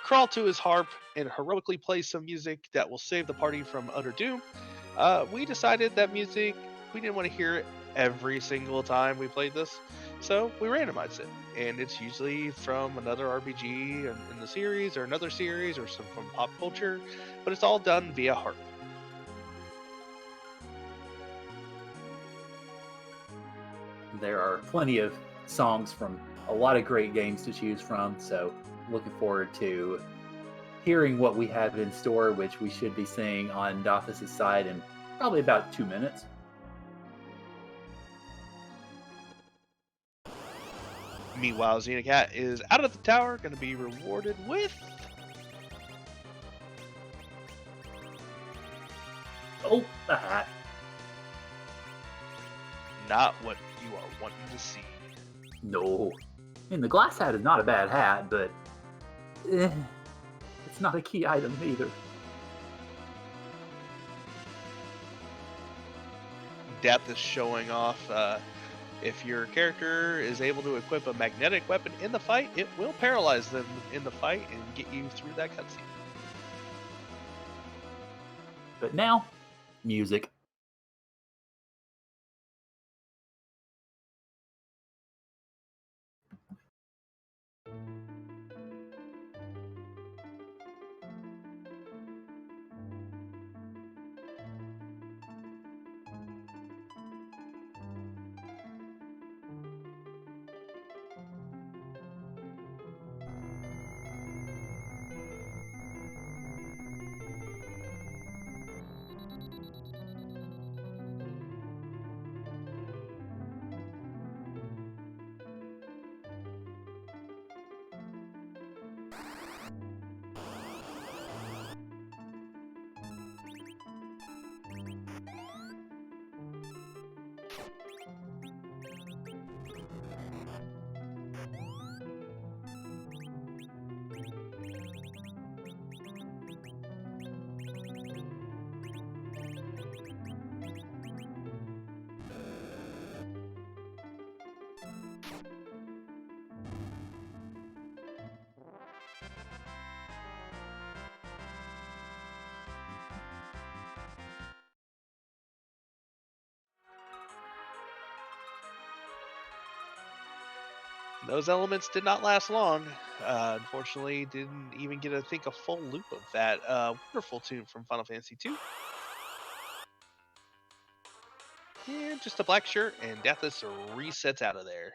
crawl to his harp, and heroically play some music that will save the party from utter doom. We decided that music, we didn't want to hear it every single time we played this, so we randomized it. And it's usually from another RPG in the series, or another series, or some from pop culture, but it's all done via harp. There are plenty of songs from a lot of great games to choose from, so looking forward to hearing what we have in store, which we should be seeing on Dathus' side in probably about 2 minutes. Meanwhile, Xenocat is out of the tower, going to be rewarded with... Oh, a hat. Not what you are wanting to see. No. I mean, the glass hat is not a bad hat, but it's not a key item either. Dathus showing off. If your character is able to equip a magnetic weapon in the fight, it will paralyze them in the fight and get you through that cutscene. But now, music. Those elements did not last long. Unfortunately, didn't even get to think a full loop of that wonderful tune from Final Fantasy II. And just a black shirt, and Dathus resets out of there.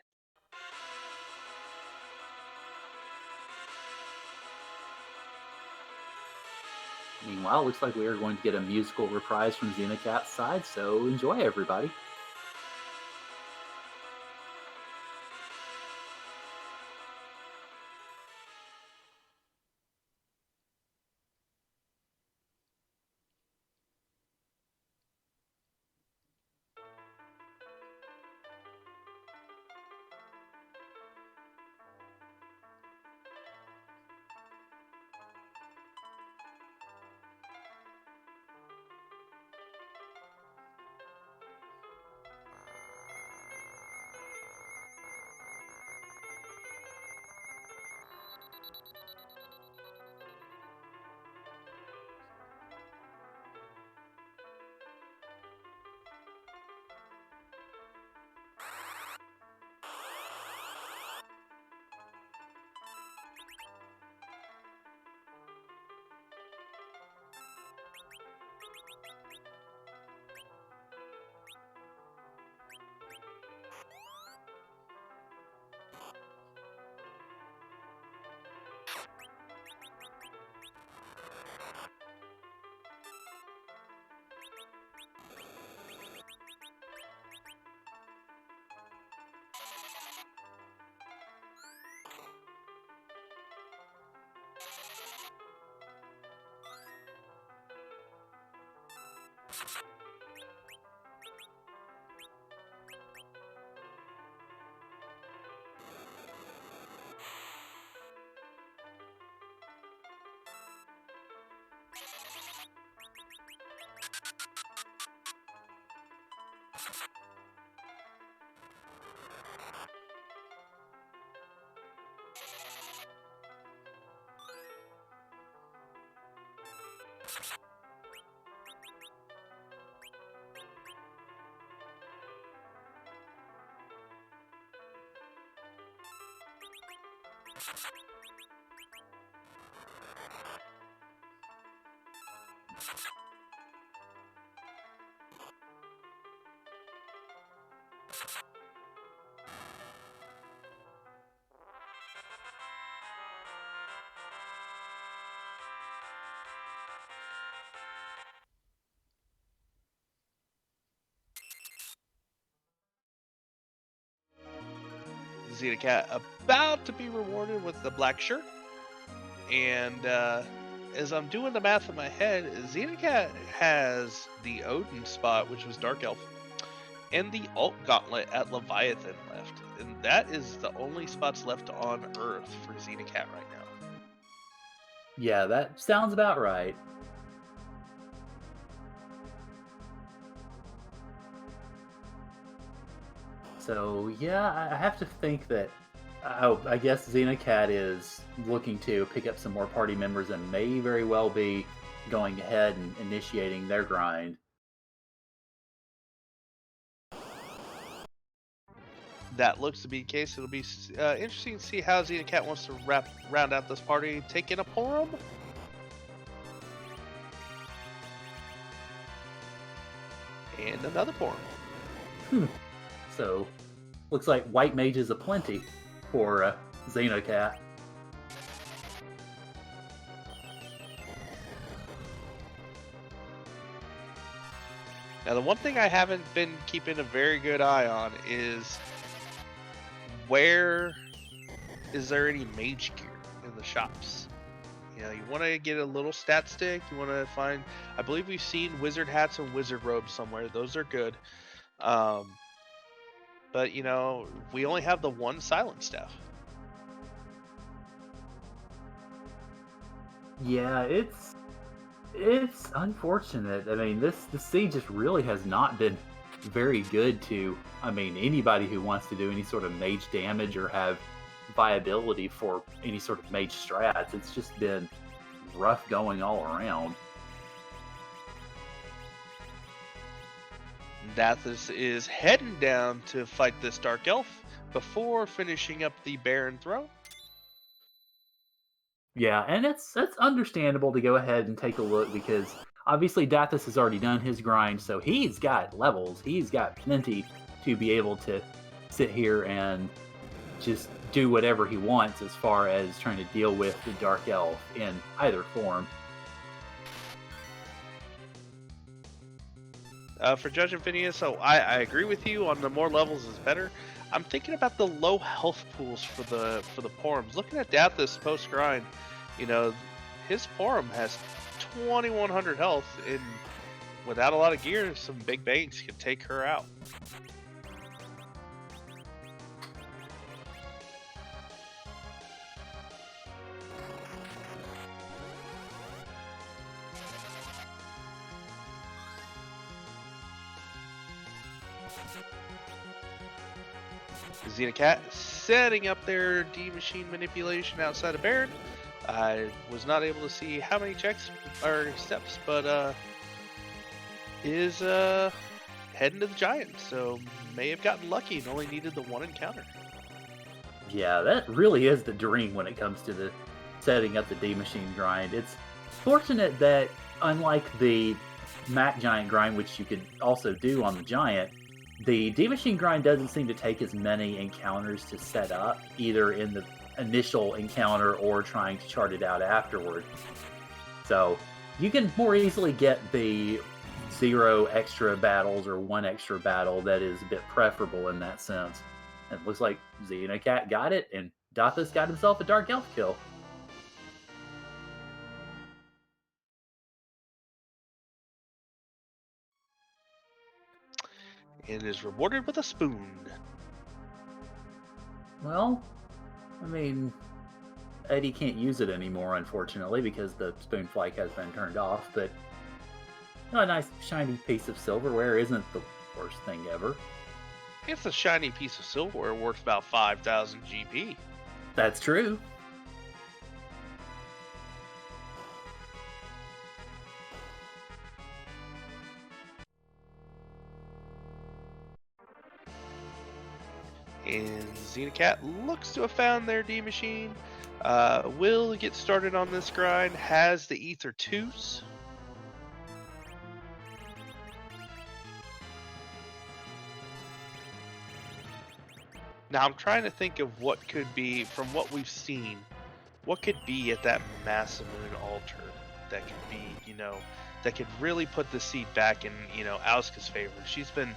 Meanwhile, looks like we are going to get a musical reprise from Xenocat's side, so enjoy, everybody. Xenocat about to be rewarded with the black shirt. And as I'm doing the math in my head, Xenocat has the Odin spot, which was Dark Elf, and the Alt Gauntlet at Leviathan left. And that is the only spots left on Earth for Xenocat right now. Yeah, that sounds about right. So yeah, I have to think that. Oh, I guess Xenocat is looking to pick up some more party members and may very well be going ahead and initiating their grind. That looks to be the case. It'll be interesting to see how Xenocat wants to round out this party. Taking a Porum. And another Porum. So, looks like white mages aplenty for Xenocat. Now, the one thing I haven't been keeping a very good eye on is where is there any mage gear in the shops? You know, you want to get a little stat stick. You want to find. I believe we've seen wizard hats and wizard robes somewhere. Those are good. But you know, we only have the one silent staff. Yeah, it's unfortunate. I mean, this siege just really has not been very good to. I mean, anybody who wants to do any sort of mage damage or have viability for any sort of mage strats. It's just been rough going all around. Dathus is heading down to fight this dark elf before finishing up the Baron Throne. Yeah, and it's understandable to go ahead and take a look because obviously Dathus has already done his grind, so he's got levels. He's got plenty to be able to sit here and just do whatever he wants as far as trying to deal with the Dark Elf in either form. For Judge and Phineas, so I agree with you on the more levels is better. I'm thinking about the low health pools for the Porums. Looking at Dathus post grind, you know, his Porum has 2100 health, and without a lot of gear, some big bangs can take her out. Xenocat setting up their D machine manipulation outside of Baron. I was not able to see how many checks or steps, but is heading to the giant, so may have gotten lucky and only needed the one encounter. Yeah, that really is the dream when it comes to the setting up the D machine grind. It's fortunate that unlike the Mac Giant grind, which you could also do on the Giant, the D machine grind doesn't seem to take as many encounters to set up, either in the initial encounter or trying to chart it out afterward. So you can more easily get the 0 extra battles or 1 extra battle that is a bit preferable in that sense. And it looks like Xenocat got it, and Dathus got himself a Dark Elf kill. And is rewarded with a spoon. Well, I mean, Eddie can't use it anymore, unfortunately, because the spoon flake has been turned off, but a nice shiny piece of silverware isn't the worst thing ever. It's a shiny piece of silverware worth about 5,000 GP. That's true. And Xenocat looks to have found their D machine. Will get started on this grind. Has the Ether 2s. Now I'm trying to think of what could be, from what we've seen, what could be at that Massamoon altar that could be, you know, that could really put the seed back in, you know, Auska's favor. She's been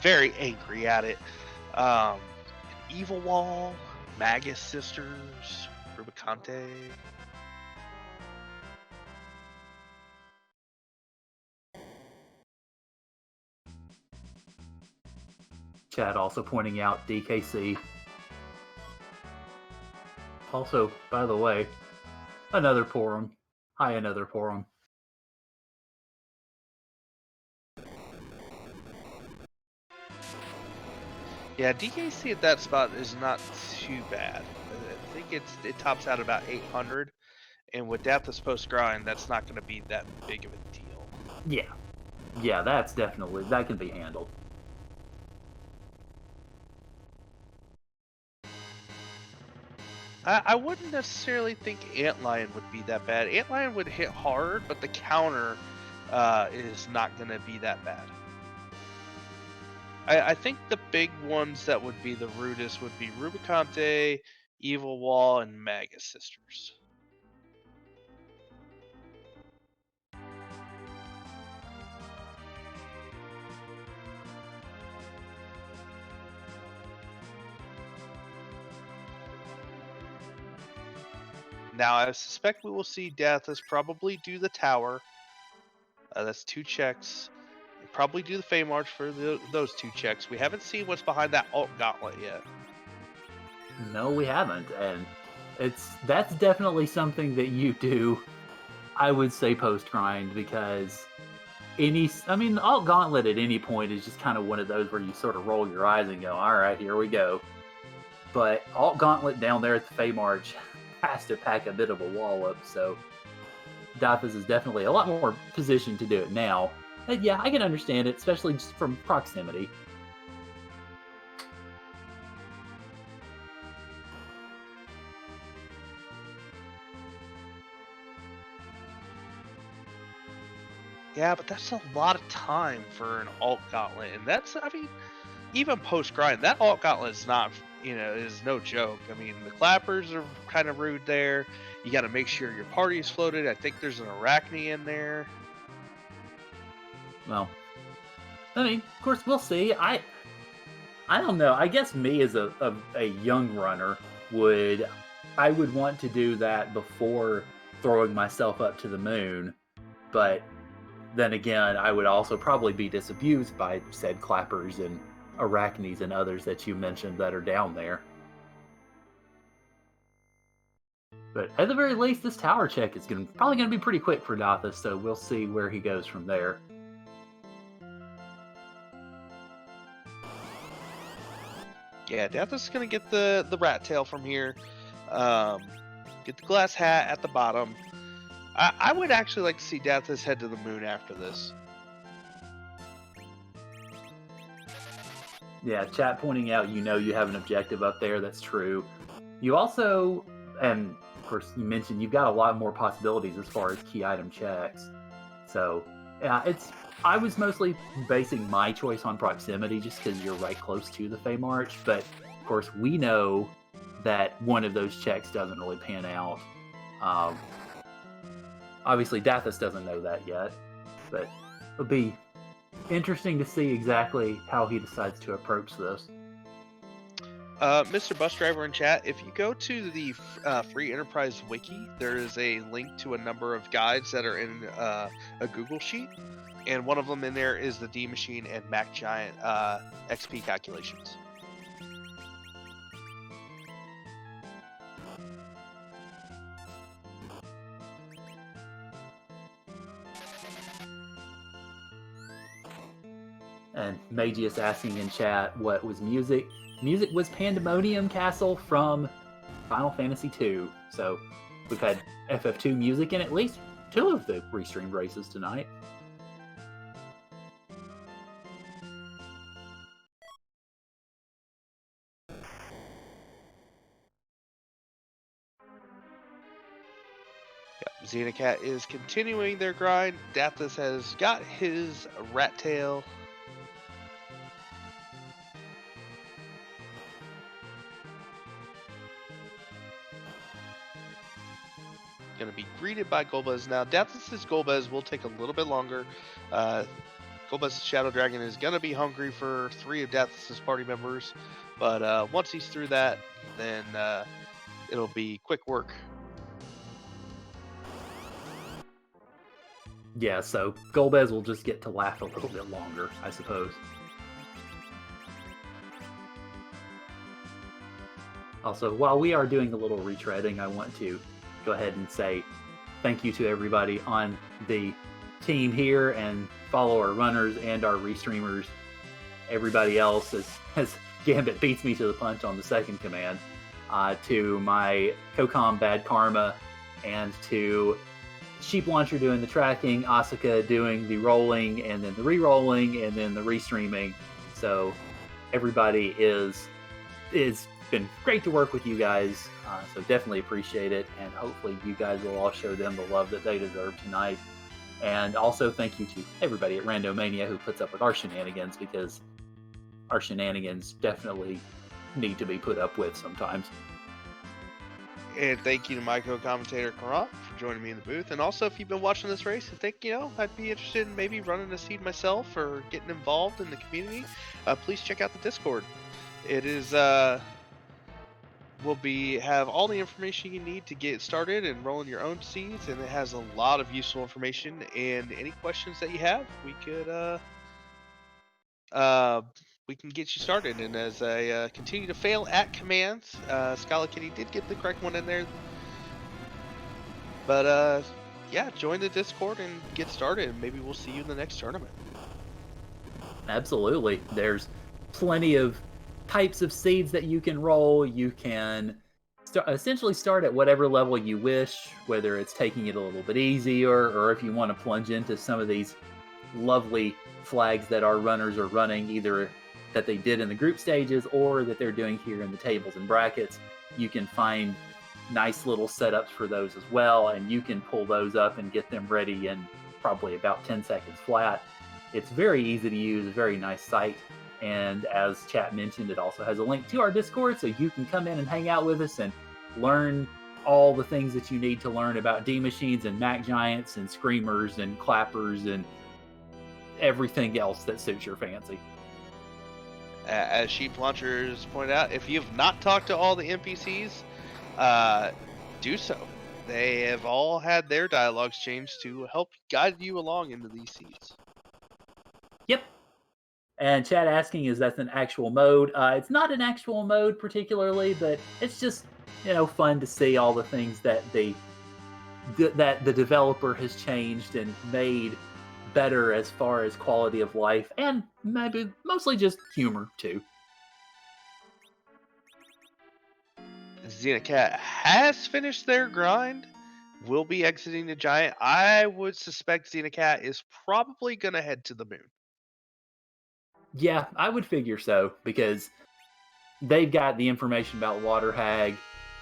very angry at it. An Evil Wall, Magus Sisters, Rubicante. Chad also pointing out DKC. Also, by the way, another Porum. Hi, another Porum. Yeah, DKC at that spot is not too bad. I think it tops out about 800, and with Dathus post grind, that's not going to be that big of a deal. Yeah, that can be handled. I wouldn't necessarily think Antlion would be that bad. Antlion would hit hard, but the counter is not going to be that bad. I think the big ones that would be the rudest would be Rubicante, Evil Wall, and Magus Sisters. Now, I suspect we will see Dathus probably do the tower. That's 2 checks. Probably do the Fame March for those 2 checks. We haven't seen what's behind that alt gauntlet yet. No, we haven't, and that's definitely something that you do. I would say post grind, because the alt gauntlet at any point is just kind of one of those where you sort of roll your eyes and go, all right, here we go. But alt gauntlet down there at the Fey March has to pack a bit of a wallop, so Dathus is definitely a lot more positioned to do it now. But yeah, I can understand it, especially just from proximity. Yeah, but that's a lot of time for an alt gauntlet, and even post grind, that alt gauntlet is not, is no joke. I mean, the clappers are kind of rude there. You got to make sure your party is floated. I think there's an Arachne in there. Well, of course, we'll see. I don't know. I guess me as a young runner I would want to do that before throwing myself up to the moon, but then again, I would also probably be disabused by said clappers and Arachnes and others that you mentioned that are down there. But at the very least, this tower check is probably going to be pretty quick for Dathus, so we'll see where he goes from there. Yeah, Dathus is going to get the rat tail from here. Get the glass hat at the bottom. I would actually like to see Dathus head to the moon after this. Yeah, chat pointing out you have an objective up there. That's true. You also, and of course you mentioned you've got a lot more possibilities as far as key item checks. So yeah, I was mostly basing my choice on proximity just because you're right close to the Fey March. But of course we know that one of those checks doesn't really pan out. Obviously Dathus doesn't know that yet, but it'll be interesting to see exactly how he decides to approach this. Mr. Bus Driver in chat, if you go to the Free Enterprise Wiki, there is a link to a number of guides that are in a Google Sheet, and one of them in there is the D Machine and Mac Giant XP calculations. And Magius asking in chat what was music. Music was Pandemonium Castle from Final Fantasy II. So we've had FF2 music in at least 2 of the restreamed races tonight. Xenocat is continuing their grind. Dathus has got his rat tail. Going to be greeted by Golbez. Now, Dathus' Golbez will take a little bit longer. Golbez's Shadow Dragon is going to be hungry for 3 of Dathus' party members. But once he's through that, then it'll be quick work. Yeah, so Golbez will just get to laugh a little bit longer, I suppose. Also, while we are doing a little retreading, I want to go ahead and say thank you to everybody on the team here, and follow our runners and our restreamers. Everybody else has Gambit beats me to the punch on the second command, to my Kokam Bad Karma, and to Sheep Launcher doing the tracking, Asuka doing the rolling, and then the re-rolling, and then the restreaming. So everybody it's been great to work with you guys, so definitely appreciate it, and hopefully you guys will all show them the love that they deserve tonight. And also thank you to everybody at Randomania who puts up with our shenanigans, because our shenanigans definitely need to be put up with sometimes. And thank you to my co-commentator Karan for joining me in the booth. And also, if you've been watching this race and think, I'd be interested in maybe running a seed myself or getting involved in the community, please check out the Discord. It is will have all the information you need to get started and rolling your own seeds, and it has a lot of useful information. And any questions that you have, we can get you started. And as I continue to fail at commands, Scarlet Kitty did get the correct one in there. But yeah, join the Discord and get started. Maybe we'll see you in the next tournament. Absolutely. There's plenty of types of seeds that you can roll. You can essentially start at whatever level you wish, whether it's taking it a little bit easier, or if you want to plunge into some of these lovely flags that our runners are running, either that they did in the group stages or that they're doing here in the tables and brackets. You can find nice little setups for those as well, and you can pull those up and get them ready in probably about 10 seconds flat. It's very easy to use, a very nice site. And as chat mentioned, it also has a link to our Discord, so you can come in and hang out with us and learn all the things that you need to learn about D machines and Mac Giants and Screamers and Clappers and everything else that suits your fancy. As Sheep Launchers pointed out, if you've not talked to all the NPCs, do so. They have all had their dialogues changed to help guide you along into these seeds. Yep. And chat asking, is that an actual mode? It's not an actual mode particularly, but it's just, fun to see all the things that the developer has changed and made better as far as quality of life, and maybe mostly just humor too. Xenocat has finished their grind, will be exiting the giant. I would suspect Xenocat is probably going to head to the moon. Yeah, I would figure so, because they've got the information about Water Hag.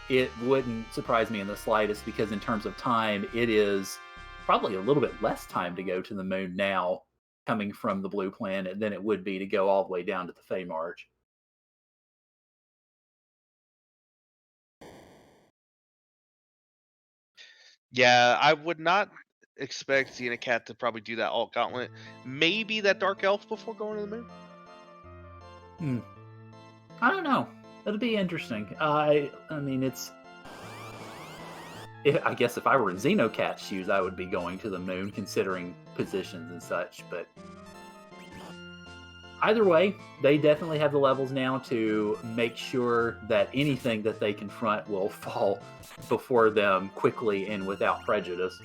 It wouldn't surprise me in the slightest, because in terms of time, it is probably a little bit less time to go to the moon now, coming from the Blue Planet, than it would be to go all the way down to the Fey March. Yeah, I would not expect Xenocat to probably do that alt gauntlet. Maybe that Dark Elf before going to the moon? I don't know. It'll be interesting. I mean, I guess if I were in Xenocat's shoes, I would be going to the moon, considering positions and such. But either way, they definitely have the levels now to make sure that anything that they confront will fall before them quickly and without prejudice.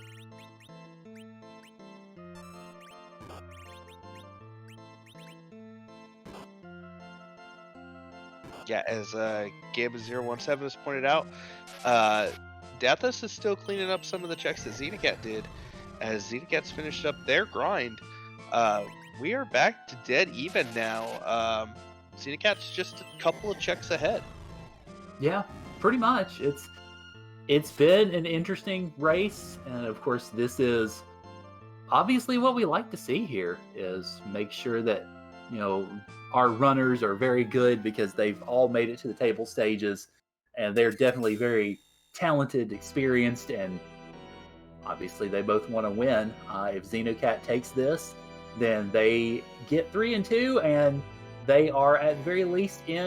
Yeah, as Gamba017 has pointed out, Dathus is still cleaning up some of the checks that Xenocat did. As Xenocat's finished up their grind, we are back to dead even now. Xenocat's just a couple of checks ahead. Yeah, pretty much. It's been an interesting race, and of course this is obviously what we like to see here, is make sure that our runners are very good, because they've all made it to the table stages, and they're definitely very talented, experienced, and obviously they both want to win. If Xenocat takes this, then they get 3-2, and they are at the very least they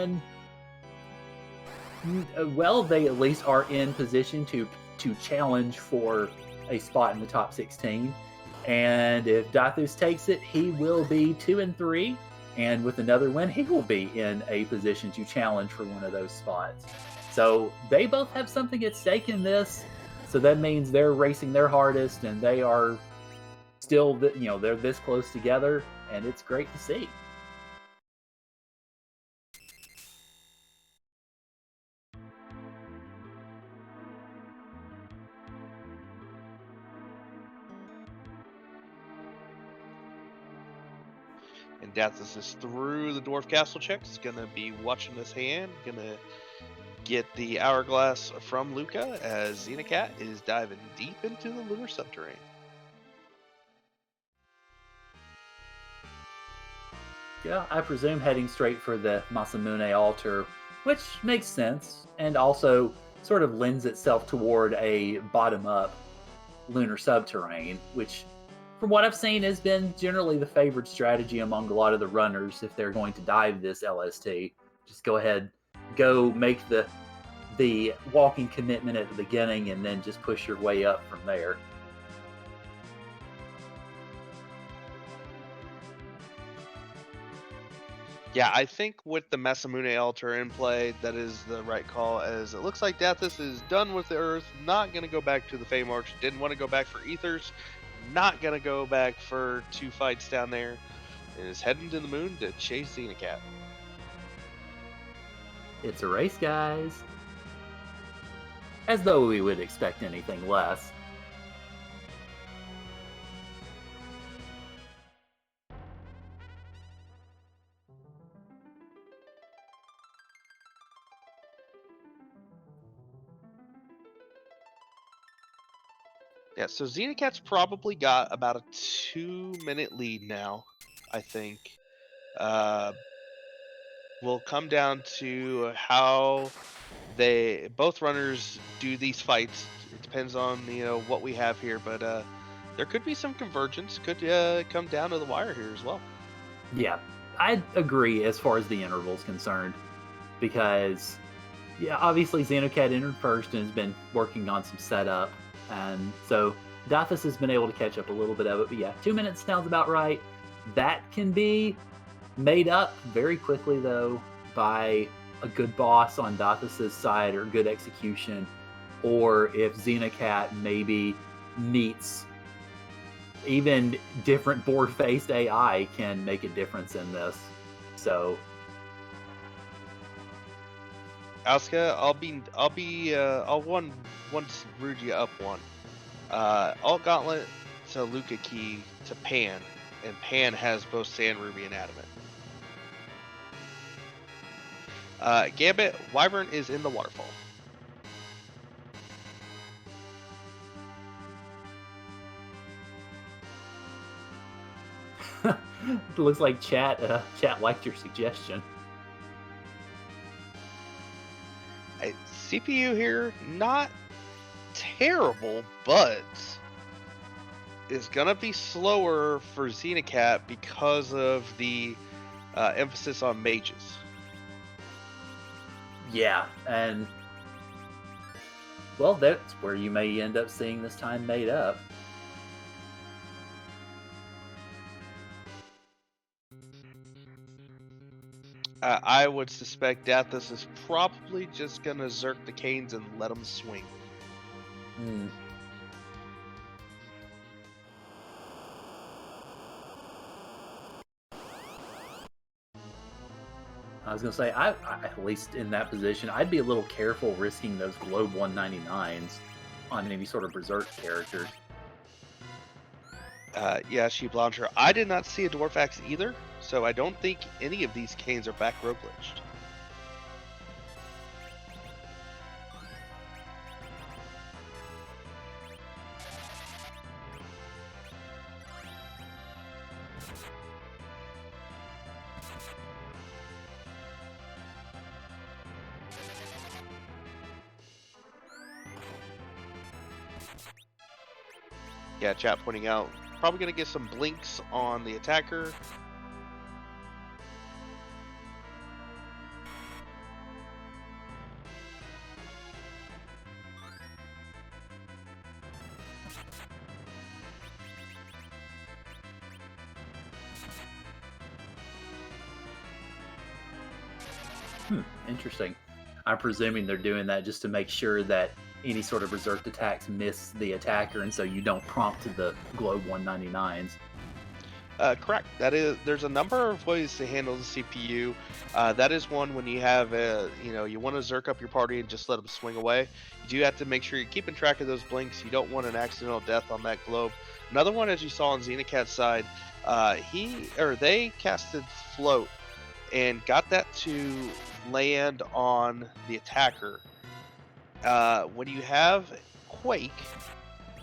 at least are in position to challenge for a spot in the top 16. And if Dathus takes it, he will be 2-3. And with another win, he will be in a position to challenge for one of those spots. So they both have something at stake in this. So that means they're racing their hardest, and they are still, they're this close together, and it's great to see. And Dathus is through the dwarf castle checks. Gonna be watching his hand. Gonna get the hourglass from Luca as Xenocat is diving deep into the lunar subterranean. Yeah, I presume heading straight for the Masamune altar, which makes sense, and also sort of lends itself toward a bottom-up lunar subterranean, which, from what I've seen, has been generally the favored strategy among a lot of the runners if they're going to dive this LST. Just go ahead, go make the walking commitment at the beginning, and then just push your way up from there. Yeah, I think with the Masamune altar in play, that is the right call, as it looks like Dathus is done with the Earth, not going to go back to the Fey March, didn't want to go back for Ethers, not going to go back for 2 fights down there, and is heading to the moon to chase Xenocat. It's a race, guys. As though we would expect anything less. Yeah, so Xenocat's probably got about a 2-minute lead now, I think. Will come down to how both runners do these fights. It depends on what we have here, but there could be some convergence. Could come down to the wire here as well. Yeah, I agree as far as the interval is concerned, because yeah, obviously Xenocat entered first and has been working on some setup, and so Dathus has been able to catch up a little bit of it. But yeah, 2 minutes sounds about right. That can be made up very quickly, though, by a good boss on Dathus's side or good execution, or if Xenocat maybe meets even different board-faced AI can make a difference in this. So, Asuka, I'll one Rugia up one. Alt Gauntlet to Luca Key to Pan, and Pan has both Sand, Ruby, and Adamant. Gambit, Wyvern is in the waterfall. it looks like chat liked your suggestion. CPU here, not terrible, but is gonna be slower for Xenocat because of the emphasis on mages. Yeah, and well, that's where you may end up seeing this time made up. I would suspect Dathus is probably just gonna zerk the Canes and let them swing. I was gonna say, I at least in that position, I'd be a little careful risking those Globe 199s on any sort of Berserk characters. Yeah, Sheep Launcher. I did not see a Dwarf Axe either, so I don't think any of these Canes are back rogue glitched. Yeah, chat pointing out, probably going to get some blinks on the attacker. Interesting. I'm presuming they're doing that just to make sure that any sort of berserk attacks miss the attacker, and so you don't prompt to the Globe 199s. Correct. There's a number of ways to handle the CPU. That is one when you have you want to zerk up your party and just let them swing away. You do have to make sure you're keeping track of those blinks. You don't want an accidental death on that globe. Another one, as you saw on Xenocat's side, They casted float and got that to land on the attacker. When you have quake,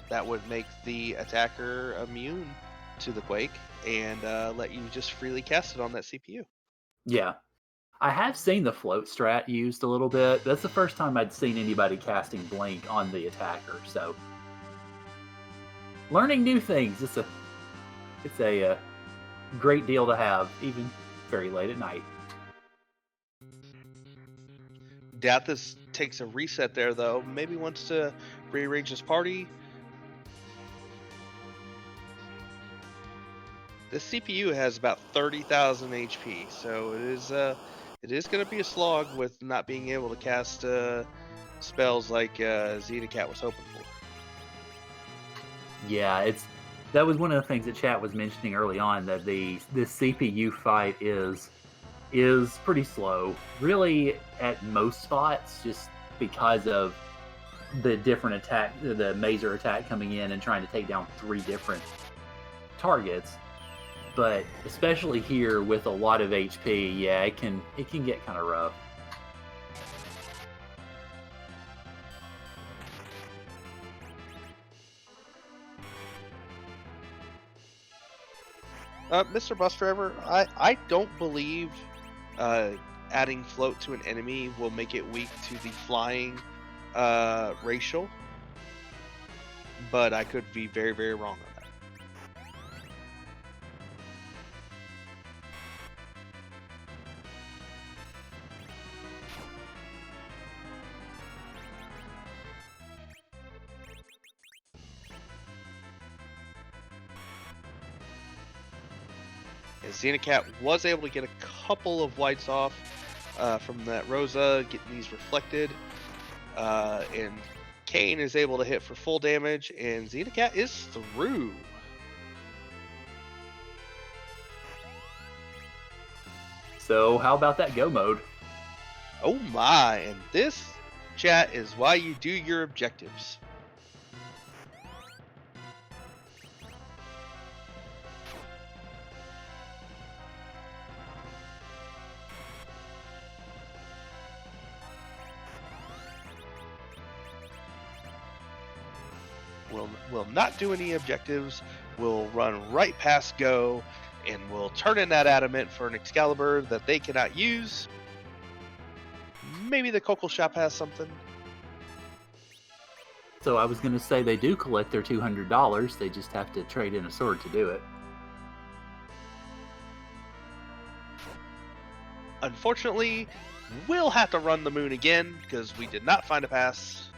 that would make the attacker immune to the quake and let you just freely cast it on that CPU. Yeah. I have seen the float strat used a little bit. That's the first time I'd seen anybody casting blink on the attacker. So, learning new things. It's a great deal to have, even very late at night. Dathus takes a reset there, though. Maybe wants to rearrange his party. The CPU has about 30,000 HP, so it is going to be a slog with not being able to cast spells like Xenocat was hoping for. Yeah, that was one of the things that chat was mentioning early on, that this CPU fight is pretty slow, really, at most spots, just because of the different attack, the Mazer attack coming in and trying to take down 3 different targets. But especially here with a lot of HP, yeah, it can get kind of rough. Mr. Bus Driver, I don't believe adding float to an enemy will make it weak to the flying racial, but I could be very, very wrong on that. And Xenocat was able to get a couple of whites off from that Rosa, getting these reflected. And Kane is able to hit for full damage, and Xenocat is through. So how about that go mode? Oh my, and this, chat, is why you do your objectives. Will not do any objectives, will run right past go, and will turn in that adamant for an Excalibur that they cannot use. Maybe the Cockle Shop has something. So I was going to say they do collect their $200, they just have to trade in a sword to do it. Unfortunately, we'll have to run the moon again, because we did not find a pass.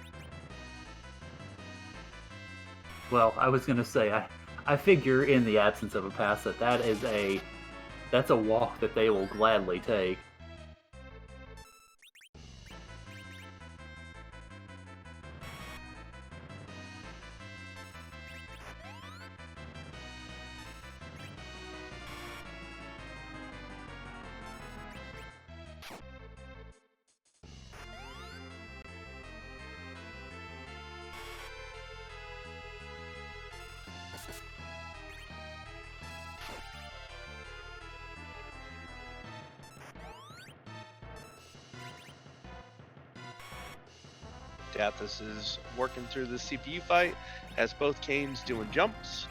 Well, I was going to say, I figure in the absence of a pass that's a walk that they will gladly take. Dathus is working through the CPU fight, has both Canes doing jumps.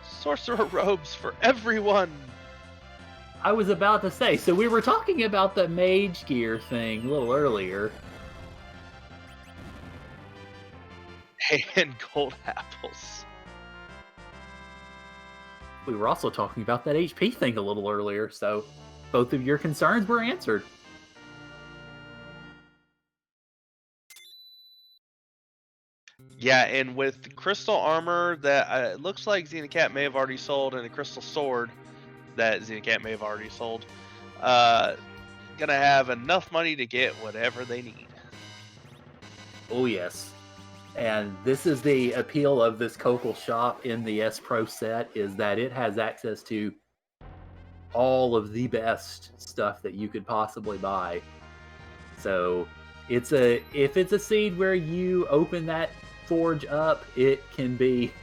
Sorcerer robes for everyone! I was about to say, so we were talking about the mage gear thing a little earlier. And gold apples. We were also talking about that HP thing a little earlier, so both of your concerns were answered. Yeah, and with crystal armor that it looks like Xenocat may have already sold, and a crystal sword that Xenocat may have already sold, gonna have enough money to get whatever they need. Oh yes. And this is the appeal of this Cockle Shop in the S Pro set, is that it has access to all of the best stuff that you could possibly buy. So if it's a seed where you open that forge up, it can be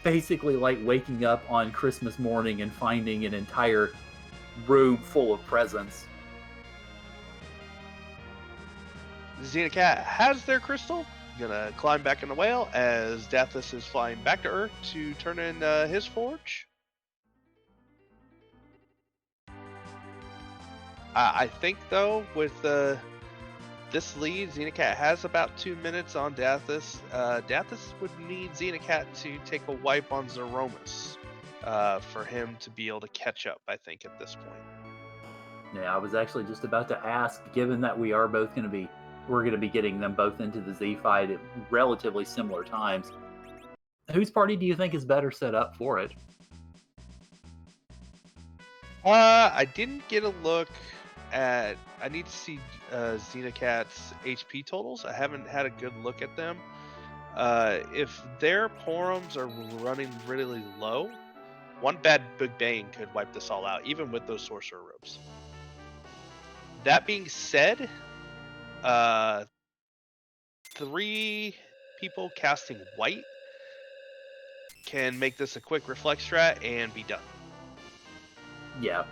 basically like waking up on Christmas morning and finding an entire room full of presents. Xenocat has their crystal. Gonna climb back in the whale as Dathus is flying back to Earth to turn in his forge. I think though, with this lead, Xenocat has about 2 minutes on Dathus. Dathus would need Xenocat to take a wipe on Xenomus for him to be able to catch up, I think, at this point. Yeah, I was actually just about to ask, given that we're going to be getting them both into the Z fight at relatively similar times, whose party do you think is better set up for it? I didn't get a look at. I need to see Xenocat's HP totals. I haven't had a good look at them. If their Porums are running really low, one bad Big Bang could wipe this all out, even with those Sorcerer Robes. That being said, 3 people casting white can make this a quick reflex strat and be done. Yeah.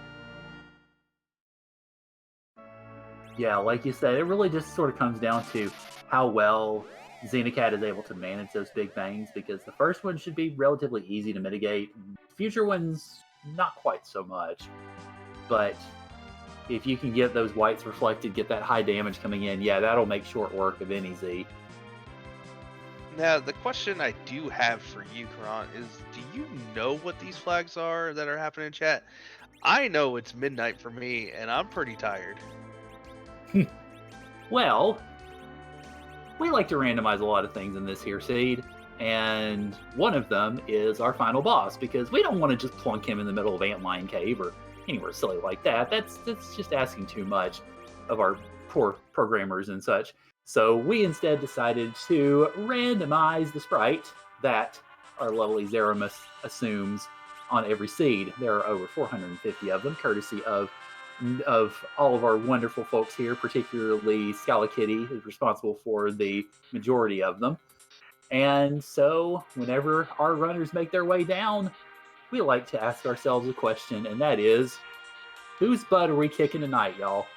Yeah, like you said, it really just sort of comes down to how well Xenocat is able to manage those big bangs, because the first one should be relatively easy to mitigate. Future ones, not quite so much. But if you can get those whites reflected, get that high damage coming in, yeah, that'll make short work of any Z. Now, the question I do have for you, Karan, is do you know what these flags are that are happening in chat? I know it's midnight for me, and I'm pretty tired. Well, we like to randomize a lot of things in this here seed, and one of them is our final boss, because we don't want to just plunk him in the middle of Antlion Cave or anywhere silly like that. That's just asking too much of our poor programmers and such. So we instead decided to randomize the sprite that our lovely Xenomus assumes on every seed. There are over 450 of them, courtesy of all of our wonderful folks here, particularly Scala Kitty, who's responsible for the majority of them. And so whenever our runners make their way down, we like to ask ourselves a question, and that is, whose butt are we kicking tonight, y'all?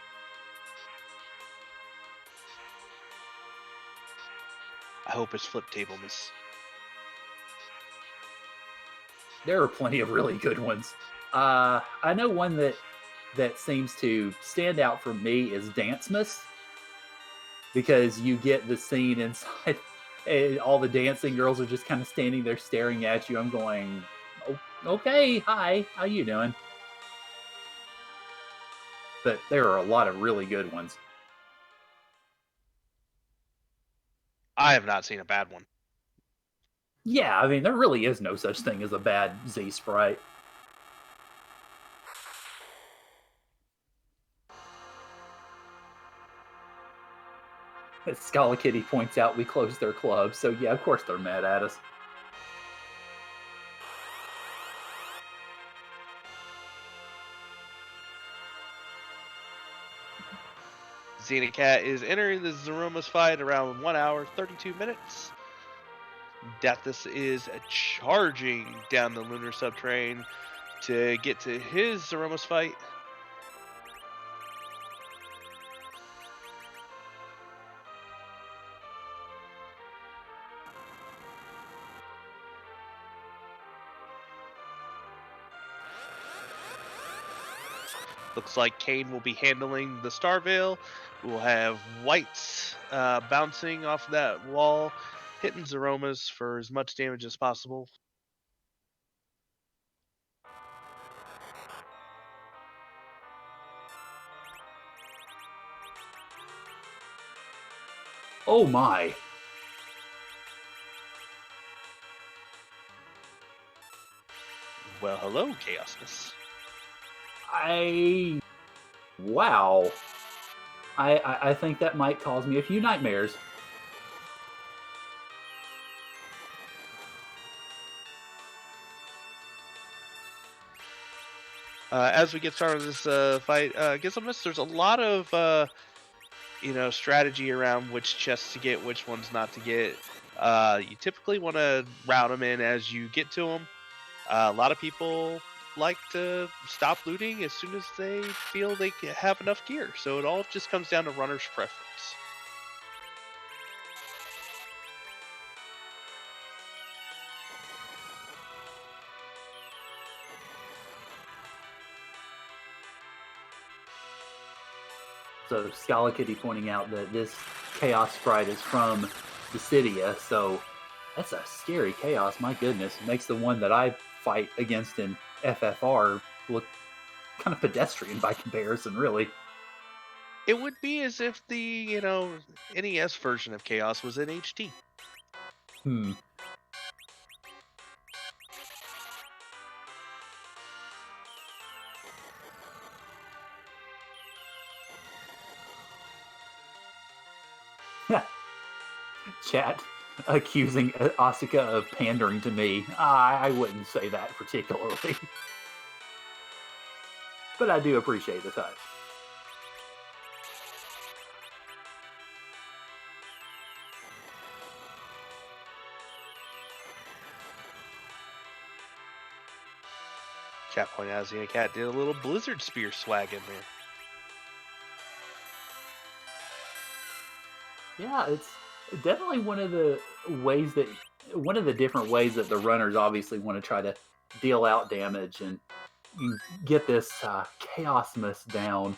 I hope it's Flip Table, Miss. There are plenty of really good ones. I know one that seems to stand out for me is Dancemas, because you get the scene inside and all the dancing girls are just kind of standing there staring at you. I'm going, oh, okay, hi, how you doing? But there are a lot of really good ones. I have not seen a bad one. Yeah, I mean, there really is no such thing as a bad Z sprite. As Scala Kitty points out, we closed their club, so yeah, of course they're mad at us. Xenocat is entering the Xenomus fight around 1 hour, 32 minutes. Dathus is charging down the lunar subterranean to get to his Xenomus fight. Looks like Kane will be handling the Star Veil. We'll have whites bouncing off that wall, hitting Xenomus for as much damage as possible. Oh my. Well, hello, Chaosness. Wow. I think that might cause me a few nightmares. As we get started with this fight, Gizmus, there's a lot of strategy around which chests to get, which ones not to get. You typically want to route them in as you get to them. A lot of people like to stop looting as soon as they feel they have enough gear. So it all just comes down to runner's preference. So Scala Kitty pointing out that this Chaos Sprite is from Dissidia, so that's a scary Chaos, my goodness. It makes the one that I fight against in FFR look kind of pedestrian by comparison, really. It would be as if the, NES version of Chaos was in HD. Hmm. Chat accusing Asuka of pandering to me. I wouldn't say that particularly. But I do appreciate the touch. Chat point out Xenocat did a little Blizzard Spear swag in there. Yeah, it's definitely one of the different ways that the runners obviously want to try to deal out damage and get this Chaosmus down.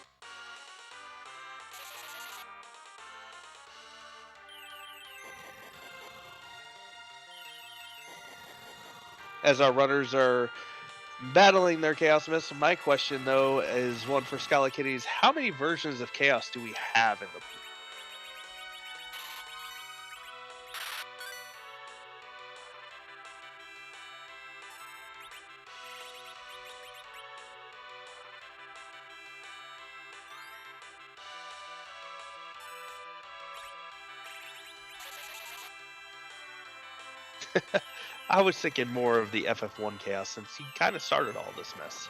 As our runners are battling their Chaos Mist, my question though is one for Scala Kitties. How many versions of Chaos do we have in the pool? I was thinking more of the FF1 Chaos since he kind of started all this mess.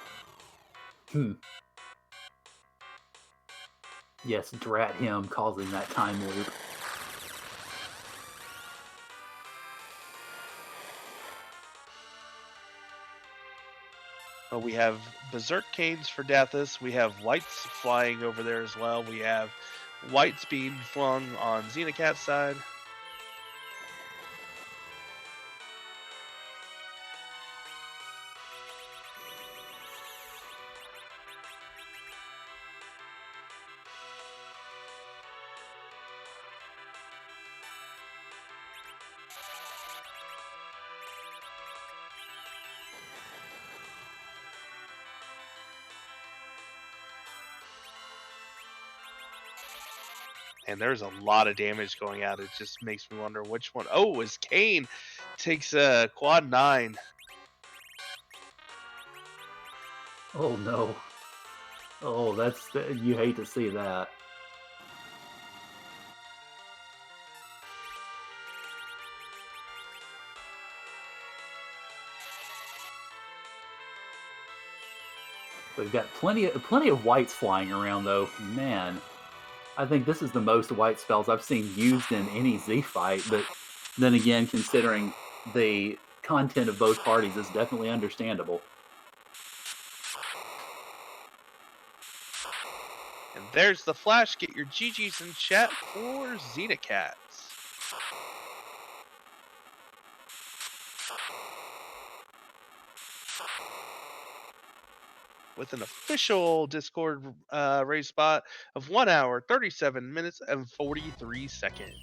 Yes, drat him causing that time loop. We have Berserk Canes for Dathus. We have Whites flying over there as well. We have Whites being flung on Xenocat's side. And there's a lot of damage going out. It just makes me wonder which one. Oh, as Kane takes a quad 9. Oh no. Oh, you hate to see that. We've got plenty of whites flying around though. Man, I think this is the most white spells I've seen used in any Z fight, but then again, considering the content of both parties, is definitely understandable. And there's the flash. Get your GGs in chat for Xenocats. With an official Discord raise spot of 1 hour, 37 minutes, and 43 seconds.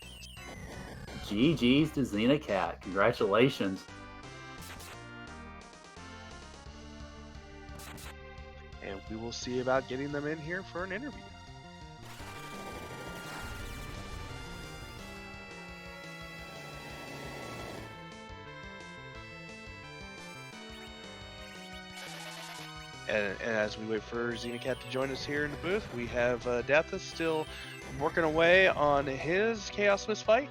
GG's to Xenocat. Congratulations. And we will see about getting them in here for an interview. And as we wait for Xenocat to join us here in the booth, we have Dathus still working away on his Chaos Mist fight.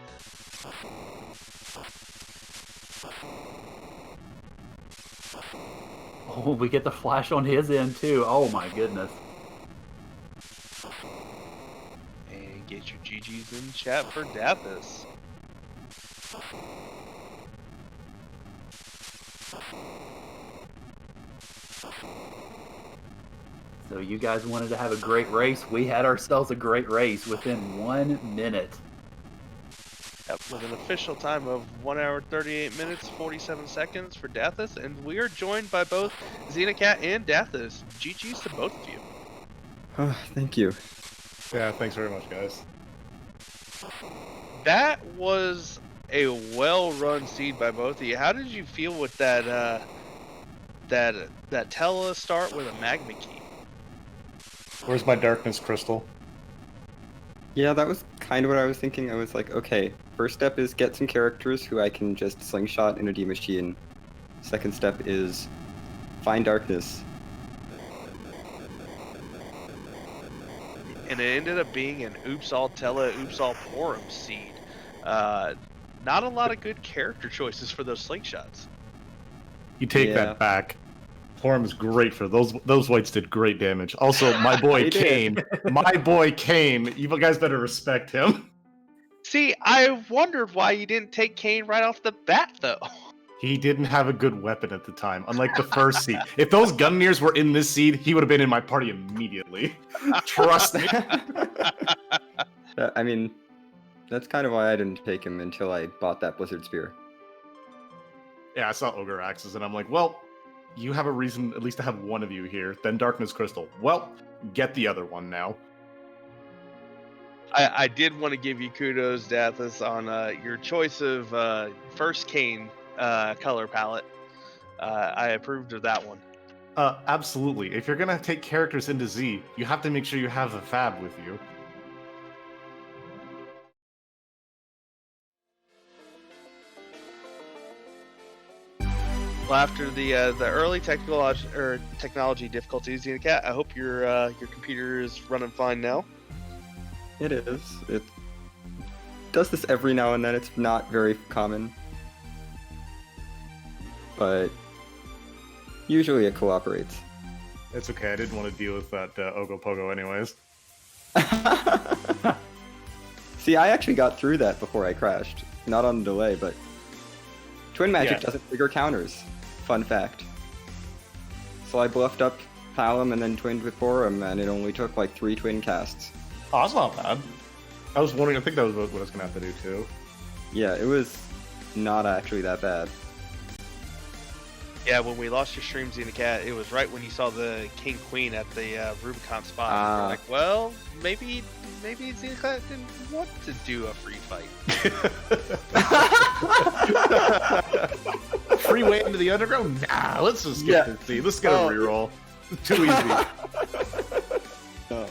Oh, we get the flash on his end too. Oh my goodness. And get your GGs in chat for Dathus. So you guys wanted to have a great race. We had ourselves a great race within 1 minute. Yep, with an official time of 1 hour 38 minutes 47 seconds for Dathus, and we are joined by both Xenocat and Dathus. GG's to both of you. Oh, thank you. Yeah, thanks very much, guys. That was a well-run seed by both of you. How did you feel with that that Tella start with a magma key? Where's my darkness crystal? Yeah, that was kind of what I was thinking. I was like, okay, first step is get some characters who I can just slingshot in a D machine. Second step is find darkness. And it ended up being an Oops All Tella, Oops All Porum seed. Not a lot of good character choices for those slingshots. You take Yeah. that back. Forum is great for those. Those whites did great damage. Also, my boy They Kane. did. My boy Kane. You guys better respect him. See, I wondered why you didn't take Kane right off the bat, though. He didn't have a good weapon at the time, unlike the first seed. If those Gunniers were in this seed, he would have been in my party immediately. Trust me. I mean, that's kind of why I didn't take him until I bought that Blizzard Spear. Yeah, I saw Ogre Axes, and I'm like, well, you have a reason at least to have one of you here. Then Darkness Crystal. Well, get the other one now. I did want to give you kudos, Dathus, on your choice of first Kane color palette. I approved of that one. Absolutely. If you're gonna take characters into Z, you have to make sure you have a fab with you. Well, after the early technology difficulties, Xenocat, I hope your computer is running fine now. It is. It does this every now and then. It's not very common. But usually it cooperates. It's okay. I didn't want to deal with that Ogopogo anyways. See, I actually got through that before I crashed. Not on delay, but Twin Magic Yeah. doesn't trigger counters. Fun fact. So I bluffed up Palom and then twinned with Forum, and it only took like 3 twin casts. Oh, that's not bad. I was wondering, I think that was what I was gonna have to do too. Yeah, it was not actually that bad. Yeah, when we lost your stream, Xenocat, it was right when you saw the King Queen at the Rubicon spot. You're like, well, maybe Xenocat didn't want to do a free fight. Freeway into the underground? Nah, let's just get this scene. Let's get a reroll. Too easy. Oh.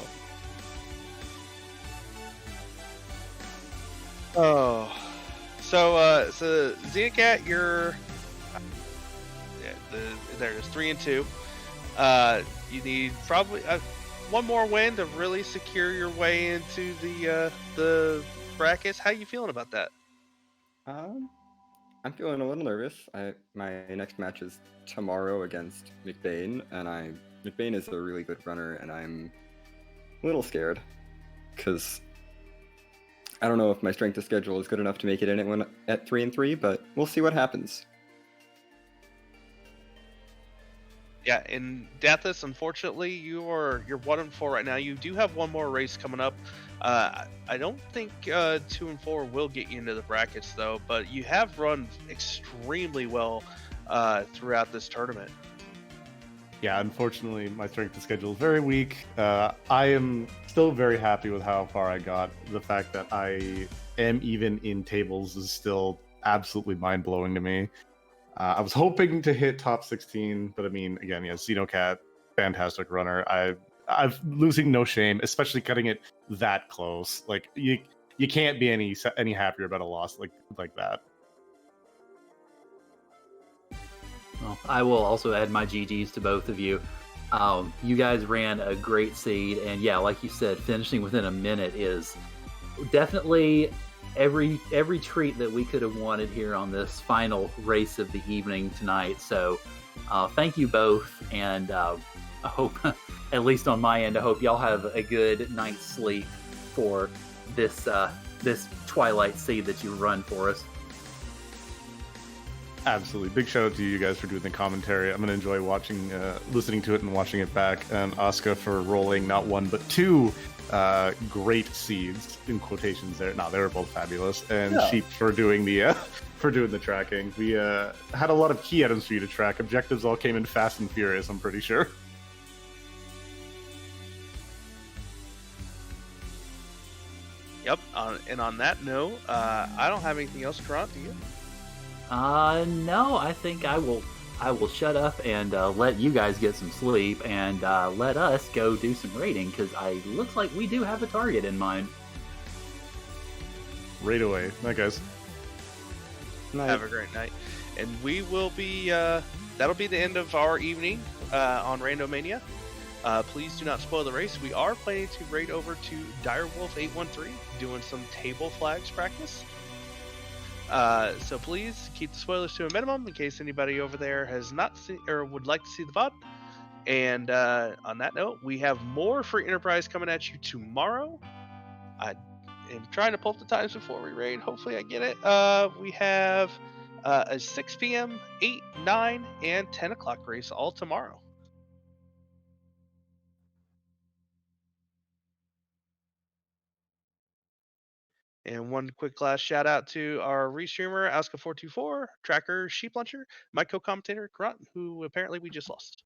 Oh, so Xenocat, you're there's 3 and 2. You need probably one more win to really secure your way into the brackets. How you feeling about that? I'm feeling a little nervous. My next match is tomorrow against McBain, and McBain is a really good runner, and I'm a little scared because I don't know if my strength of schedule is good enough to make it in at 3 and 3, but we'll see what happens. Yeah, in Dathus, unfortunately, you're 1 and 4 right now. You do have one more race coming up. I don't think 2 and 4 will get you into the brackets though, but you have run extremely well throughout this tournament. Yeah, unfortunately, my strength of schedule is very weak. I am still very happy with how far I got. The fact that I am even in tables is still absolutely mind-blowing to me. I was hoping to hit top 16, but I mean, again, yeah, Xenocat, fantastic runner. I'm losing no shame, especially cutting it that close. Like you can't be any happier about a loss like that. Well, I will also add my GGs to both of you. You guys ran a great seed, and yeah, like you said, finishing within a minute is definitely every treat that we could have wanted here on this final race of the evening tonight. So thank you both, and I hope, at least on my end, I hope y'all have a good night's sleep for this Twilight seed that you run for us. Absolutely. Big shout out to you guys for doing the commentary. I'm going to enjoy watching, listening to it and watching it back. And Asuka for rolling not one, but two great seeds in quotations there. No, they were both fabulous. And Yeah. Sheep for doing the tracking. We had a lot of key items for you to track. Objectives all came in fast and furious, I'm pretty sure. Yep. And on that note, I don't have anything else, Grant. Do you? No, I think I will shut up and let you guys get some sleep and let us go do some raiding because I looks like we do have a target in mind. Right away. Night, guys. Night. Have a great night. And we will be, that'll be the end of our evening on Randomania. Please do not spoil the race. We are planning to raid over to Direwolf813, doing some table flags practice. So please keep the spoilers to a minimum in case anybody over there has not seen or would like to see the VOD. And on that note, we have more free Enterprise coming at you tomorrow. I am trying to pull up the times before we raid. Hopefully I get it. We have a 6 p.m., 8, 9, and 10 o'clock race all tomorrow. And one quick last shout out to our restreamer, Aska424, Tracker, Sheep Luncher, my co-commentator, Grunt, who apparently we just lost.